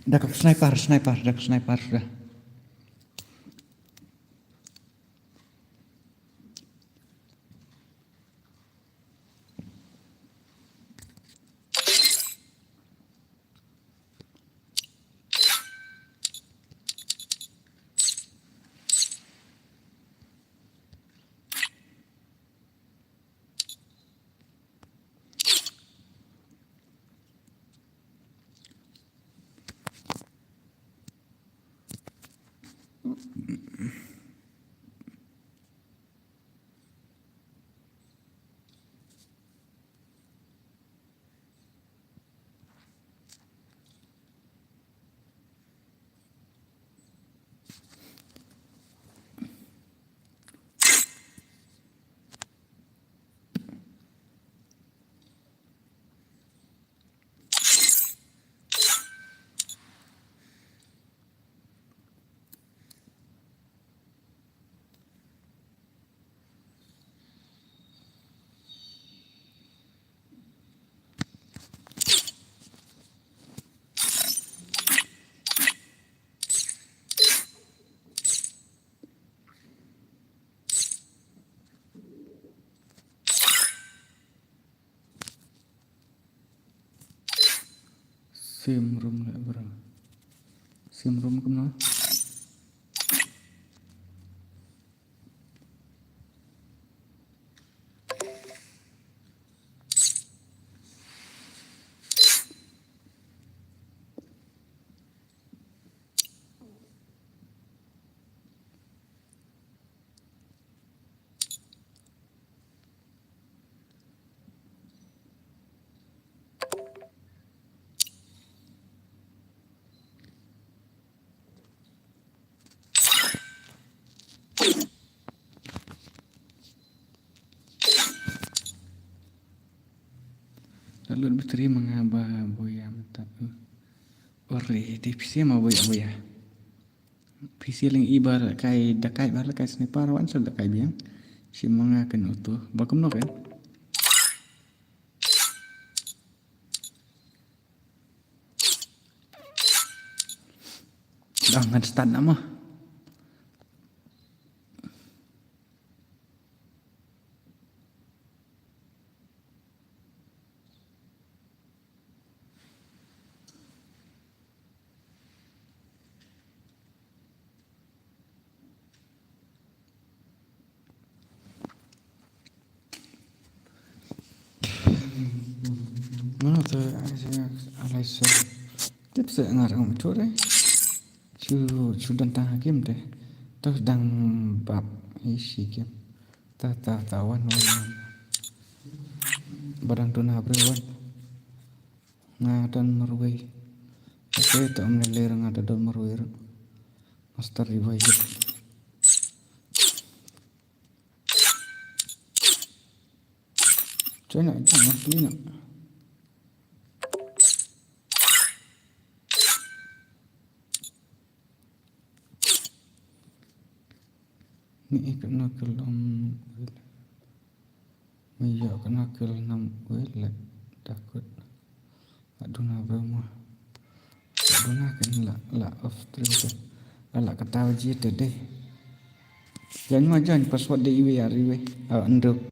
Dah ke sniper sudah. Same room lah bro. Same room kemana? Lalu berteri mengaba boya mata. Ore di PC ma boya. PC ling ibar kai dakai bar kai sniper wan so dakai biang. Si mengakan utuh. Bakum no kan? Jangan start nama. Mana tu alai so. Tips ngarang tu deh. Chu dan tang game deh. Terus dang bab isi game. Ta wan. Barang tu na wan. Ngadan marway. Oke, tak mengalir ngadan marway. Master revive. Jangan beli nak. Ni kena kelam Maya kena kelam wele takut aduna brahma aduna kan la off stream la kata uji tadi jangan password di iwe ariwe anduk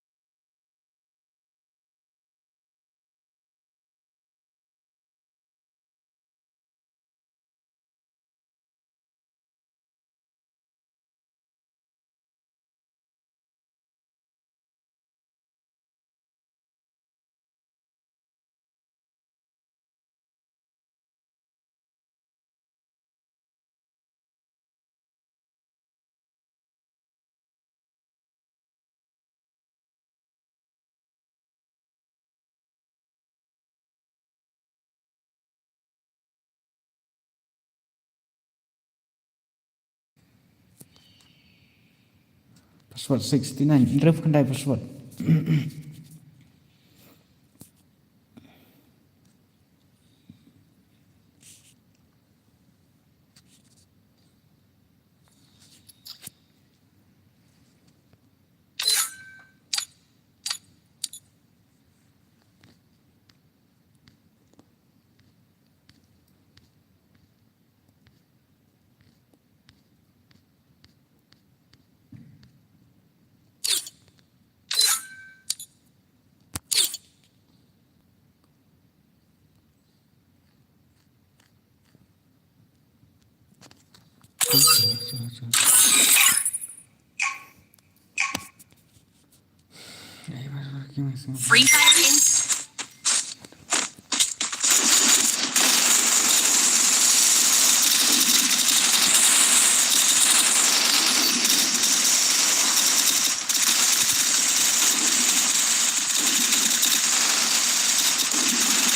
password 69 drive kan password Free Fire in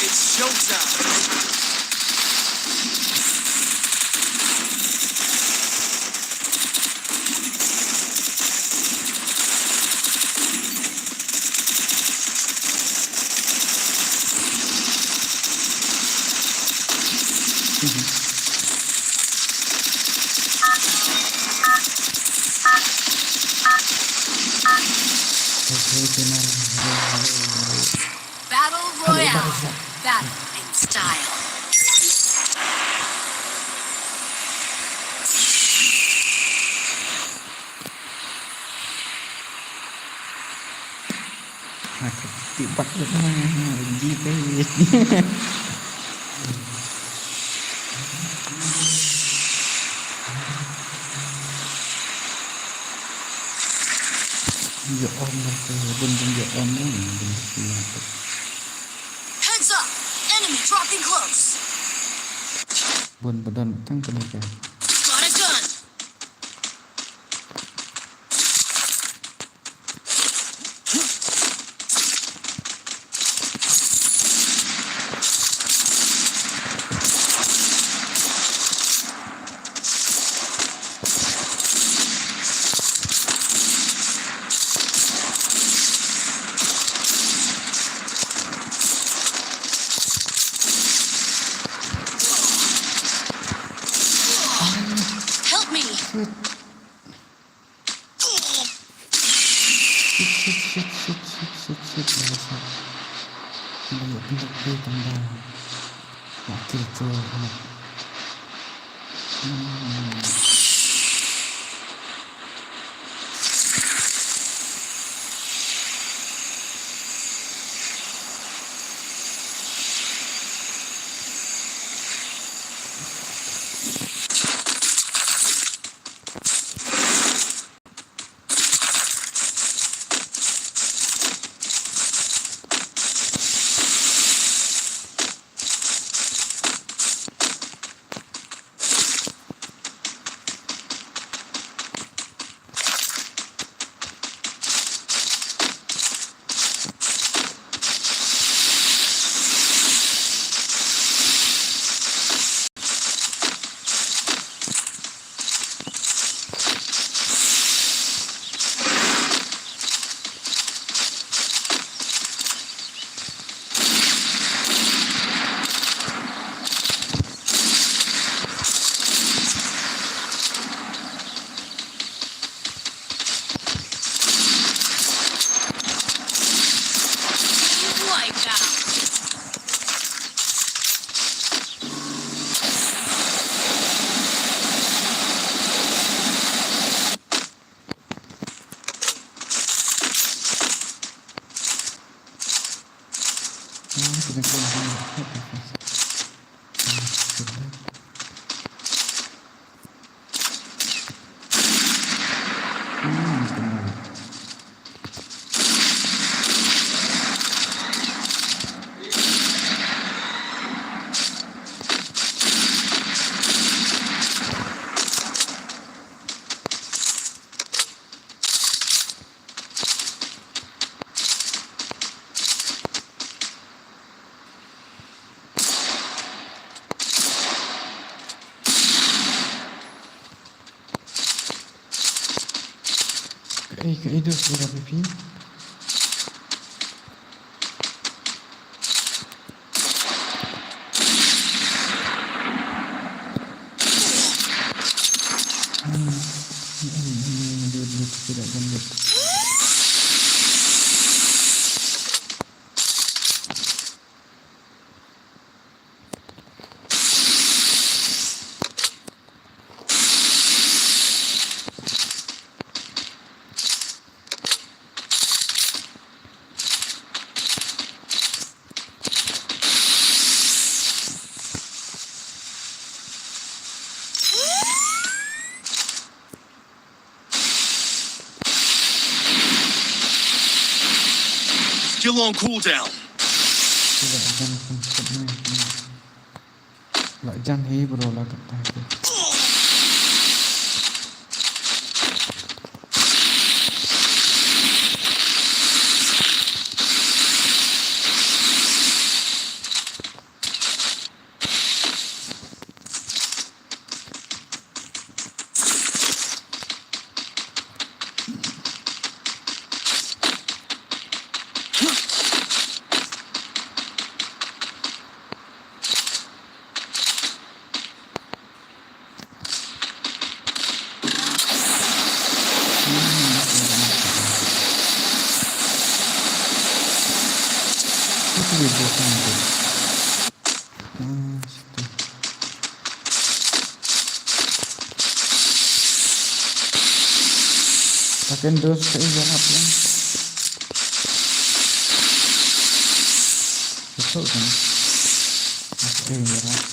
It's showtime. Battle Royale. Battle in style. tibat gitu gitu giờ om là cái bun bun giờ om nó bun bun Heads up! Enemy dropping close. bun badan tang cái này kìa. Got a gun. Help me. Shit. Banyak tambah. Wakil tuh anak. Wiped out. Sudah cái itu sudah pipi. Dia tidak gembira. Still on cooldown. Tidak akan sempat lại jangan hei bro lah kata aku. Itu dia bukan itu. Situ. Pakai dos kayak jarap lah. Betul kan? Pakai jarap.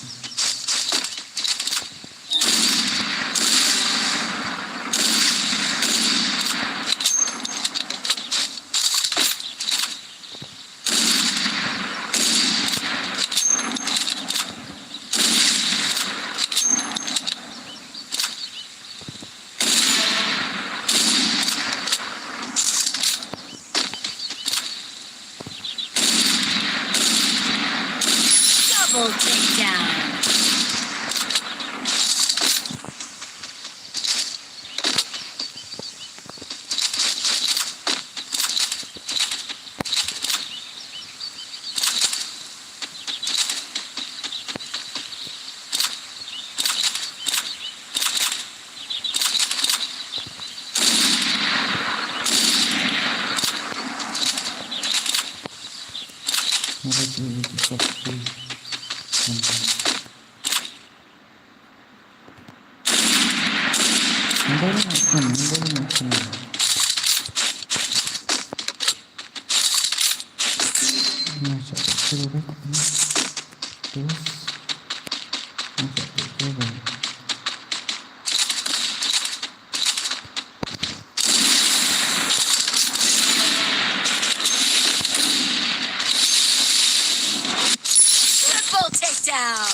Triple takedown. Triple takedown.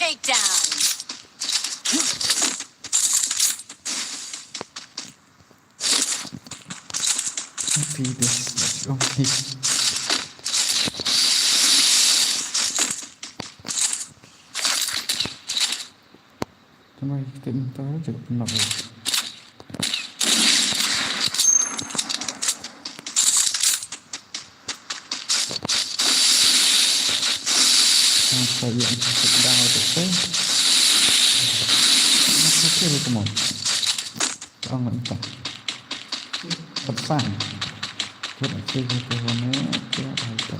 Takedown. Happy this. Okay. Tambah kita minta aja benar. Saya yang sedang itu masa kiri kemau jangan tak pesan kita sih itu mana kita ada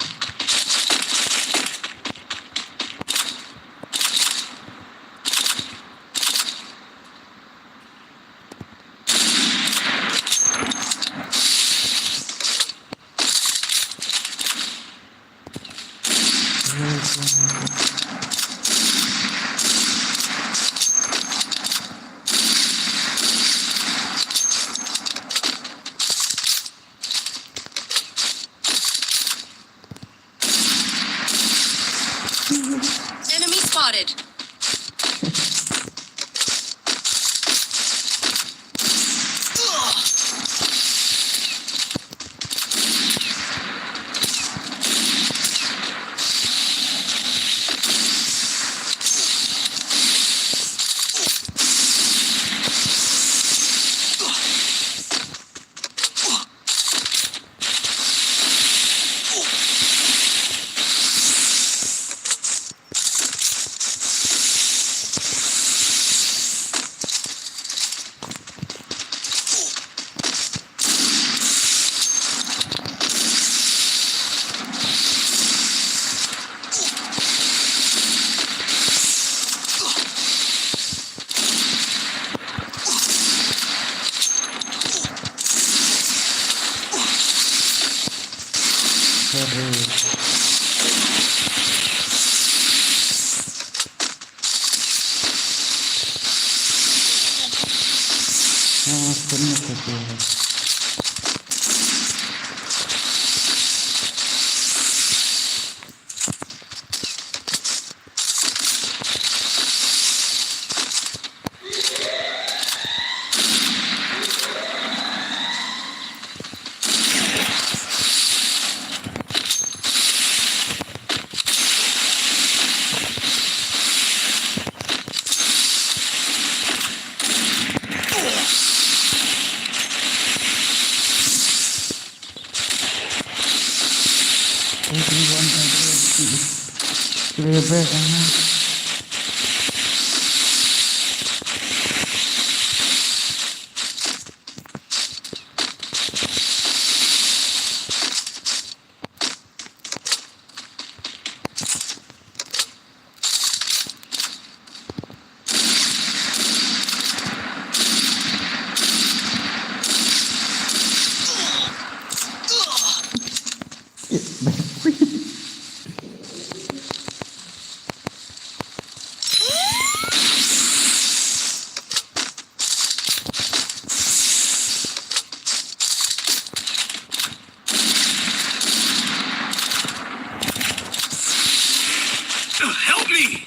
Enemy spotted. Bebek anak. Help me!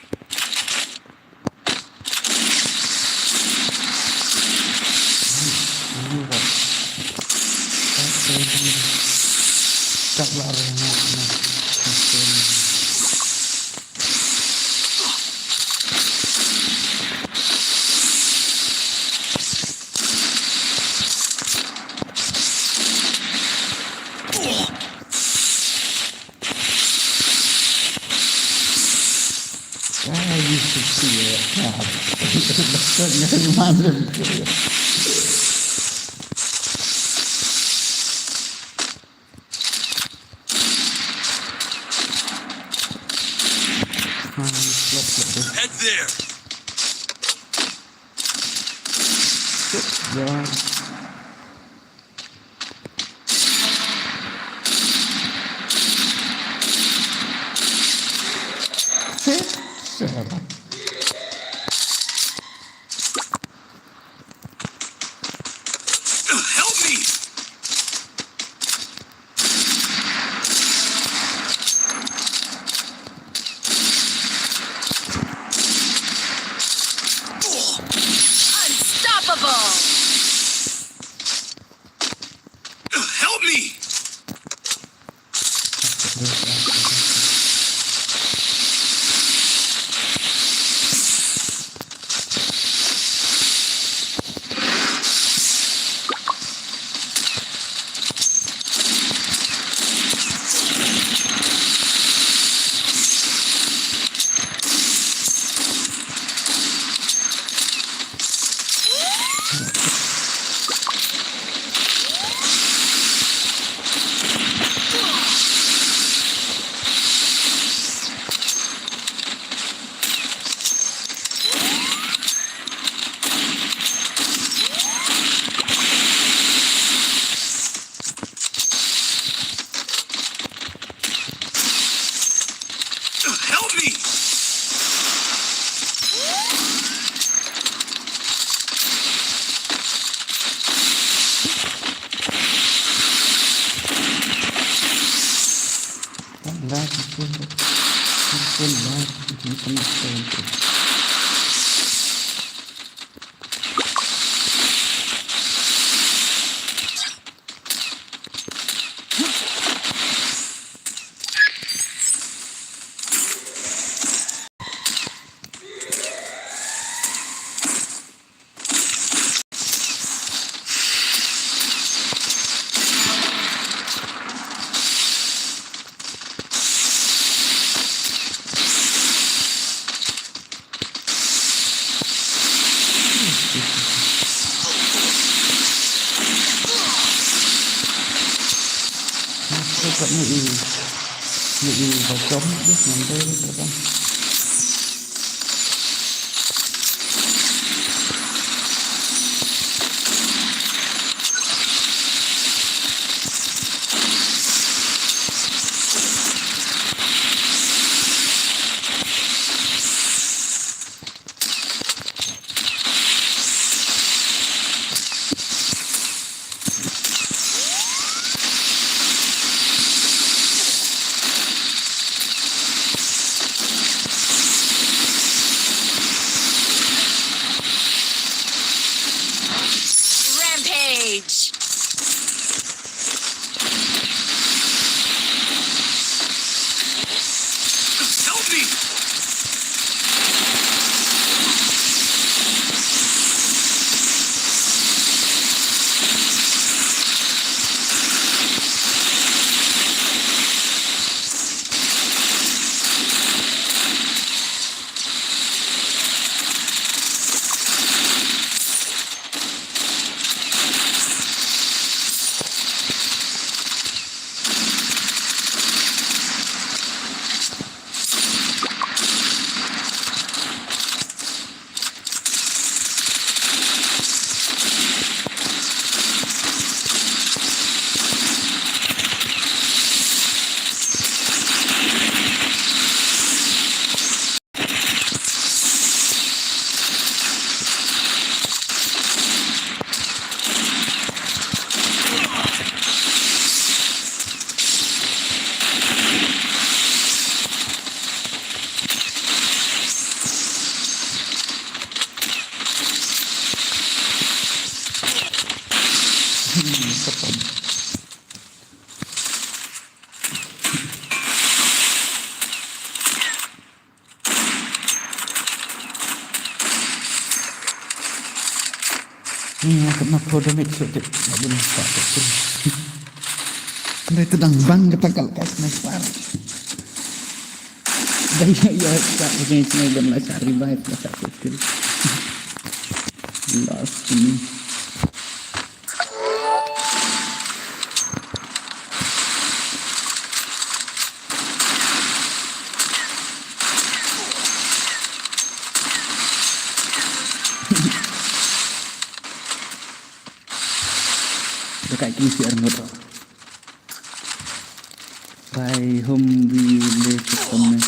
Cak lah orang. You should see it. Head there! Yeah. Help me! Unstoppable! Help me! Help me! Vẫn bị vào trống biết làm đây được không? Potong. Ini kena kode mix itu, nggak boleh pakai itu. Dari tedang bang kita kalau kayak sniper. Dan ya tak begini cuma jam lah cari baik lah tak kecil. Last ini. Dekat kisi armor. By whom we live to comment.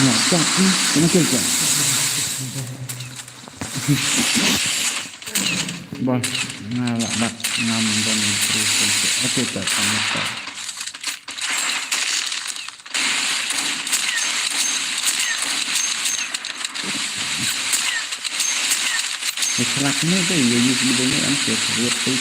Nah, cak, kena kerja. Bos, ngalak bak ngam dan terus. Oke, tak sama tak. Kelasnya itu ya sebenarnya kan buat tuh.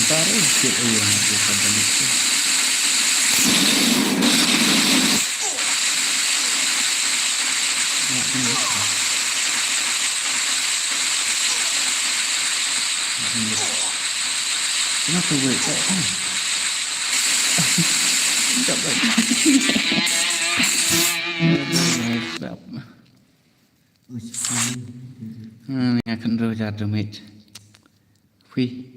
Ntar aja yang aku pada itu. Kenapa gue kok? Coba. Ini akan roja damage. Wih.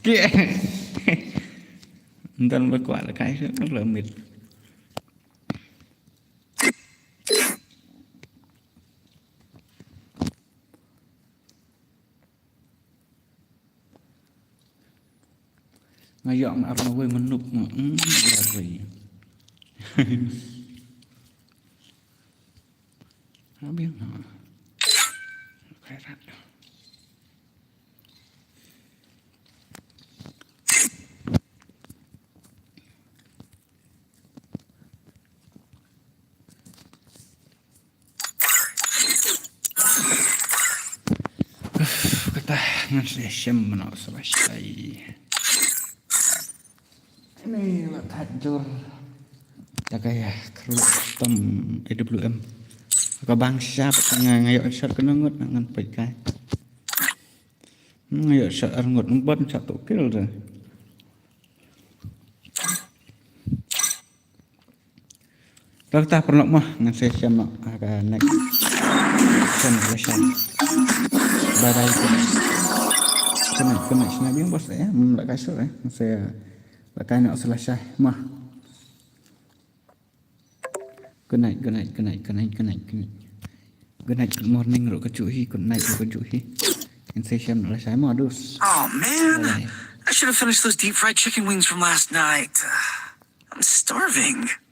Kìa Tân mới quả là cái rất là mệt. Ngay dọn ập nó với mình nục là gì. Không biết nó khai rạch. Kita ngasih semua selesai. Ini là hancur. Ya kayak custom AWM. Có băng sáp ngay ở sát cái nó ngất ngăn phải cái. Ngay ở sát ăn ngột nó bớt sát tổ kill rồi. Kalau tak pernah mah ngan saya nak agak naik. Sen. Badai kena sinabi yang bos ya, tak kasut saya pakai nak selesai mah. Good night. Good morning rồi các chú hi, good night rồi các chú hi. Anh sẽ xem lại sai mà dus. Oh man, I should have finished those deep fried chicken wings from last night. I'm starving.